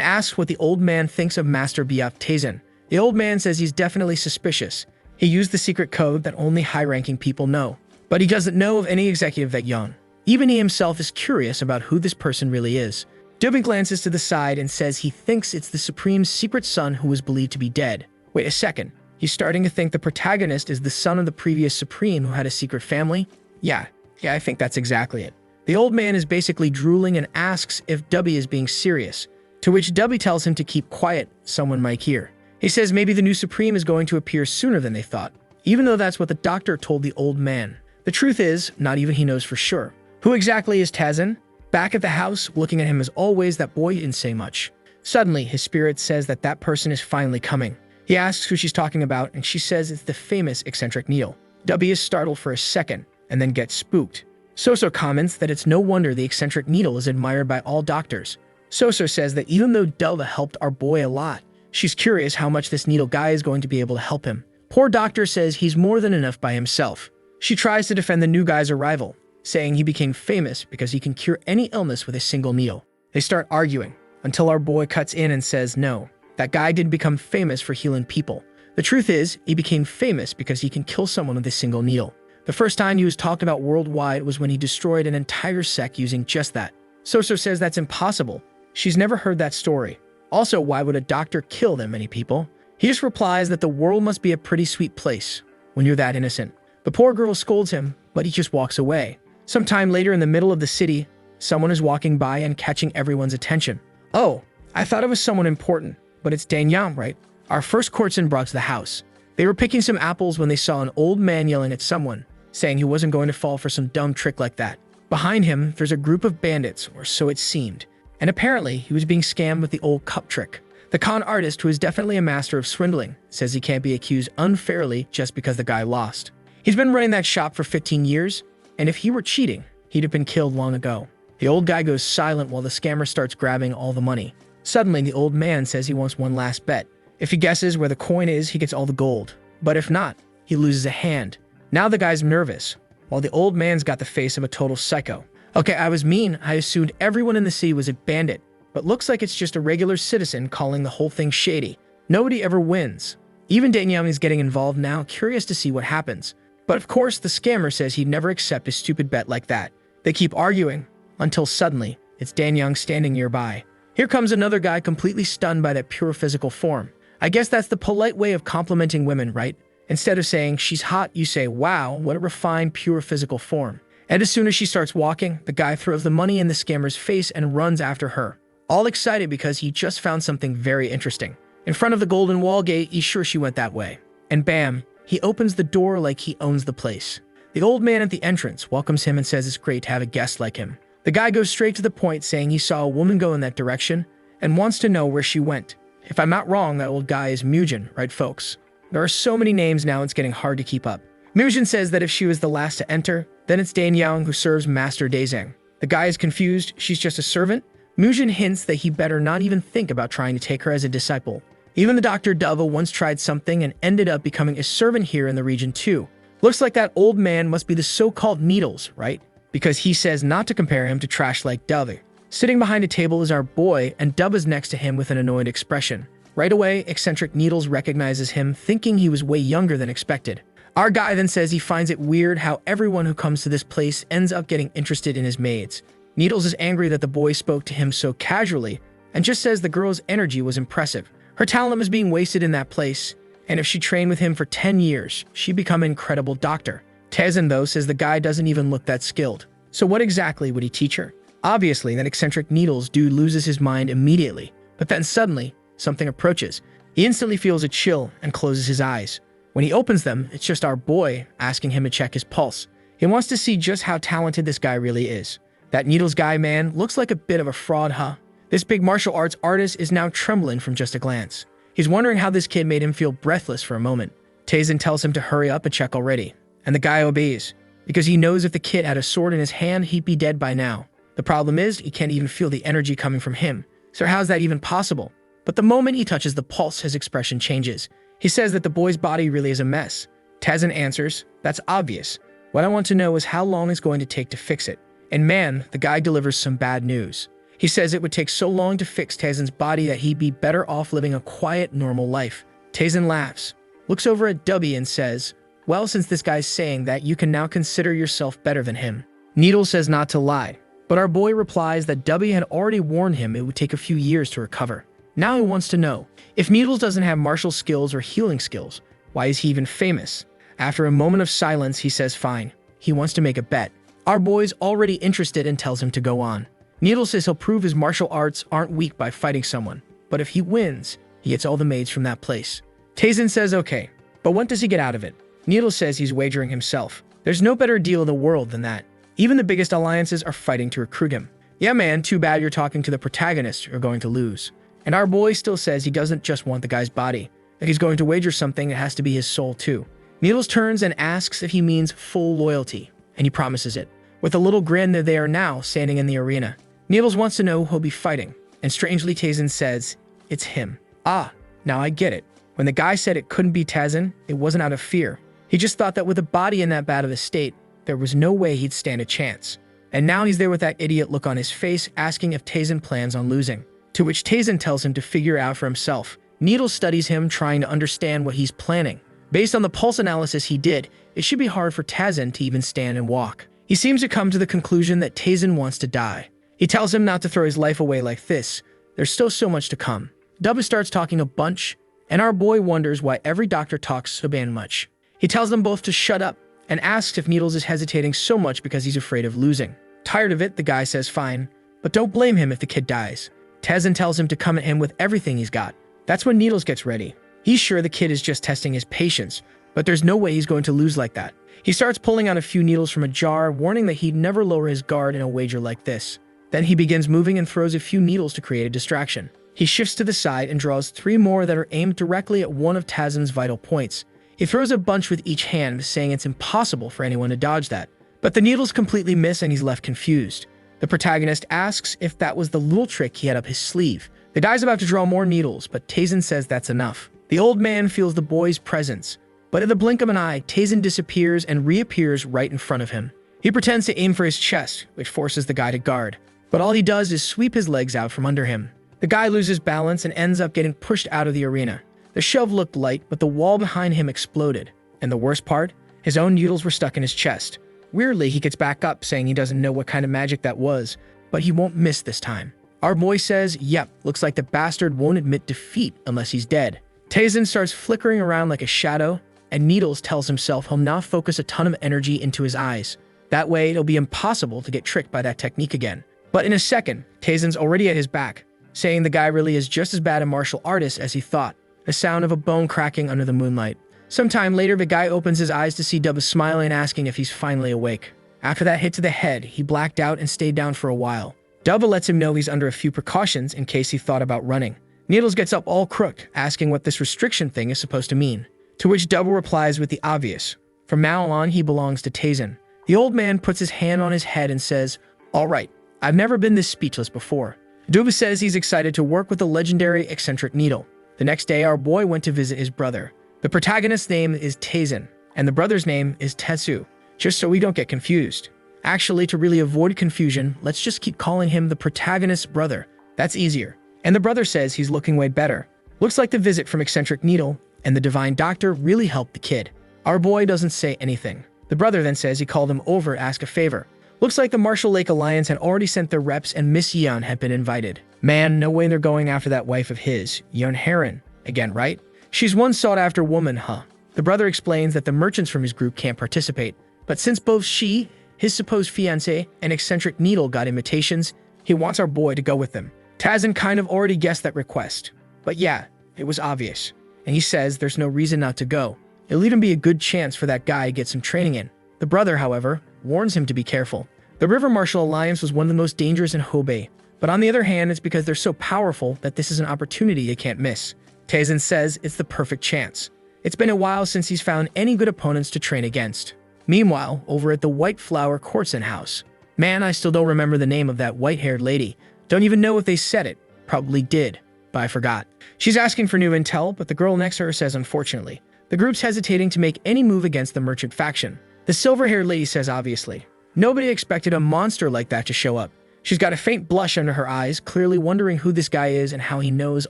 asks what the old man thinks of Master Biaf Tazen. The old man says he's definitely suspicious. He used the secret code that only high-ranking people know, but he doesn't know of any executive that young. Even he himself is curious about who this person really is. Dubby glances to the side and says he thinks it's the Supreme's secret son who was believed to be dead. Wait a second, he's starting to think the protagonist is the son of the previous Supreme who had a secret family? Yeah, I think that's exactly it. The old man is basically drooling and asks if Dubby is being serious, to which Dubby tells him to keep quiet, someone might hear. He says maybe the new Supreme is going to appear sooner than they thought, even though that's what the doctor told the old man. The truth is, not even he knows for sure. Who exactly is Tazen? Back at the house, looking at him as always, that boy didn't say much. Suddenly, his spirit says that that person is finally coming. He asks who she's talking about, and she says it's the famous eccentric Neil. Dubby is startled for a second, and then gets spooked. Soso comments that it's no wonder the eccentric needle is admired by all doctors. Soso says that even though Delva helped our boy a lot, she's curious how much this needle guy is going to be able to help him. Poor doctor says he's more than enough by himself. She tries to defend the new guy's arrival, saying he became famous because he can cure any illness with a single needle. They start arguing, until our boy cuts in and says no, that guy didn't become famous for healing people. The truth is, he became famous because he can kill someone with a single needle. The first time he was talked about worldwide was when he destroyed an entire sect using just that. Soso says that's impossible. She's never heard that story. Also, why would a doctor kill that many people? He just replies that the world must be a pretty sweet place when you're that innocent. The poor girl scolds him, but he just walks away. Sometime later in the middle of the city, someone is walking by and catching everyone's attention. Oh, I thought it was someone important, but it's Danyang, right? Our first courtson brought to the house. They were picking some apples when they saw an old man yelling at someone, saying he wasn't going to fall for some dumb trick like that. Behind him, there's a group of bandits, or so it seemed. And apparently, he was being scammed with the old cup trick. The con artist, who is definitely a master of swindling, says he can't be accused unfairly just because the guy lost. He's been running that shop for 15 years, and if he were cheating, he'd have been killed long ago. The old guy goes silent while the scammer starts grabbing all the money. Suddenly, the old man says he wants one last bet. If he guesses where the coin is, he gets all the gold. But if not, he loses a hand. Now the guy's nervous, while the old man's got the face of a total psycho. Okay, I was mean. I assumed everyone in the city was a bandit, but looks like it's just a regular citizen calling the whole thing shady. Nobody ever wins. Even Danyang is getting involved now, curious to see what happens. But of course, the scammer says he'd never accept a stupid bet like that. They keep arguing, until suddenly, it's Danyang standing nearby. Here comes another guy completely stunned by that pure physical form. I guess that's the polite way of complimenting women, right? Instead of saying, she's hot, you say, wow, what a refined, pure physical form. And as soon as she starts walking, the guy throws the money in the scammer's face and runs after her, all excited because he just found something very interesting. In front of the golden wall gate, he's sure she went that way. And bam, he opens the door like he owns the place. The old man at the entrance welcomes him and says it's great to have a guest like him. The guy goes straight to the point, saying he saw a woman go in that direction and wants to know where she went. If I'm not wrong, that old guy is Mujin, right folks? There are so many names now it's getting hard to keep up. Mujin says that if she was the last to enter, then it's Danyang who serves Master Dazang. The guy is confused, she's just a servant. Mujin hints that he better not even think about trying to take her as a disciple. Even the Dr. Dova once tried something and ended up becoming a servant here in the region too. Looks like that old man must be the so-called Needles, right? Because he says not to compare him to trash like Dova. Sitting behind a table is our boy, and Duba's next to him with an annoyed expression. Right away, eccentric Needles recognizes him, thinking he was way younger than expected. Our guy then says he finds it weird how everyone who comes to this place ends up getting interested in his maids. Needles is angry that the boy spoke to him so casually, and just says the girl's energy was impressive. Her talent was being wasted in that place, and if she trained with him for 10 years, she'd become an incredible doctor. Tezen, though, says the guy doesn't even look that skilled. So what exactly would he teach her? Obviously, that eccentric Needles dude loses his mind immediately, but then suddenly, something approaches. He instantly feels a chill and closes his eyes. When he opens them, it's just our boy asking him to check his pulse. He wants to see just how talented this guy really is. That Needles guy, man, looks like a bit of a fraud, huh? This big martial arts artist is now trembling from just a glance. He's wondering how this kid made him feel breathless for a moment. Tezen tells him to hurry up and check already, and the guy obeys. because he knows if the kid had a sword in his hand, he'd be dead by now. The problem is, he can't even feel the energy coming from him. So how's that even possible? But the moment he touches the pulse, his expression changes. He says that the boy's body really is a mess. Tazen answers, "That's obvious. What I want to know is how long it's going to take to fix it." And man, the guy delivers some bad news. He says it would take so long to fix Tazen's body that he'd be better off living a quiet, normal life. Tazen laughs, looks over at Dubby and says, "Well, since this guy's saying that, you can now consider yourself better than him." Needle says not to lie, but our boy replies that Dubby had already warned him it would take a few years to recover. Now he wants to know, if Needles doesn't have martial skills or healing skills, why is he even famous? After a moment of silence, he says fine. He wants to make a bet. Our boy's already interested and tells him to go on. Needle says he'll prove his martial arts aren't weak by fighting someone, but if he wins, he gets all the maids from that place. Tazen says okay, but what does he get out of it? Needle says he's wagering himself. There's no better deal in the world than that. Even the biggest alliances are fighting to recruit him. Yeah man, too bad you're talking to the protagonist, you're going to lose. And our boy still says he doesn't just want the guy's body, that he's going to wager something, it has to be his soul too. Needles turns and asks if he means full loyalty, and he promises it. With a little grin, they are now standing in the arena. Needles wants to know who he'll be fighting, and strangely Tazen says, it's him. Ah, now I get it. When the guy said it couldn't be Tazen, it wasn't out of fear. He just thought that with a body in that bad of a state, there was no way he'd stand a chance. And now he's there with that idiot look on his face, asking if Tazen plans on losing. To which Tazen tells him to figure out for himself. Needles studies him, trying to understand what he's planning. Based on the pulse analysis he did, it should be hard for Tazen to even stand and walk. He seems to come to the conclusion that Tazen wants to die. He tells him not to throw his life away like this. There's still so much to come. Dubba starts talking a bunch, and our boy wonders why every doctor talks so damn much. He tells them both to shut up, and asks if Needles is hesitating so much because he's afraid of losing. Tired of it, the guy says fine, but don't blame him if the kid dies. Tazen tells him to come at him with everything he's got. That's when Needles gets ready. He's sure the kid is just testing his patience, but there's no way he's going to lose like that. He starts pulling out a few needles from a jar, warning that he'd never lower his guard in a wager like this. Then he begins moving and throws a few needles to create a distraction. He shifts to the side and draws 3 more that are aimed directly at one of Tazen's vital points. He throws a bunch with each hand, saying it's impossible for anyone to dodge that. But the needles completely miss and he's left confused. The protagonist asks if that was the little trick he had up his sleeve. The guy's about to draw more needles, but Tazen says that's enough. The old man feels the boy's presence, but in the blink of an eye, Tazen disappears and reappears right in front of him. He pretends to aim for his chest, which forces the guy to guard, but all he does is sweep his legs out from under him. The guy loses balance and ends up getting pushed out of the arena. The shove looked light, but the wall behind him exploded. And the worst part? His own needles were stuck in his chest. Weirdly, he gets back up, saying he doesn't know what kind of magic that was, but he won't miss this time. Our boy says, yep, looks like the bastard won't admit defeat unless he's dead. Tazen starts flickering around like a shadow, and Needles tells himself he'll now focus a ton of energy into his eyes. That way, it'll be impossible to get tricked by that technique again. But in a second, Tazen's already at his back, saying the guy really is just as bad a martial artist as he thought. The sound of a bone cracking under the moonlight. Sometime later, the guy opens his eyes to see Dubba smiling, asking if he's finally awake. After that hit to the head, he blacked out and stayed down for a while. Dubba lets him know he's under a few precautions in case he thought about running. Needles gets up all crooked, asking what this restriction thing is supposed to mean. To which Dubba replies with the obvious. From now on, he belongs to Tazen. The old man puts his hand on his head and says, all right, I've never been this speechless before. Dubba says he's excited to work with the legendary eccentric Needle. The next day, our boy went to visit his brother. The protagonist's name is Tazen, and the brother's name is Tetsu, just so we don't get confused. Actually, to really avoid confusion, let's just keep calling him the protagonist's brother. That's easier. And the brother says he's looking way better. Looks like the visit from eccentric Needle and the divine doctor really helped the kid. Our boy doesn't say anything. The brother then says he called him over to ask a favor. Looks like the Marshall Lake Alliance had already sent their reps and Miss Yeon had been invited. Man, no way they're going after that wife of his, Yeon Heron. Again, right? She's one sought-after woman, huh? The brother explains that the merchants from his group can't participate, but since both she, his supposed fiancé, and eccentric Needle got invitations, he wants our boy to go with them. Tazen kind of already guessed that request. But yeah, it was obvious. And he says there's no reason not to go. It'll even be a good chance for that guy to get some training in. The brother, however, warns him to be careful. The River Marshal Alliance was one of the most dangerous in Hubei, but on the other hand, it's because they're so powerful that this is an opportunity they can't miss. Tazen says it's the perfect chance. It's been a while since he's found any good opponents to train against. Meanwhile, over at the White Flower Courtson house. Man, I still don't remember the name of that white-haired lady. Don't even know if they said it. Probably did, but I forgot. She's asking for new intel, but the girl next to her says unfortunately. The group's hesitating to make any move against the merchant faction. The silver-haired lady says obviously. Nobody expected a monster like that to show up. She's got a faint blush under her eyes, clearly wondering who this guy is and how he knows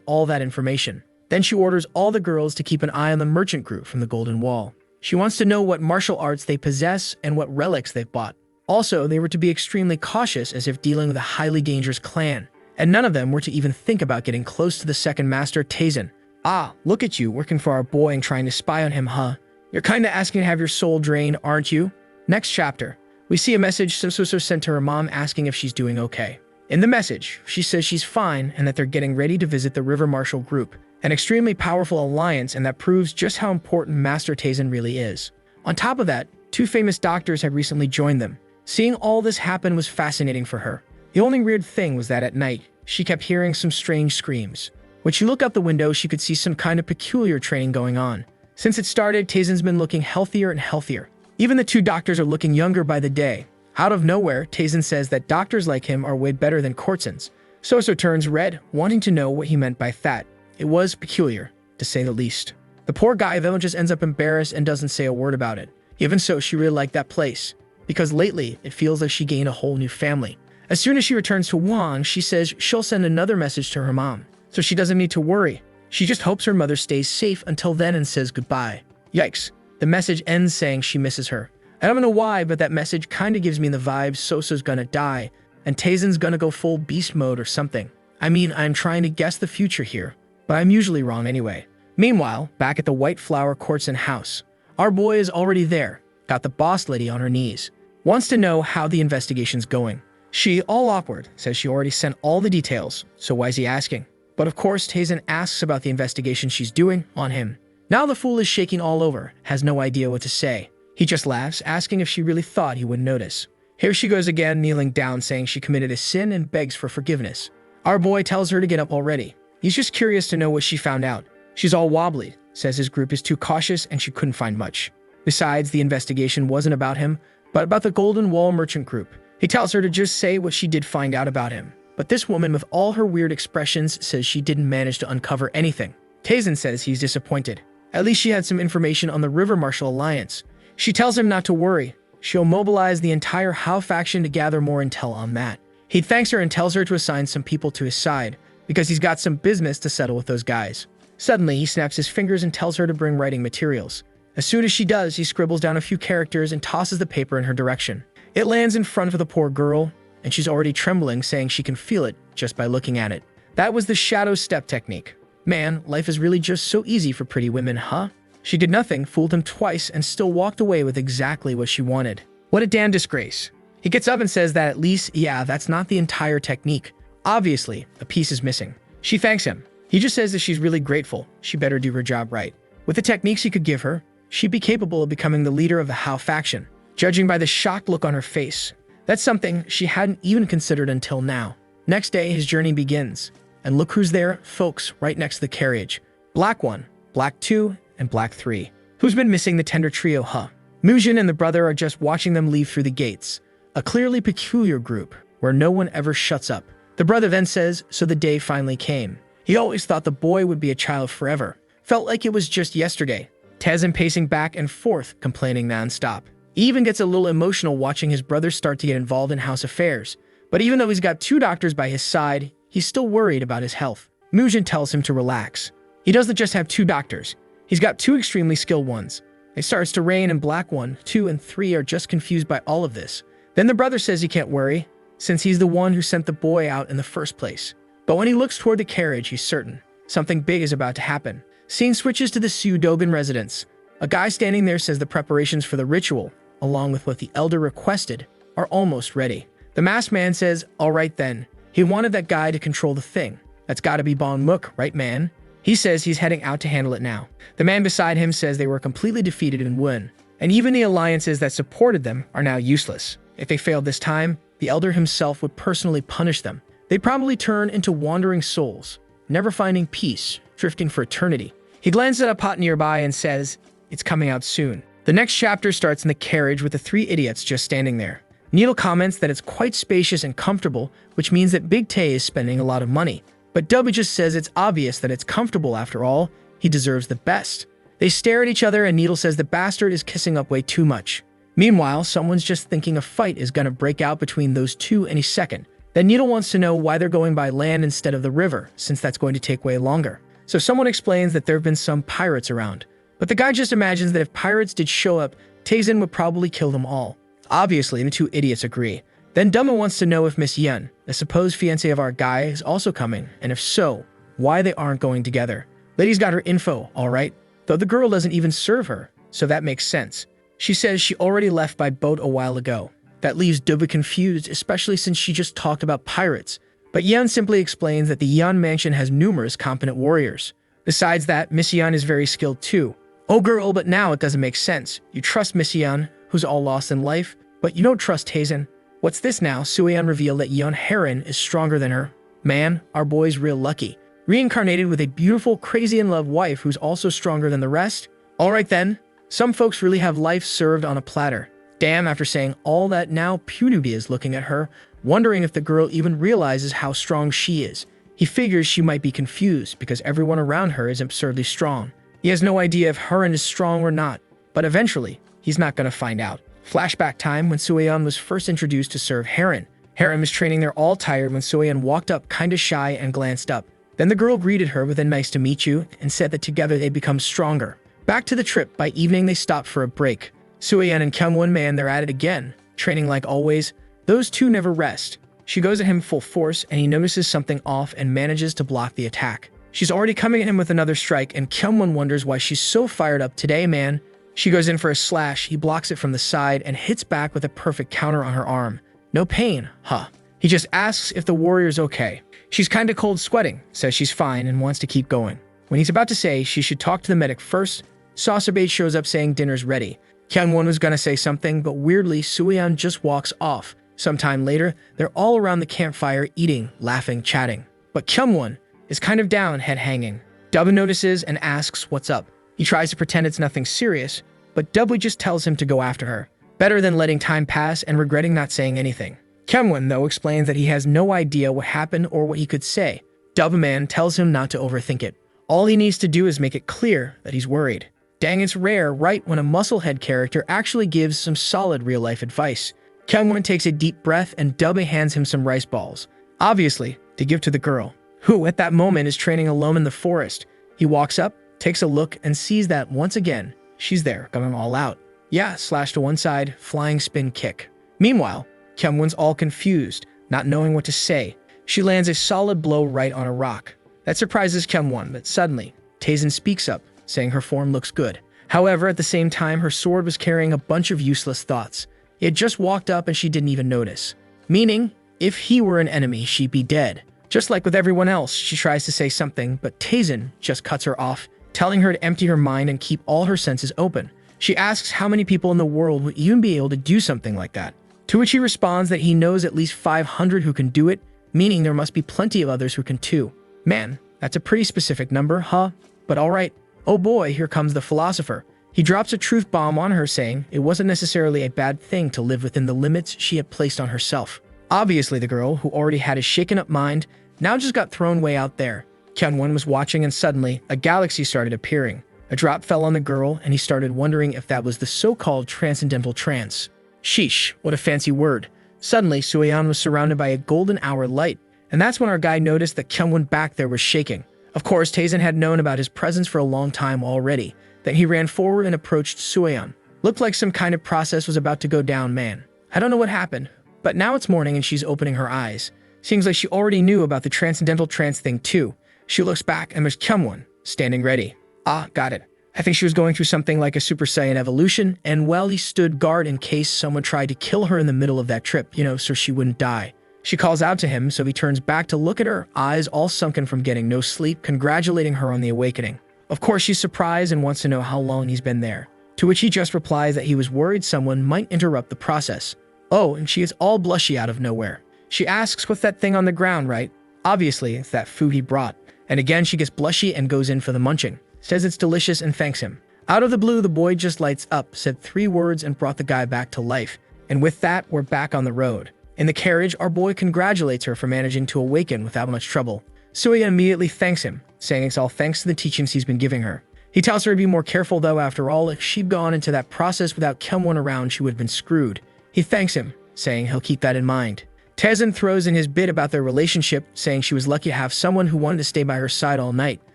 all that information. Then she orders all the girls to keep an eye on the merchant group from the Golden Wall. She wants to know what martial arts they possess and what relics they've bought. Also, they were to be extremely cautious as if dealing with a highly dangerous clan, and none of them were to even think about getting close to the second master, Tazen. Ah, look at you, working for our boy and trying to spy on him, huh? You're kinda asking to have your soul drained, aren't you? Next chapter. We see a message Soso sent to her mom asking if she's doing okay. In the message, she says she's fine and that they're getting ready to visit the River Marshal group, an extremely powerful alliance, and that proves just how important Master Tazen really is. On top of that, 2 famous doctors had recently joined them. Seeing all this happen was fascinating for her. The only weird thing was that at night, she kept hearing some strange screams. When she looked out the window, she could see some kind of peculiar training going on. Since it started, Tazen's been looking healthier and healthier. Even the 2 doctors are looking younger by the day. Out of nowhere, Tazen says that doctors like him are way better than Courtsons. Soso turns red, wanting to know what he meant by that. It was peculiar, to say the least. The poor guy though just ends up embarrassed and doesn't say a word about it. Even so, she really liked that place, because lately, it feels like she gained a whole new family. As soon as she returns to Wang, she says she'll send another message to her mom, so she doesn't need to worry. She just hopes her mother stays safe until then and says goodbye. Yikes. The message ends saying she misses her. I don't know why, but that message kinda gives me the vibe Soso's gonna die, and Tazen's gonna go full beast mode or something. I mean, I'm trying to guess the future here, but I'm usually wrong anyway. Meanwhile, back at the White Flower Courtson house, our boy is already there, got the boss lady on her knees. Wants to know how the investigation's going. She, all awkward, says she already sent all the details, so why is he asking? But of course, Tazen asks about the investigation she's doing on him. Now the fool is shaking all over, has no idea what to say. He just laughs, asking if she really thought he would notice. Here she goes again, kneeling down, saying she committed a sin and begs for forgiveness. Our boy tells her to get up already. He's just curious to know what she found out. She's all wobbly, says his group is too cautious and she couldn't find much. Besides, the investigation wasn't about him, but about the Golden Wall merchant group. He tells her to just say what she did find out about him. But this woman with all her weird expressions says she didn't manage to uncover anything. Tazen says he's disappointed. At least she had some information on the River Marshal Alliance. She tells him not to worry. She'll mobilize the entire Hao faction to gather more intel on that. He thanks her and tells her to assign some people to his side, because he's got some business to settle with those guys. Suddenly, he snaps his fingers and tells her to bring writing materials. As soon as she does, he scribbles down a few characters and tosses the paper in her direction. It lands in front of the poor girl, and she's already trembling, saying she can feel it just by looking at it. That was the shadow step technique. Man, life is really just so easy for pretty women, huh? She did nothing, fooled him twice, and still walked away with exactly what she wanted. What a damn disgrace. He gets up and says that at least, yeah, that's not the entire technique. Obviously, a piece is missing. She thanks him. He just says that she's really grateful. She better do her job right. With the techniques he could give her, she'd be capable of becoming the leader of the Hao faction, judging by the shocked look on her face. That's something she hadn't even considered until now. Next day, his journey begins. And look who's there, folks, right next to the carriage. Black 1, Black 2, and Black 3. Who's been missing the tender trio, huh? Mujin and the brother are just watching them leave through the gates. A clearly peculiar group, where no one ever shuts up. The brother then says, so the day finally came. He always thought the boy would be a child forever. Felt like it was just yesterday. Tazen pacing back and forth, complaining nonstop. He even gets a little emotional watching his brother start to get involved in house affairs. But even though he's got 2 doctors by his side, he's still worried about his health. Mujin tells him to relax. He doesn't just have 2 doctors. He's got 2 extremely skilled ones. It starts to rain and Black 1, 2, and 3 are just confused by all of this. Then the brother says he can't worry, since he's the one who sent the boy out in the first place. But when he looks toward the carriage, he's certain something big is about to happen. Scene switches to the Su Dogan residence. A guy standing there says the preparations for the ritual, along with what the elder requested, are almost ready. The masked man says, all right then. He wanted that guy to control the thing. That's gotta be Bon Mook, right man? He says he's heading out to handle it now. The man beside him says they were completely defeated in Wun, and even the alliances that supported them are now useless. If they failed this time, the elder himself would personally punish them. They'd probably turn into wandering souls, never finding peace, drifting for eternity. He glances at a pot nearby and says, it's coming out soon. The next chapter starts in the carriage with the three idiots just standing there. Needle comments that it's quite spacious and comfortable, which means that Big Tay is spending a lot of money. But W just says it's obvious that it's comfortable after all. He deserves the best. They stare at each other and Needle says the bastard is kissing up way too much. Meanwhile, someone's just thinking a fight is gonna break out between those two any second. Then Needle wants to know why they're going by land instead of the river, since that's going to take way longer. So someone explains that there have been some pirates around. But the guy just imagines that if pirates did show up, Taizin would probably kill them all. Obviously, the two idiots agree. Then Dumma wants to know if Miss Yun, the supposed fiancée of our guy, is also coming, and if so, why they aren't going together. Lady's got her info, alright, though the girl doesn't even serve her, so that makes sense. She says she already left by boat a while ago. That leaves Dubba confused, especially since she just talked about pirates. But Yun simply explains that the Yun mansion has numerous competent warriors. Besides that, Miss Yun is very skilled too. Oh girl, but now it doesn't make sense. You trust Miss Yun, who's all lost in life, but you don't trust Taizin. What's this now? Sueon revealed that Yun Heron is stronger than her. Man, our boy's real lucky. Reincarnated with a beautiful, crazy-in-love wife who's also stronger than the rest? Alright then, some folks really have life served on a platter. Damn, after saying all that, now Punubi is looking at her, wondering if the girl even realizes how strong she is. He figures she might be confused because everyone around her is absurdly strong. He has no idea if Heron is strong or not, but eventually, he's not going to find out. Flashback time when Sueon was first introduced to serve Heron. Heron was training there all tired when Sueon walked up kinda shy and glanced up. Then the girl greeted her with a nice to meet you and said that together they'd become stronger. Back to the trip, by evening they stopped for a break. Sueon and Kyungwon, man, they're at it again. Training like always. Those two never rest. She goes at him full force and he notices something off and manages to block the attack. She's already coming at him with another strike and Kyungwon wonders why she's so fired up today, man. She goes in for a slash, he blocks it from the side and hits back with a perfect counter on her arm. No pain, huh? He just asks if the warrior's okay. She's kinda cold sweating, says she's fine and wants to keep going. When he's about to say she should talk to the medic first, Saucerbait shows up saying dinner's ready. Kyungwon was gonna say something, but weirdly, Sueon just walks off. Sometime later, they're all around the campfire eating, laughing, chatting. But Kyungwon is kind of down, head hanging. Dubba notices and asks what's up. He tries to pretend it's nothing serious, but Dubba just tells him to go after her. Better than letting time pass and regretting not saying anything. Kyungwon, though, explains that he has no idea what happened or what he could say. Dubba man tells him not to overthink it. All he needs to do is make it clear that he's worried. Dang, it's rare, right, when a musclehead character actually gives some solid real-life advice. Kyungwon takes a deep breath and Dubba hands him some rice balls. Obviously, to give to the girl, who at that moment is training alone in the forest. He walks up, takes a look, and sees that, once again, she's there, going all out. Yeah, slash to one side, flying spin kick. Meanwhile, Kyungwon's all confused, not knowing what to say. She lands a solid blow right on a rock. That surprises Kyungwon, but suddenly, Taizin speaks up, saying her form looks good. However, at the same time, her sword was carrying a bunch of useless thoughts. He had just walked up and she didn't even notice. Meaning, if he were an enemy, she'd be dead. Just like with everyone else, she tries to say something, but Taizin just cuts her off, telling her to empty her mind and keep all her senses open. She asks how many people in the world would even be able to do something like that. To which he responds that he knows at least 500 who can do it, meaning there must be plenty of others who can too. Man, that's a pretty specific number, huh? But alright. Oh boy, here comes the philosopher. He drops a truth bomb on her saying it wasn't necessarily a bad thing to live within the limits she had placed on herself. Obviously the girl, who already had a shaken up mind, now just got thrown way out there. Kyungwon was watching and suddenly, a galaxy started appearing. A drop fell on the girl and he started wondering if that was the so-called transcendental trance. Sheesh, what a fancy word. Suddenly, Sueon was surrounded by a golden hour light, and that's when our guy noticed that Kyungwon back there was shaking. Of course, Taizin had known about his presence for a long time already. Then he ran forward and approached Sueon. Looked like some kind of process was about to go down, man. I don't know what happened, but now it's morning and she's opening her eyes. Seems like she already knew about the transcendental trance thing too. She looks back and there's Kyungwon, standing ready. Ah, got it. I think she was going through something like a Super Saiyan evolution, and well, he stood guard in case someone tried to kill her in the middle of that trip, so she wouldn't die. She calls out to him, so he turns back to look at her, eyes all sunken from getting no sleep, congratulating her on the awakening. Of course, she's surprised and wants to know how long he's been there, to which he just replies that he was worried someone might interrupt the process. Oh, and she is all blushy out of nowhere. She asks what's that thing on the ground, right? Obviously, it's that food he brought. And again, she gets blushy and goes in for the munching. Says it's delicious and thanks him. Out of the blue, the boy just lights up, said 3 words, and brought the guy back to life. And with that, we're back on the road. In the carriage, our boy congratulates her for managing to awaken without much trouble. Suya immediately thanks him, saying it's all thanks to the teachings he's been giving her. He tells her to be more careful though, after all, if she'd gone into that process without someone around, she would have been screwed. He thanks him, saying he'll keep that in mind. Taizan throws in his bit about their relationship, saying she was lucky to have someone who wanted to stay by her side all night.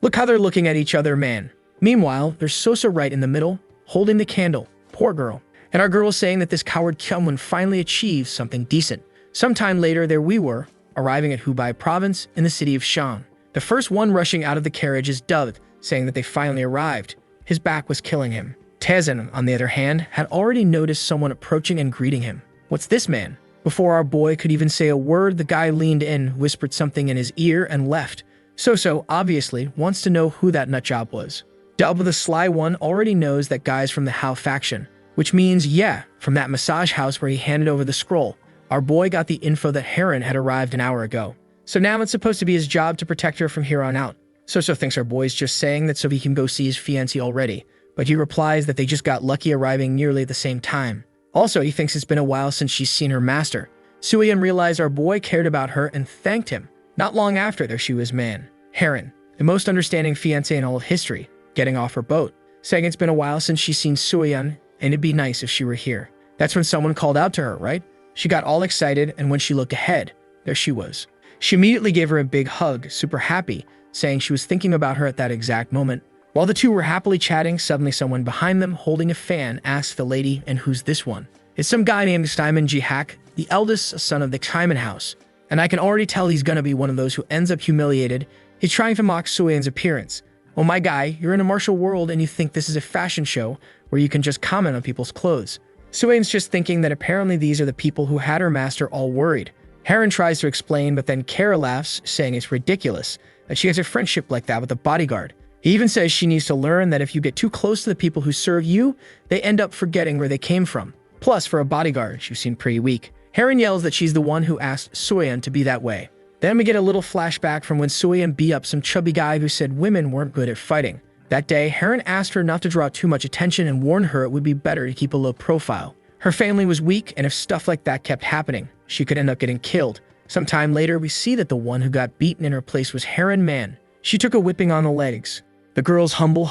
Look how they're looking at each other, man. Meanwhile, there's Sosa right in the middle, holding the candle. Poor girl. And our girl saying that this coward someone finally achieves something decent. Sometime later, there we were, arriving at Hubei province in the city of Shan. The first one rushing out of the carriage is Dove, saying that they finally arrived. His back was killing him. Taizan, on the other hand, had already noticed someone approaching and greeting him. What's this man? Before our boy could even say a word, the guy leaned in, whispered something in his ear, and left. So obviously wants to know who that nutjob was. Dub, the sly one, already knows that guy's from the Hao faction, which means, yeah, from that massage house where he handed over the scroll. Our boy got the info that Heron had arrived an hour ago. So now it's supposed to be his job to protect her from here on out. So thinks our boy's just saying that so he can go see his fiancée already, but he replies that they just got lucky arriving nearly at the same time. Also, he thinks it's been a while since she's seen her master. Suiyan realized our boy cared about her and thanked him. Not long after, there she was, man. Heron, the most understanding fiancé in all of history, getting off her boat, saying it's been a while since she's seen Suiyan, and it'd be nice if she were here. That's when someone called out to her, right? She got all excited, and when she looked ahead, there she was. She immediately gave her a big hug, super happy, saying she was thinking about her at that exact moment. While the two were happily chatting, suddenly someone behind them, holding a fan, asked the lady, and who's this one? It's some guy named Simon Jihak, the eldest son of the Kaiman house. And I can already tell he's gonna be one of those who ends up humiliated. He's trying to mock Suiyan's appearance. Oh my guy, you're in a martial world and you think this is a fashion show where you can just comment on people's clothes. Suiyan's just thinking that apparently these are the people who had her master all worried. Heron tries to explain, but then Kara laughs, saying it's ridiculous that she has a friendship like that with a bodyguard. He even says she needs to learn that if you get too close to the people who serve you, they end up forgetting where they came from. Plus, for a bodyguard, she seemed pretty weak. Heron yells that she's the one who asked Suiyan to be that way. Then we get a little flashback from when Suiyan beat up some chubby guy who said women weren't good at fighting. That day, Heron asked her not to draw too much attention and warned her it would be better to keep a low profile. Her family was weak, and if stuff like that kept happening, she could end up getting killed. Sometime later, we see that the one who got beaten in her place was Heron Man. She took a whipping on the legs. The girl's humble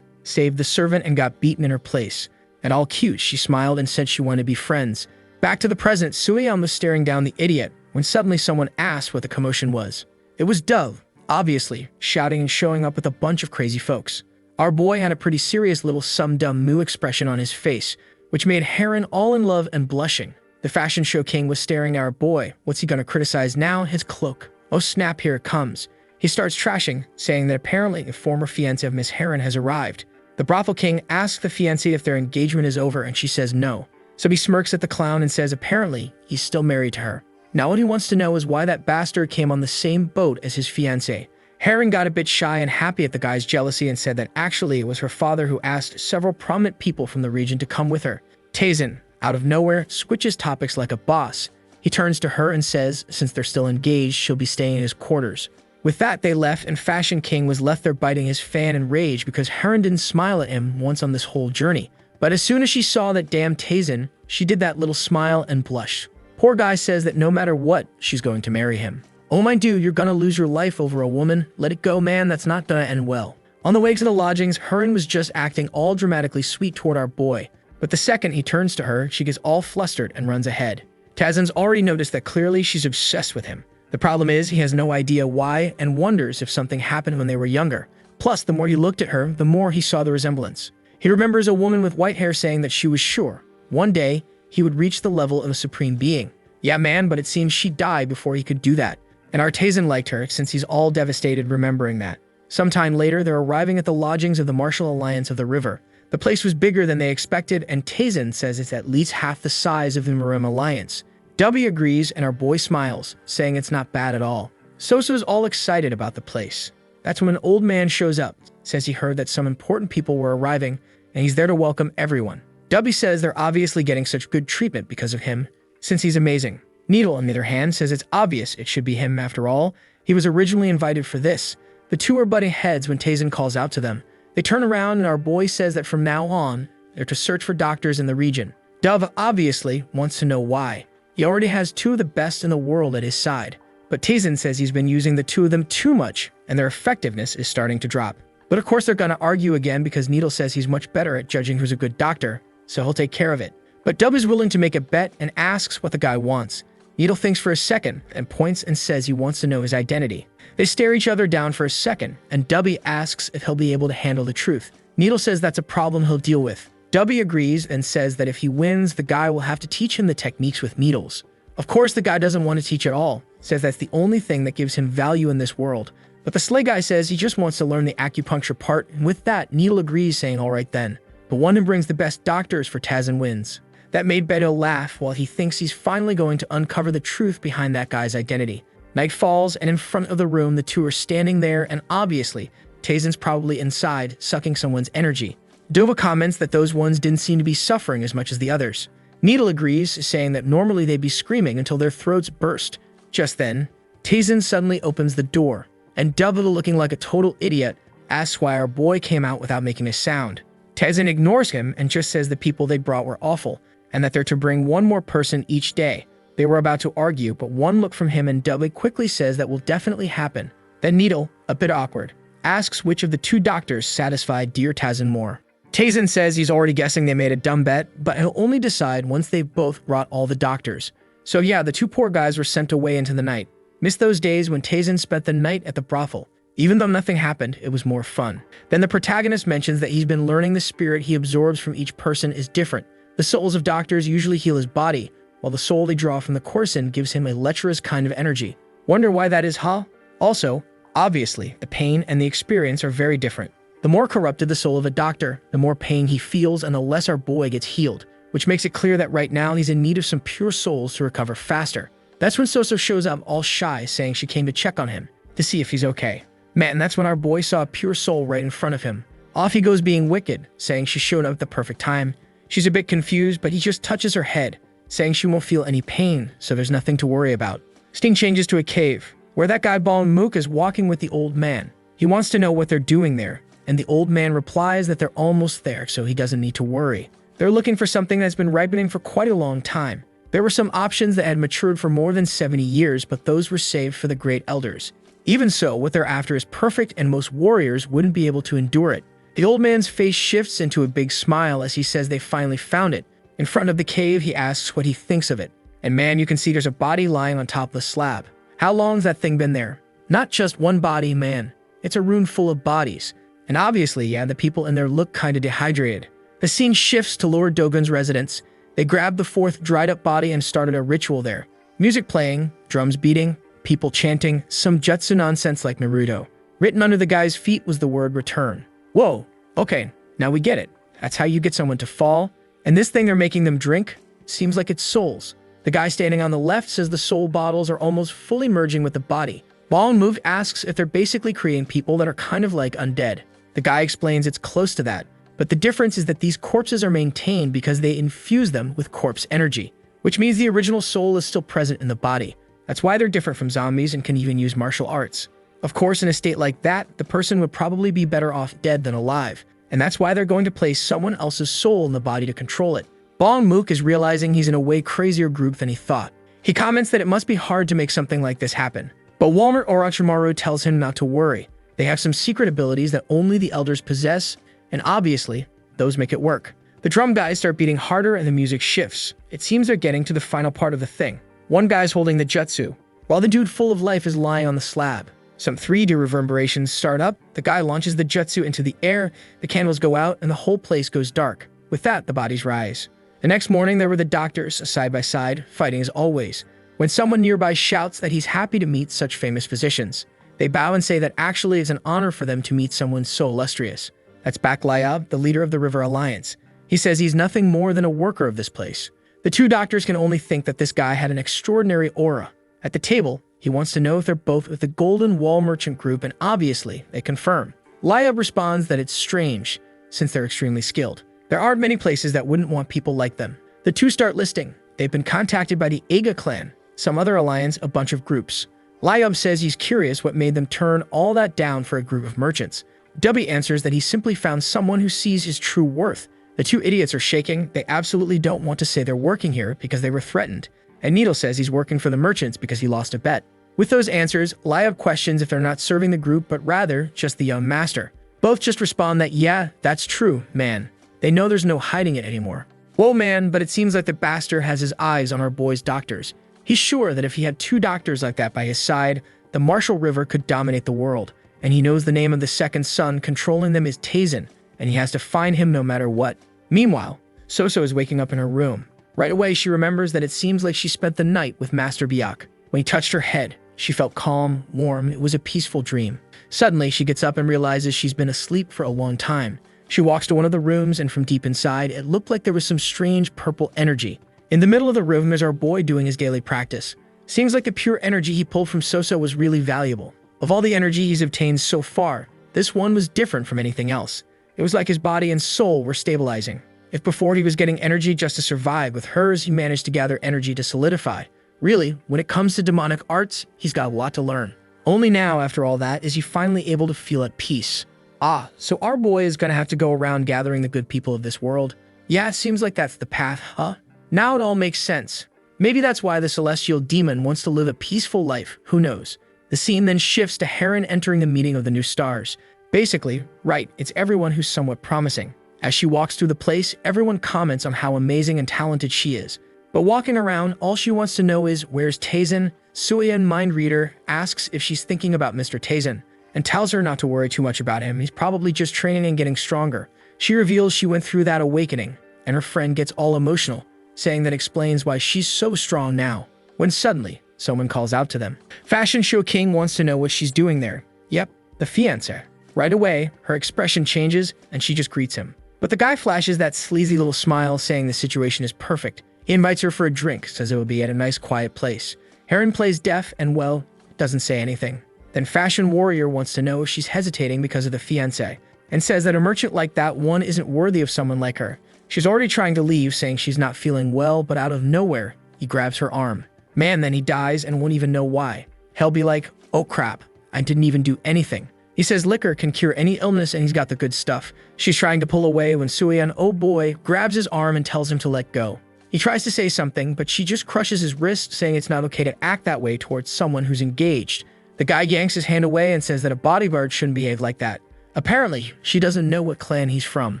saved the servant and got beaten in her place. And all cute, she smiled and said she wanted to be friends. Back to the present, Suiyan was staring down the idiot when suddenly someone asked what the commotion was. It was Dove, obviously, shouting and showing up with a bunch of crazy folks. Our boy had a pretty serious little some dumb moo expression on his face, which made Heron all in love and blushing. The fashion show king was staring at our boy. What's he gonna criticize now? His cloak. Oh snap, here it comes. He starts trashing, saying that apparently a former fiancé of Miss Heron has arrived. The brothel king asks the fiancé if their engagement is over, and she says no. So he smirks at the clown and says apparently he's still married to her. Now what he wants to know is why that bastard came on the same boat as his fiancé. Heron got a bit shy and happy at the guy's jealousy and said that actually it was her father who asked several prominent people from the region to come with her. Taizan, out of nowhere, switches topics like a boss. He turns to her and says since they're still engaged, she'll be staying in his quarters. With that, they left, and Fashion King was left there biting his fan in rage because Heron didn't smile at him once on this whole journey. But as soon as she saw that damn Taizan, she did that little smile and blush. Poor guy says that no matter what, she's going to marry him. Oh my dude, you're gonna lose your life over a woman. Let it go, man, that's not gonna end well. On the way to the lodgings, Heron was just acting all dramatically sweet toward our boy. But the second he turns to her, she gets all flustered and runs ahead. Taizan's already noticed that clearly she's obsessed with him. The problem is he has no idea why and wonders if something happened when they were younger. Plus, the more he looked at her, the more he saw the resemblance. He remembers a woman with white hair saying that she was sure one day he would reach the level of a supreme being. Yeah, man, but it seems she died before he could do that. And Taizan liked her since he's all devastated remembering that. Sometime later, they're arriving at the lodgings of the Martial Alliance of the River. The place was bigger than they expected, and Taizan says it's at least half the size of the Marim Alliance. W agrees, and our boy smiles, saying it's not bad at all. Sosa's all excited about the place. That's when an old man shows up, says he heard that some important people were arriving, and he's there to welcome everyone. W says they're obviously getting such good treatment because of him, since he's amazing. Needle, on the other hand, says it's obvious it should be him after all. He was originally invited for this. The two are butting heads when Taizan calls out to them. They turn around and our boy says that from now on, they're to search for doctors in the region. Dove obviously wants to know why. He already has two of the best in the world at his side. But Taizan says he's been using the two of them too much, and their effectiveness is starting to drop. But of course they're gonna argue again because Needle says he's much better at judging who's a good doctor, so he'll take care of it. But Dub is willing to make a bet and asks what the guy wants. Needle thinks for a second and points and says he wants to know his identity. They stare each other down for a second, and Dubby asks if he'll be able to handle the truth. Needle says that's a problem he'll deal with. Dubby agrees and says that if he wins, the guy will have to teach him the techniques with needles. Of course, the guy doesn't want to teach at all, says that's the only thing that gives him value in this world. But the Slay guy says he just wants to learn the acupuncture part, and with that, Needle agrees, saying alright then. But one who brings the best doctors for Taizan wins. That made Beto laugh while he thinks he's finally going to uncover the truth behind that guy's identity. Night falls, and in front of the room, the two are standing there, and obviously, Taizan's probably inside, sucking someone's energy. Dova comments that those ones didn't seem to be suffering as much as the others. Needle agrees, saying that normally they'd be screaming until their throats burst. Just then, Taizan suddenly opens the door, and Dova, looking like a total idiot, asks why our boy came out without making a sound. Taizan ignores him and just says the people they brought were awful, and that they're to bring one more person each day. They were about to argue, but one look from him and Dubby quickly says that will definitely happen. Then Needle, a bit awkward, asks which of the two doctors satisfied dear Taizan more. Taizan says he's already guessing they made a dumb bet, but he'll only decide once they've both brought all the doctors. So yeah, the two poor guys were sent away into the night. Missed those days when Taizan spent the night at the brothel. Even though nothing happened, it was more fun. Then the protagonist mentions that he's been learning the spirit he absorbs from each person is different. The souls of doctors usually heal his body, while the soul they draw from the courson gives him a lecherous kind of energy. Wonder why that is, huh? Also, obviously, the pain and the experience are very different. The more corrupted the soul of a doctor, the more pain he feels and the less our boy gets healed, which makes it clear that right now he's in need of some pure souls to recover faster. That's when Soso shows up all shy, saying she came to check on him, to see if he's okay. Man, that's when our boy saw a pure soul right in front of him. Off he goes being wicked, saying she showed up at the perfect time. She's a bit confused, but he just touches her head, saying she won't feel any pain, so there's nothing to worry about. Scene changes to a cave, where that guy Mook is walking with the old man. He wants to know what they're doing there, and the old man replies that they're almost there, so he doesn't need to worry. They're looking for something that's been ripening for quite a long time. There were some options that had matured for more than 70 years, but those were saved for the great elders. Even so, what they're after is perfect, and most warriors wouldn't be able to endure it. The old man's face shifts into a big smile as he says they finally found it. In front of the cave, he asks what he thinks of it. And man, you can see there's a body lying on top of the slab. How long's that thing been there? Not just one body, man. It's a room full of bodies. And obviously, yeah, the people in there look kinda dehydrated. The scene shifts to Lord Dogon's residence. They grabbed the fourth dried-up body and started a ritual there. Music playing, drums beating, people chanting, some jutsu nonsense like Naruto. Written under the guy's feet was the word return. Whoa, okay, now we get it. That's how you get someone to fall. And this thing they're making them drink seems like it's souls. The guy standing on the left says the soul bottles are almost fully merging with the body. Ball Move asks if they're basically creating people that are kind of like undead. The guy explains it's close to that, but the difference is that these corpses are maintained because they infuse them with corpse energy, which means the original soul is still present in the body. That's why they're different from zombies and can even use martial arts. Of course, in a state like that, the person would probably be better off dead than alive, and that's why they're going to place someone else's soul in the body to control it. Bong Mook is realizing he's in a way crazier group than he thought. He comments that it must be hard to make something like this happen, but Walmart Orochimaru tells him not to worry. They have some secret abilities that only the elders possess, and obviously, those make it work. The drum guys start beating harder and the music shifts. It seems they're getting to the final part of the thing. One guy's holding the jutsu, while the dude full of life is lying on the slab. Some 3D reverberations start up, the guy launches the jutsu into the air, the candles go out, and the whole place goes dark. With that, the bodies rise. The next morning, there were the doctors, side by side, fighting as always, when someone nearby shouts that he's happy to meet such famous physicians. They bow and say that actually it's an honor for them to meet someone so illustrious. That's Baklayab, the leader of the River Alliance. He says he's nothing more than a worker of this place. The two doctors can only think that this guy had an extraordinary aura. At the table, he wants to know if they're both with the Golden Wall Merchant Group, and obviously, they confirm. Layab responds that it's strange, since they're extremely skilled. There aren't many places that wouldn't want people like them. The two start listing. They've been contacted by the Aga clan, some other alliance, a bunch of groups. Layab says he's curious what made them turn all that down for a group of merchants. Dubby answers that he simply found someone who sees his true worth. The two idiots are shaking. They absolutely don't want to say they're working here because they were threatened. And Needle says he's working for the merchants because he lost a bet. With those answers, Liab questions if they're not serving the group but rather just the young master. Both just respond that yeah, that's true, man. They know there's no hiding it anymore. Whoa, man, but it seems like the bastard has his eyes on our boy's doctors. He's sure that if he had two doctors like that by his side, the Marshall River could dominate the world. And he knows the name of the second son controlling them is Tazen, and he has to find him no matter what. Meanwhile, Soso is waking up in her room. Right away, she remembers that it seems like she spent the night with Master Byac. When he touched her head, she felt calm, warm. It was a peaceful dream. Suddenly, she gets up and realizes she's been asleep for a long time. She walks to one of the rooms, and from deep inside, it looked like there was some strange purple energy. In the middle of the room is our boy doing his daily practice. Seems like the pure energy he pulled from Soso was really valuable. Of all the energy he's obtained so far, this one was different from anything else. It was like his body and soul were stabilizing. If before he was getting energy just to survive, with hers he managed to gather energy to solidify. Really, when it comes to demonic arts, he's got a lot to learn. Only now, after all that, is he finally able to feel at peace. Ah, so our boy is gonna have to go around gathering the good people of this world. Yeah, it seems like that's the path, huh? Now it all makes sense. Maybe that's why the celestial demon wants to live a peaceful life, who knows? The scene then shifts to Heron entering the meeting of the new stars. Basically, right, it's everyone who's somewhat promising. As she walks through the place, everyone comments on how amazing and talented she is. But walking around, all she wants to know is, where's Tazen? Suian, mind reader, asks if she's thinking about Mr. Tazen, and tells her not to worry too much about him. He's probably just training and getting stronger. She reveals she went through that awakening, and her friend gets all emotional, saying that explains why she's so strong now. When suddenly, someone calls out to them. Fashion Show King wants to know what she's doing there. Yep, the fiancé. Right away, her expression changes, and she just greets him. But the guy flashes that sleazy little smile, saying the situation is perfect. He invites her for a drink, says it will be at a nice quiet place. Heron plays deaf and, well, doesn't say anything. Then Fashion Warrior wants to know if she's hesitating because of the fiancé, and says that a merchant like that one isn't worthy of someone like her. She's already trying to leave, saying she's not feeling well, but out of nowhere, he grabs her arm. Man, then he dies and won't even know why. He'll be like, oh crap, I didn't even do anything. He says liquor can cure any illness and he's got the good stuff. She's trying to pull away when Suian, oh boy, grabs his arm and tells him to let go. He tries to say something, but she just crushes his wrist, saying it's not okay to act that way towards someone who's engaged. The guy yanks his hand away and says that a bodyguard shouldn't behave like that. Apparently, she doesn't know what clan he's from.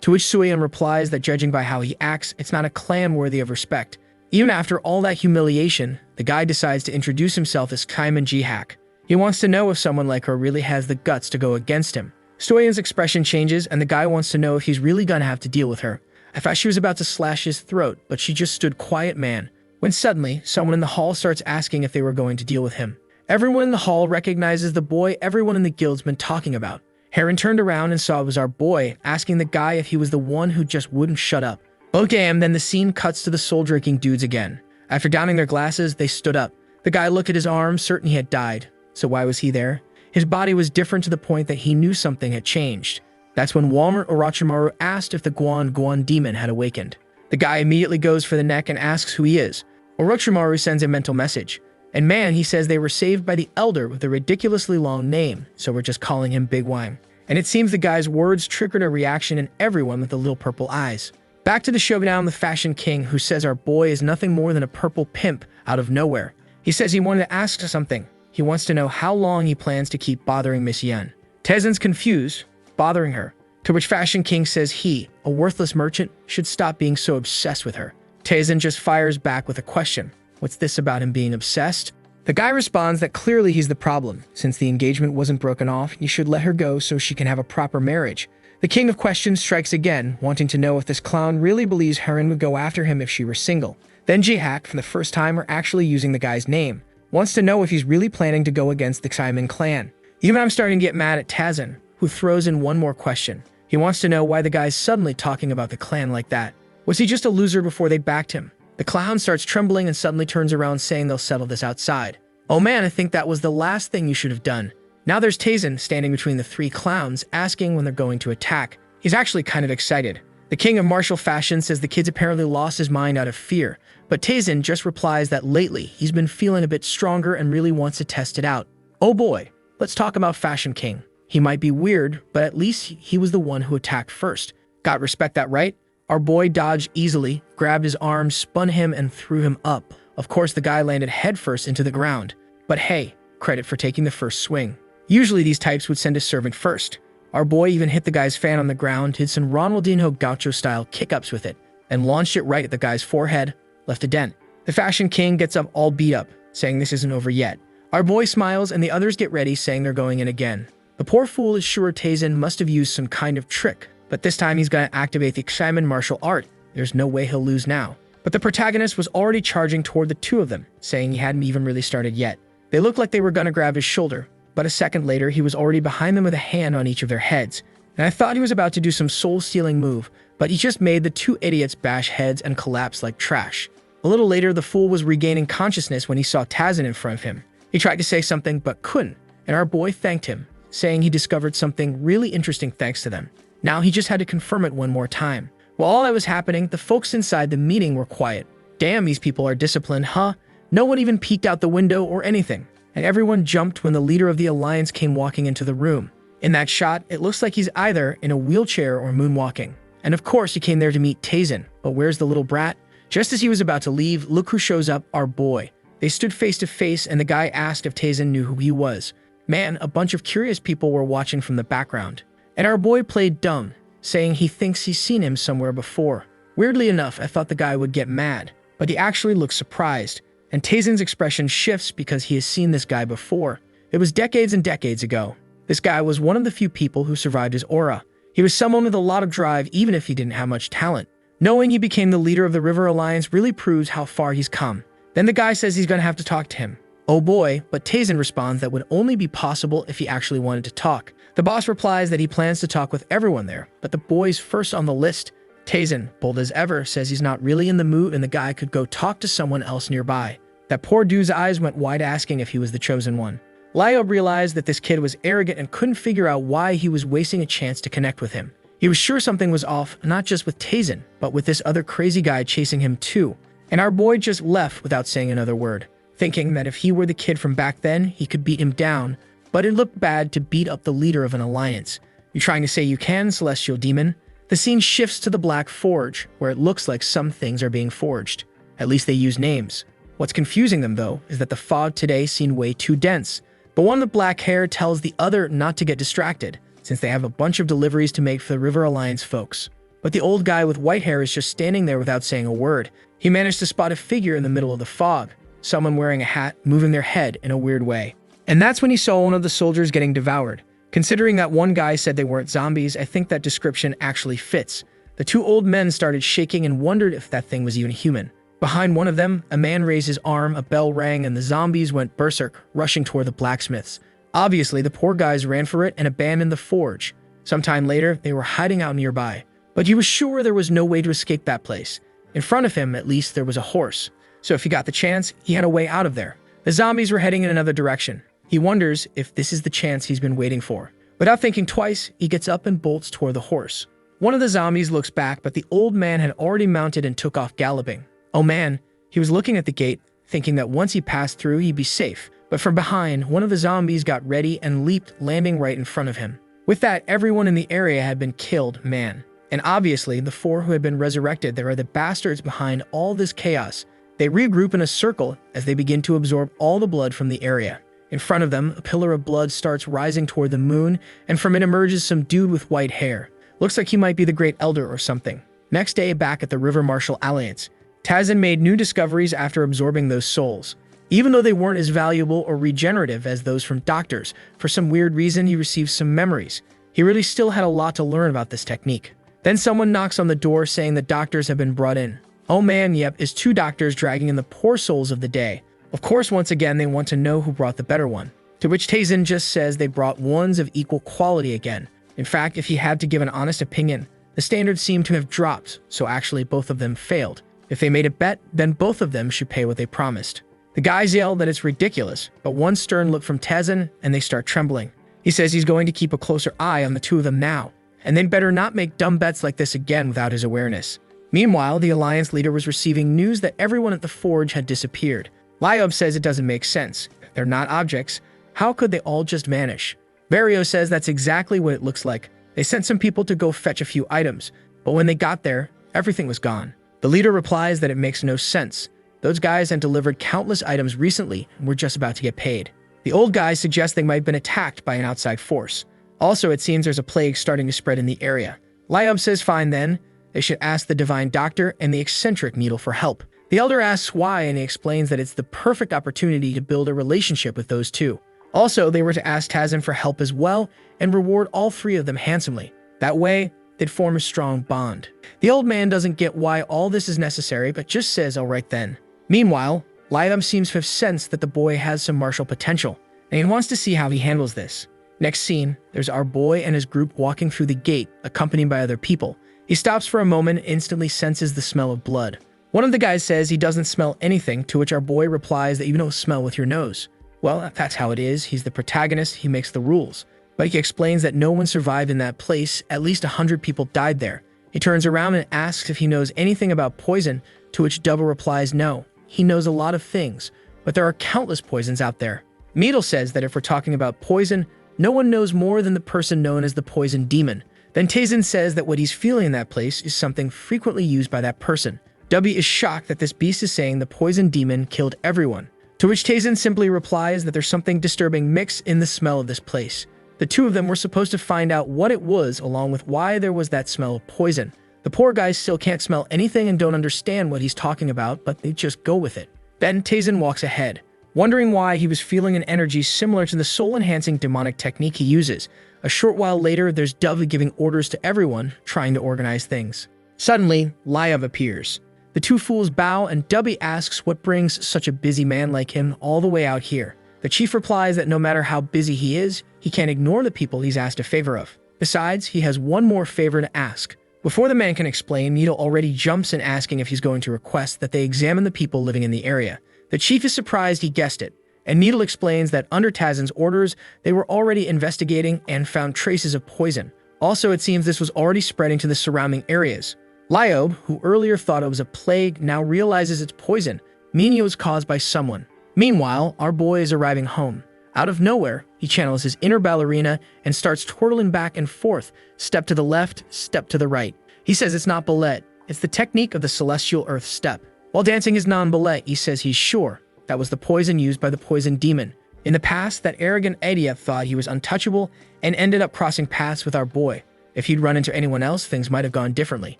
To which Suian replies that judging by how he acts, it's not a clan worthy of respect. Even after all that humiliation, the guy decides to introduce himself as Kaiman Jihak. He wants to know if someone like her really has the guts to go against him. Suian's expression changes, and the guy wants to know if he's really gonna have to deal with her. I thought she was about to slash his throat, but she just stood quiet, man. When suddenly, someone in the hall starts asking if they were going to deal with him. Everyone in the hall recognizes the boy everyone in the guild's been talking about. Heron turned around and saw it was our boy, asking the guy if he was the one who just wouldn't shut up. Oh damn, then the scene cuts to the soul-drinking dudes again. After downing their glasses, they stood up. The guy looked at his arm, certain he had died. So why was he there? His body was different to the point that he knew something had changed. That's when Walmart Orochimaru asked if the Guan demon had awakened. The guy immediately goes for the neck and asks who he is. Orochimaru sends a mental message. And man, he says they were saved by the elder with a ridiculously long name, so we're just calling him Big Wang. And it seems the guy's words triggered a reaction in everyone with the little purple eyes. Back to the showdown, the Fashion King, who says our boy is nothing more than a purple pimp out of nowhere. He says he wanted to ask something. He wants to know how long he plans to keep bothering Miss Yen. Tezen's confused, bothering her, to which Fashion King says he, a worthless merchant, should stop being so obsessed with her. Tezen just fires back with a question. What's this about him being obsessed? The guy responds that clearly he's the problem. Since the engagement wasn't broken off, you should let her go so she can have a proper marriage. The King of Questions strikes again, wanting to know if this clown really believes Heron would go after him if she were single. Then Jihak, for the first time, are actually using the guy's name. Wants to know if he's really planning to go against the Simon clan. Even I'm starting to get mad at Tazen, who throws in one more question. He wants to know why the guy's suddenly talking about the clan like that. Was he just a loser before they backed him? The clown starts trembling and suddenly turns around saying they'll settle this outside. Oh man, I think that was the last thing you should have done. Now there's Tazen standing between the three clowns, asking when they're going to attack. He's actually kind of excited. The king of martial fashion says the kid's apparently lost his mind out of fear, but Tazen just replies that lately he's been feeling a bit stronger and really wants to test it out. Oh boy, let's talk about Fashion King. He might be weird, but at least he was the one who attacked first. Got respect that, right? Our boy dodged easily, grabbed his arm, spun him, and threw him up. Of course, the guy landed headfirst into the ground. But hey, credit for taking the first swing. Usually these types would send a servant first. Our boy even hit the guy's fan on the ground, did some Ronaldinho Gaucho-style kick-ups with it, and launched it right at the guy's forehead, left a dent. The Fashion King gets up all beat up, saying this isn't over yet. Our boy smiles and the others get ready, saying they're going in again. The poor fool is sure Taisen must have used some kind of trick, but this time he's going to activate the Xiamen martial art. There's no way he'll lose now. But the protagonist was already charging toward the two of them, saying he hadn't even really started yet. They looked like they were going to grab his shoulder, but a second later he was already behind them with a hand on each of their heads. And I thought he was about to do some soul-stealing move, but he just made the two idiots bash heads and collapse like trash. A little later, the fool was regaining consciousness when he saw Taisen in front of him. He tried to say something but couldn't, and our boy thanked him, saying he discovered something really interesting thanks to them. Now he just had to confirm it one more time. While all that was happening, the folks inside the meeting were quiet. Damn, these people are disciplined, huh? No one even peeked out the window or anything, and everyone jumped when the leader of the alliance came walking into the room. In that shot, it looks like he's either in a wheelchair or moonwalking. And of course, he came there to meet Taisen, but where's the little brat? Just as he was about to leave, look who shows up, our boy. They stood face to face, and the guy asked if Taisen knew who he was. Man, a bunch of curious people were watching from the background. And our boy played dumb, saying he thinks he's seen him somewhere before. Weirdly enough, I thought the guy would get mad, but he actually looked surprised. And Taisen's expression shifts because he has seen this guy before. It was decades and decades ago. This guy was one of the few people who survived his aura. He was someone with a lot of drive even if he didn't have much talent. Knowing he became the leader of the River Alliance really proves how far he's come. Then the guy says he's going to have to talk to him. Oh boy, but Taisen responds that would only be possible if he actually wanted to talk. The boss replies that he plans to talk with everyone there, but the boy's first on the list. Taisen, bold as ever, says he's not really in the mood and the guy could go talk to someone else nearby. That poor dude's eyes went wide asking if he was the chosen one. Lio realized that this kid was arrogant and couldn't figure out why he was wasting a chance to connect with him. He was sure something was off, not just with Taisen, but with this other crazy guy chasing him too. And our boy just left without saying another word, thinking that if he were the kid from back then, he could beat him down, but it looked bad to beat up the leader of an alliance. You trying to say you can, Celestial Demon? The scene shifts to the Black Forge, where it looks like some things are being forged. At least they use names. What's confusing them, though, is that the fog today seemed way too dense. But one with black hair tells the other not to get distracted, since they have a bunch of deliveries to make for the River Alliance folks. But the old guy with white hair is just standing there without saying a word. He managed to spot a figure in the middle of the fog, someone wearing a hat, moving their head in a weird way. And that's when he saw one of the soldiers getting devoured. Considering that one guy said they weren't zombies, I think that description actually fits. The two old men started shaking and wondered if that thing was even human. Behind one of them, a man raised his arm, a bell rang, and the zombies went berserk, rushing toward the blacksmiths. Obviously, the poor guys ran for it and abandoned the forge. Sometime later, they were hiding out nearby. But he was sure there was no way to escape that place. In front of him, at least, there was a horse. So if he got the chance, he had a way out of there. The zombies were heading in another direction. He wonders if this is the chance he's been waiting for. Without thinking twice, he gets up and bolts toward the horse. One of the zombies looks back, but the old man had already mounted and took off galloping. Oh man, he was looking at the gate, thinking that once he passed through, he'd be safe. But from behind, one of the zombies got ready and leaped, landing right in front of him. With that, everyone in the area had been killed, man. And obviously, the four who had been resurrected there are the bastards behind all this chaos. They regroup in a circle as they begin to absorb all the blood from the area. In front of them, a pillar of blood starts rising toward the moon, and from it emerges some dude with white hair. Looks like he might be the Great Elder or something. Next day, back at the River Martial Alliance, Taisen made new discoveries after absorbing those souls. Even though they weren't as valuable or regenerative as those from doctors, for some weird reason he received some memories. He really still had a lot to learn about this technique. Then someone knocks on the door saying the doctors have been brought in. Oh man, yep, it's two doctors dragging in the poor souls of the day. Of course, once again, they want to know who brought the better one. To which Taisen just says they brought ones of equal quality again. In fact, if he had to give an honest opinion, the standards seemed to have dropped, so actually both of them failed. If they made a bet, then both of them should pay what they promised. The guys yell that it's ridiculous, but one stern look from Taisen, and they start trembling. He says he's going to keep a closer eye on the two of them now, and they'd better not make dumb bets like this again without his awareness. Meanwhile, the Alliance leader was receiving news that everyone at the forge had disappeared. Liob says it doesn't make sense. They're not objects. How could they all just vanish? Vario says that's exactly what it looks like. They sent some people to go fetch a few items, but when they got there, everything was gone. The leader replies that it makes no sense. Those guys had delivered countless items recently and were just about to get paid. The old guys suggest they might have been attacked by an outside force. Also, it seems there's a plague starting to spread in the area. Liob says fine then, they should ask the divine doctor and the eccentric Needle for help. The elder asks why, and he explains that it's the perfect opportunity to build a relationship with those two. Also, they were to ask Tazin for help as well and reward all three of them handsomely. That way, they'd form a strong bond. The old man doesn't get why all this is necessary, but just says all right then. Meanwhile, Liob seems to have sensed that the boy has some martial potential, and he wants to see how he handles this. Next scene, there's our boy and his group walking through the gate, accompanied by other people. He stops for a moment and instantly senses the smell of blood. One of the guys says he doesn't smell anything, to which our boy replies that you don't smell with your nose. Well, that's how it is. He's the protagonist, he makes the rules. But he explains that no one survived in that place, at least 100 people died there. He turns around and asks if he knows anything about poison, to which Double replies no. He knows a lot of things, but there are countless poisons out there. Needle says that if we're talking about poison, no one knows more than the person known as the poison demon. Then Tazin says that what he's feeling in that place is something frequently used by that person. W is shocked that this beast is saying the poison demon killed everyone, to which Tazin simply replies that there's something disturbing mixed in the smell of this place. The two of them were supposed to find out what it was along with why there was that smell of poison. The poor guys still can't smell anything and don't understand what he's talking about, but they just go with it. Then Tazin walks ahead, wondering why he was feeling an energy similar to the soul-enhancing demonic technique he uses. A short while later, there's Dove giving orders to everyone, trying to organize things. Suddenly, Liob appears. The two fools bow and Dubby asks what brings such a busy man like him all the way out here. The chief replies that no matter how busy he is, he can't ignore the people he's asked a favor of. Besides, he has one more favor to ask. Before the man can explain, Needle already jumps in asking if he's going to request that they examine the people living in the area. The chief is surprised he guessed it, and Needle explains that under Tazin's orders, they were already investigating and found traces of poison. Also, it seems this was already spreading to the surrounding areas. Liob, who earlier thought it was a plague, now realizes it's poison, meaning it was caused by someone. Meanwhile, our boy is arriving home. Out of nowhere, he channels his inner ballerina and starts twirling back and forth, step to the left, step to the right. He says it's not ballet, it's the technique of the celestial earth step. While dancing his non-ballet, he says he's sure that was the poison used by the poison demon. In the past, that arrogant idiot thought he was untouchable and ended up crossing paths with our boy. If he'd run into anyone else, things might have gone differently.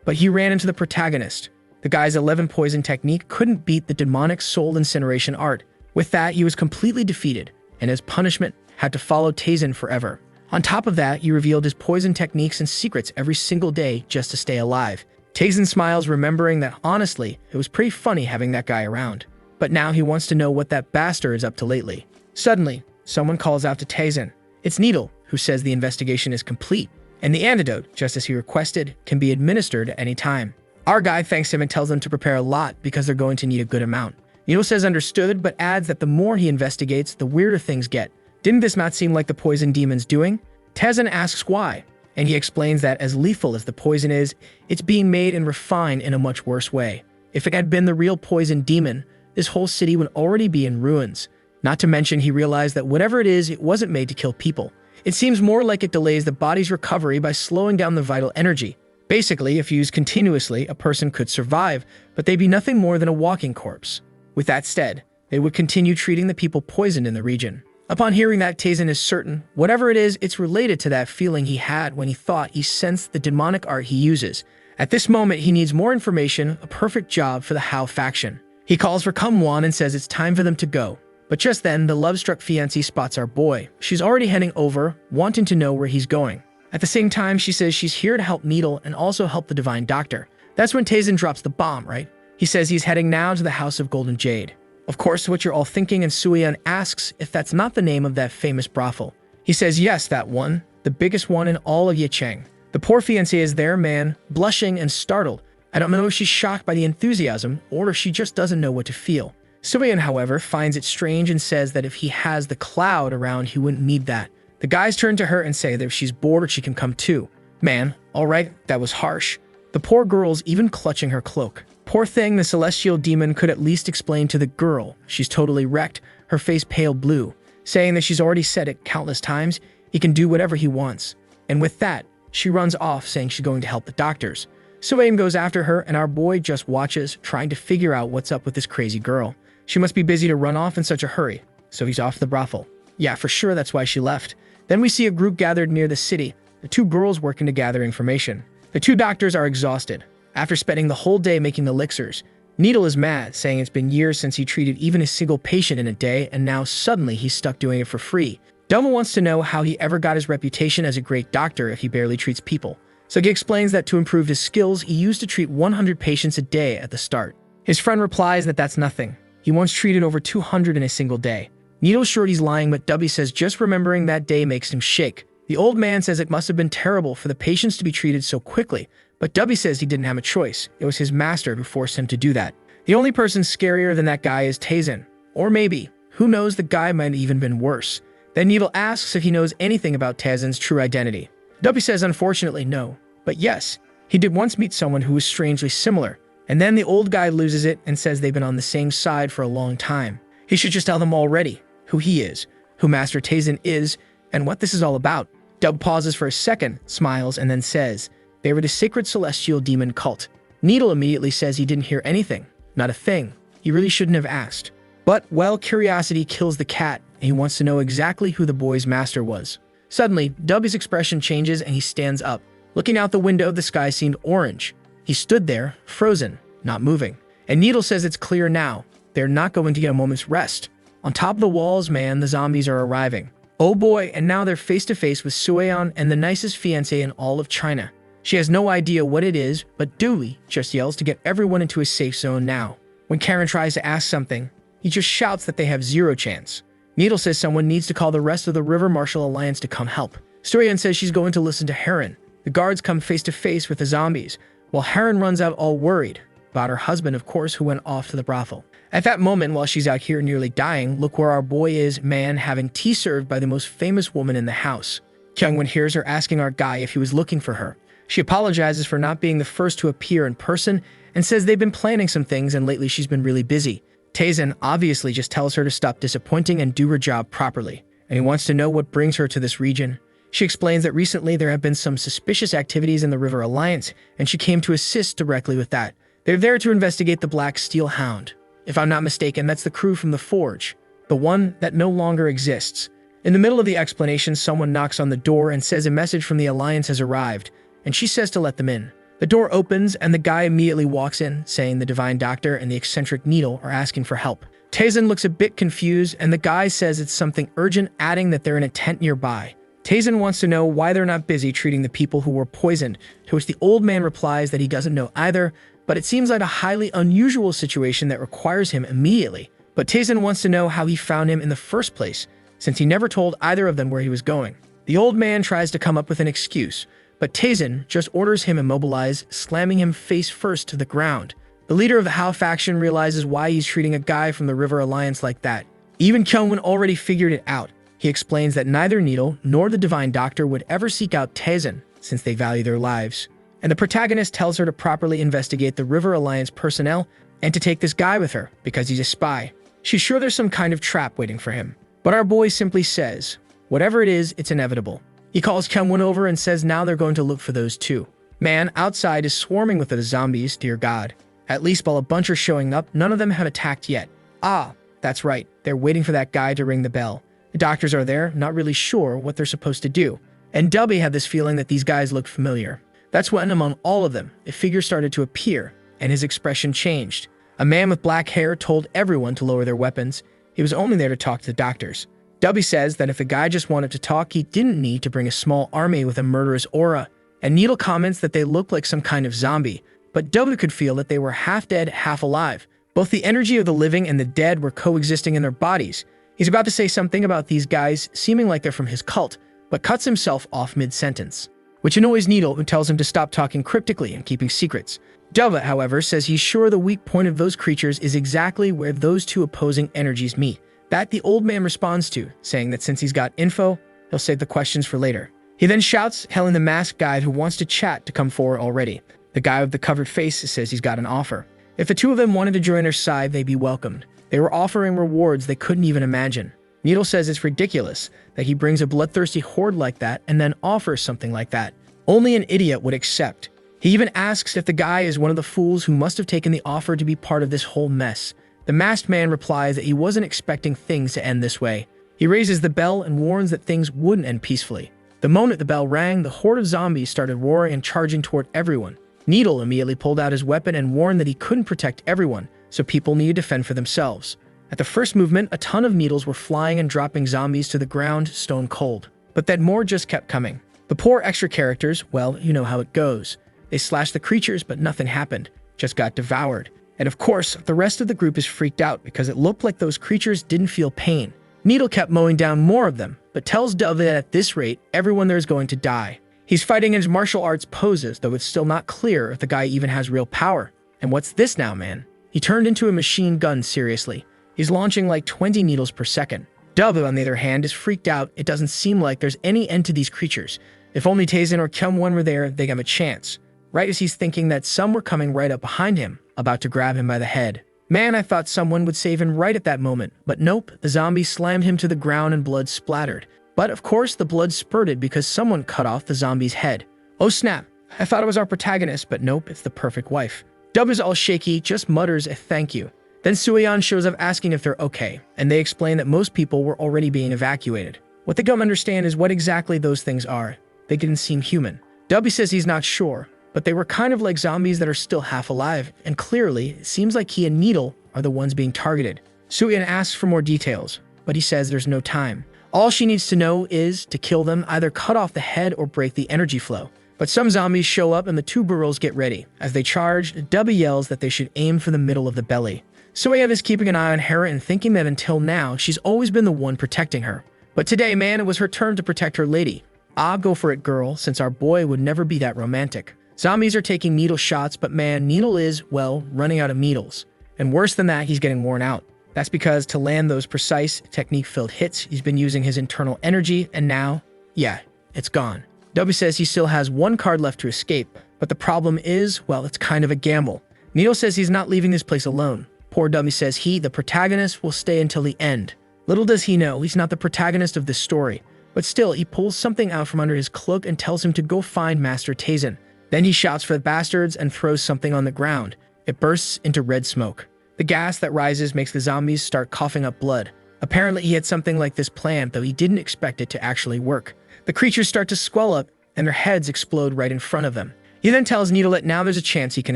But he ran into the protagonist. The guy's 11 poison technique couldn't beat the demonic soul incineration art. With that, he was completely defeated, and as punishment, had to follow Tazin forever. On top of that, he revealed his poison techniques and secrets every single day just to stay alive. Tazin smiles, remembering that honestly, it was pretty funny having that guy around. But now he wants to know what that bastard is up to lately. Suddenly, someone calls out to Tazin. It's Needle, who says the investigation is complete, and the antidote, just as he requested, can be administered at any time. Our guy thanks him and tells them to prepare a lot because they're going to need a good amount. Needle says understood, but adds that the more he investigates, the weirder things get. Didn't this not seem like the poison demon's doing? Tazin asks why, and he explains that as lethal as the poison is, it's being made and refined in a much worse way. If it had been the real poison demon, this whole city would already be in ruins. Not to mention, he realized that whatever it is, it wasn't made to kill people. It seems more like it delays the body's recovery by slowing down the vital energy. Basically, if used continuously, a person could survive, but they'd be nothing more than a walking corpse. With that said, they would continue treating the people poisoned in the region. Upon hearing that, Tazin is certain, whatever it is, it's related to that feeling he had when he thought he sensed the demonic art he uses. At this moment, he needs more information, a perfect job for the Hao faction. He calls for Kumwan and says it's time for them to go. But just then, the love-struck fiancé spots our boy. She's already heading over, wanting to know where he's going. At the same time, she says she's here to help Needle and also help the Divine Doctor. That's when Tazin drops the bomb, right? He says he's heading now to the House of Golden Jade. Of course, what you're all thinking, and Suyeon asks if that's not the name of that famous brothel. He says yes, that one, the biggest one in all of Yicheng. The poor fiancé is there, man, blushing and startled. I don't know if she's shocked by the enthusiasm or if she just doesn't know what to feel. Suyeon, however, finds it strange and says that if he has the cloud around, he wouldn't need that. The guys turn to her and say that if she's bored, she can come too. Man, alright, that was harsh. The poor girl's even clutching her cloak. Poor thing, the celestial demon could at least explain to the girl. She's totally wrecked, her face pale blue, saying that she's already said it countless times. He can do whatever he wants. And with that, she runs off saying she's going to help the doctors. So Aim goes after her and our boy just watches, trying to figure out what's up with this crazy girl. She must be busy to run off in such a hurry, so he's off to the brothel. Yeah, for sure that's why she left. Then we see a group gathered near the city, the two girls working to gather information. The two doctors are exhausted. After spending the whole day making elixirs, Needle is mad, saying it's been years since he treated even a single patient in a day, and now suddenly he's stuck doing it for free. Dumbo wants to know how he ever got his reputation as a great doctor if he barely treats people. So he explains that to improve his skills, he used to treat 100 patients a day at the start. His friend replies that that's nothing. He once treated over 200 in a single day. Needle's sure he's lying, but Dubby says just remembering that day makes him shake. The old man says it must have been terrible for the patients to be treated so quickly, but Dubby says he didn't have a choice. It was his master who forced him to do that. The only person scarier than that guy is Tazen. Or maybe, who knows, the guy might have even been worse. Then Needle asks if he knows anything about Tazen's true identity. Dubby says unfortunately no, but yes, he did once meet someone who was strangely similar. And then the old guy loses it and says they've been on the same side for a long time. He should just tell them already who he is, who Master Tazen is, and what this is all about. Dub pauses for a second, smiles, and then says, they were the sacred celestial demon cult. Needle immediately says he didn't hear anything, not a thing. He really shouldn't have asked. But, well, curiosity kills the cat, and he wants to know exactly who the boy's master was. Suddenly, Dubby's expression changes and he stands up. Looking out the window, the sky seemed orange. He stood there, frozen, not moving. And Needle says it's clear now. They're not going to get a moment's rest. On top of the walls, man, the zombies are arriving. Oh boy, and now they're face to face with Sueon and the nicest fiancé in all of China. She has no idea what it is, but Dewey just yells to get everyone into a safe zone now. When Karen tries to ask something, he just shouts that they have zero chance. Needle says someone needs to call the rest of the River Marshal Alliance to come help. Sueon says she's going to listen to Heron. The guards come face to face with the zombies, while Heron runs out all worried about her husband, of course, who went off to the brothel. At that moment, while she's out here nearly dying, look where our boy is, man, having tea served by the most famous woman in the house. Kyungwon hears her asking our guy if he was looking for her. She apologizes for not being the first to appear in person and says they've been planning some things and lately she's been really busy. Tazen obviously just tells her to stop disappointing and do her job properly, and he wants to know what brings her to this region. She explains that recently there have been some suspicious activities in the River Alliance, and she came to assist directly with that. They're there to investigate the Black Steel Hound. If I'm not mistaken, that's the crew from the Forge, the one that no longer exists. In the middle of the explanation, someone knocks on the door and says a message from the Alliance has arrived, and she says to let them in. The door opens, and the guy immediately walks in, saying the Divine Doctor and the eccentric Needle are asking for help. Tazen looks a bit confused, and the guy says it's something urgent, adding that they're in a tent nearby. Tazen wants to know why they're not busy treating the people who were poisoned, to which the old man replies that he doesn't know either, but it seems like a highly unusual situation that requires him immediately. But Tazen wants to know how he found him in the first place, since he never told either of them where he was going. The old man tries to come up with an excuse, but Tazen just orders him immobilized, slamming him face first to the ground. The leader of the Hao faction realizes why he's treating a guy from the River Alliance like that. Even Kyungwon already figured it out. He explains that neither Needle nor the Divine Doctor would ever seek out Tazen, since they value their lives. And the protagonist tells her to properly investigate the River Alliance personnel and to take this guy with her, because he's a spy. She's sure there's some kind of trap waiting for him. But our boy simply says, whatever it is, it's inevitable. He calls Kyungwon over and says now they're going to look for those two. Man, outside is swarming with the zombies, dear God. At least while a bunch are showing up, none of them have attacked yet. Ah, that's right, they're waiting for that guy to ring the bell. The doctors are there, not really sure what they're supposed to do. And Dubby had this feeling that these guys looked familiar. That's when, among all of them, a figure started to appear, and his expression changed. A man with black hair told everyone to lower their weapons. He was only there to talk to the doctors. Dubby says that if a guy just wanted to talk, he didn't need to bring a small army with a murderous aura. And Needle comments that they looked like some kind of zombie, but Dubby could feel that they were half dead, half alive. Both the energy of the living and the dead were coexisting in their bodies. He's about to say something about these guys seeming like they're from his cult, but cuts himself off mid-sentence, which annoys Needle, who tells him to stop talking cryptically and keeping secrets. Dubba, however, says he's sure the weak point of those creatures is exactly where those two opposing energies meet. That the old man responds to, saying that since he's got info, he'll save the questions for later. He then shouts, hailing the masked guy who wants to chat to come forward already. The guy with the covered face says he's got an offer. If the two of them wanted to join their side, they'd be welcomed. They were offering rewards they couldn't even imagine. Needle says it's ridiculous that he brings a bloodthirsty horde like that and then offers something like that. Only an idiot would accept. He even asks if the guy is one of the fools who must have taken the offer to be part of this whole mess. The masked man replies that he wasn't expecting things to end this way. He raises the bell and warns that things wouldn't end peacefully. The moment the bell rang, the horde of zombies started roaring and charging toward everyone. Needle immediately pulled out his weapon and warned that he couldn't protect everyone, so people needed to fend for themselves. At the first movement, a ton of needles were flying and dropping zombies to the ground stone cold. But then more just kept coming. The poor extra characters, well, you know how it goes. They slashed the creatures, but nothing happened, just got devoured. And of course, the rest of the group is freaked out because it looked like those creatures didn't feel pain. Needle kept mowing down more of them, but tells Dove that at this rate, everyone there is going to die. He's fighting in his martial arts poses, though it's still not clear if the guy even has real power. And what's this now, man? He turned into a machine gun, seriously. He's launching like 20 needles per second. Dove, on the other hand, is freaked out. It doesn't seem like there's any end to these creatures. If only Tazen or Kyung-won were there, they'd have a chance. Right as he's thinking that some were coming right up behind him, about to grab him by the head. Man, I thought someone would save him right at that moment, but nope, the zombie slammed him to the ground and blood splattered. But of course, the blood spurted because someone cut off the zombie's head. Oh snap, I thought it was our protagonist, but nope, it's the perfect wife. Dub is all shaky, just mutters a thank you. Then Sueyeon shows up asking if they're okay, and they explain that most people were already being evacuated. What they don't understand is what exactly those things are. They didn't seem human. Dubby says he's not sure, but they were kind of like zombies that are still half alive, and clearly, it seems like he and Needle are the ones being targeted. Sueyeon asks for more details, but he says there's no time. All she needs to know is to kill them, either cut off the head or break the energy flow. But some zombies show up and the two burros get ready. As they charge, Dubby yells that they should aim for the middle of the belly. Sueyeon is keeping an eye on Hera and thinking that until now, she's always been the one protecting her. But today, man, it was her turn to protect her lady. Ah, go for it, girl, since our boy would never be that romantic. Zombies are taking needle shots, but man, Needle is, well, running out of needles. And worse than that, he's getting worn out. That's because to land those precise, technique-filled hits, he's been using his internal energy, and now, yeah, it's gone. Dubby says he still has one card left to escape, but the problem is, well, it's kind of a gamble. Needle says he's not leaving this place alone. Poor Dubby says he, the protagonist, will stay until the end. Little does he know, he's not the protagonist of this story. But still, he pulls something out from under his cloak and tells him to go find Master Tazen. Then he shouts for the bastards and throws something on the ground. It bursts into red smoke. The gas that rises makes the zombies start coughing up blood. Apparently he had something like this planned, though he didn't expect it to actually work. The creatures start to swell up, and their heads explode right in front of them. He then tells Needle that now there's a chance he can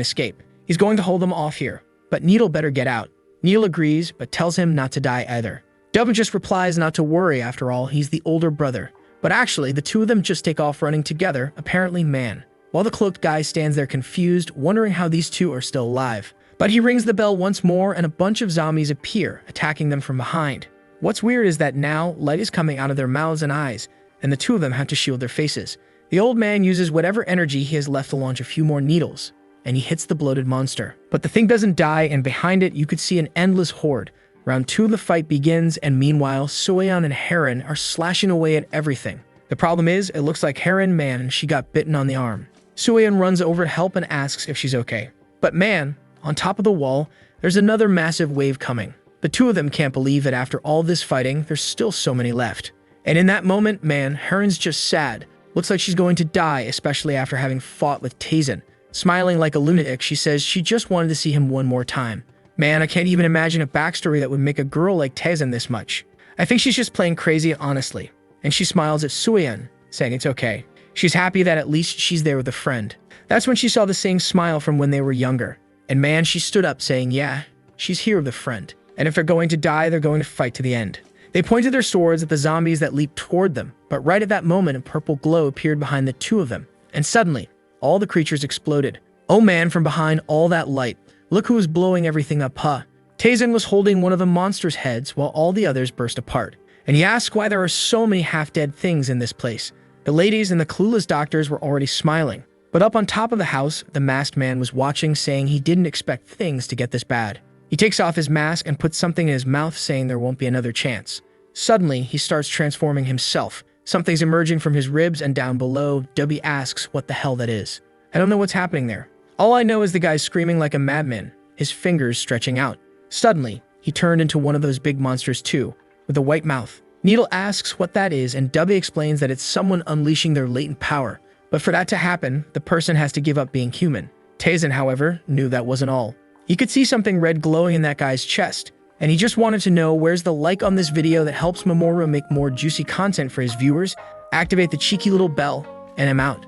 escape. He's going to hold them off here, but Needle better get out. Needle agrees, but tells him not to die either. Dub just replies not to worry, after all, he's the older brother. But actually, the two of them just take off running together, apparently man. While the cloaked guy stands there confused, wondering how these two are still alive. But he rings the bell once more and a bunch of zombies appear, attacking them from behind. What's weird is that now, light is coming out of their mouths and eyes, and the two of them have to shield their faces. The old man uses whatever energy he has left to launch a few more needles, and he hits the bloated monster. But the thing doesn't die, and behind it you could see an endless horde. Round 2 of the fight begins, and meanwhile, Sueyeon and Heron are slashing away at everything. The problem is, it looks like Heron, man, she got bitten on the arm. Sueyeon runs over to help and asks if she's okay. But man, on top of the wall, there's another massive wave coming. The two of them can't believe that after all this fighting, there's still so many left. And in that moment, man, Heron's just sad. Looks like she's going to die, especially after having fought with Tazen. Smiling like a lunatic, she says she just wanted to see him one more time. Man, I can't even imagine a backstory that would make a girl like Tazen this much. I think she's just playing crazy, honestly. And she smiles at Sueyeon, saying it's okay. She's happy that at least she's there with a friend. That's when she saw the same smile from when they were younger. And man, she stood up saying, yeah, she's here with a friend. And if they're going to die, they're going to fight to the end. They pointed their swords at the zombies that leaped toward them, but right at that moment, a purple glow appeared behind the two of them. And suddenly, all the creatures exploded. Oh man, from behind all that light, look who was blowing everything up, huh? Tazen was holding one of the monster's heads while all the others burst apart. And he asked why there are so many half-dead things in this place. The ladies and the clueless doctors were already smiling. But up on top of the house, the masked man was watching, saying he didn't expect things to get this bad. He takes off his mask and puts something in his mouth, saying there won't be another chance. Suddenly, he starts transforming himself. Something's emerging from his ribs, and down below, Dubby asks what the hell that is. I don't know what's happening there. All I know is the guy's screaming like a madman, his fingers stretching out. Suddenly, he turned into one of those big monsters too. with a white mouth. Needle asks what that is, and Dubby explains that it's someone unleashing their latent power. But for that to happen, the person has to give up being human. Taisen, however, knew that wasn't all. He could see something red glowing in that guy's chest, and he just wanted to know where's the like on this video that helps Mamoru make more juicy content for his viewers. Activate the cheeky little bell, and I'm out.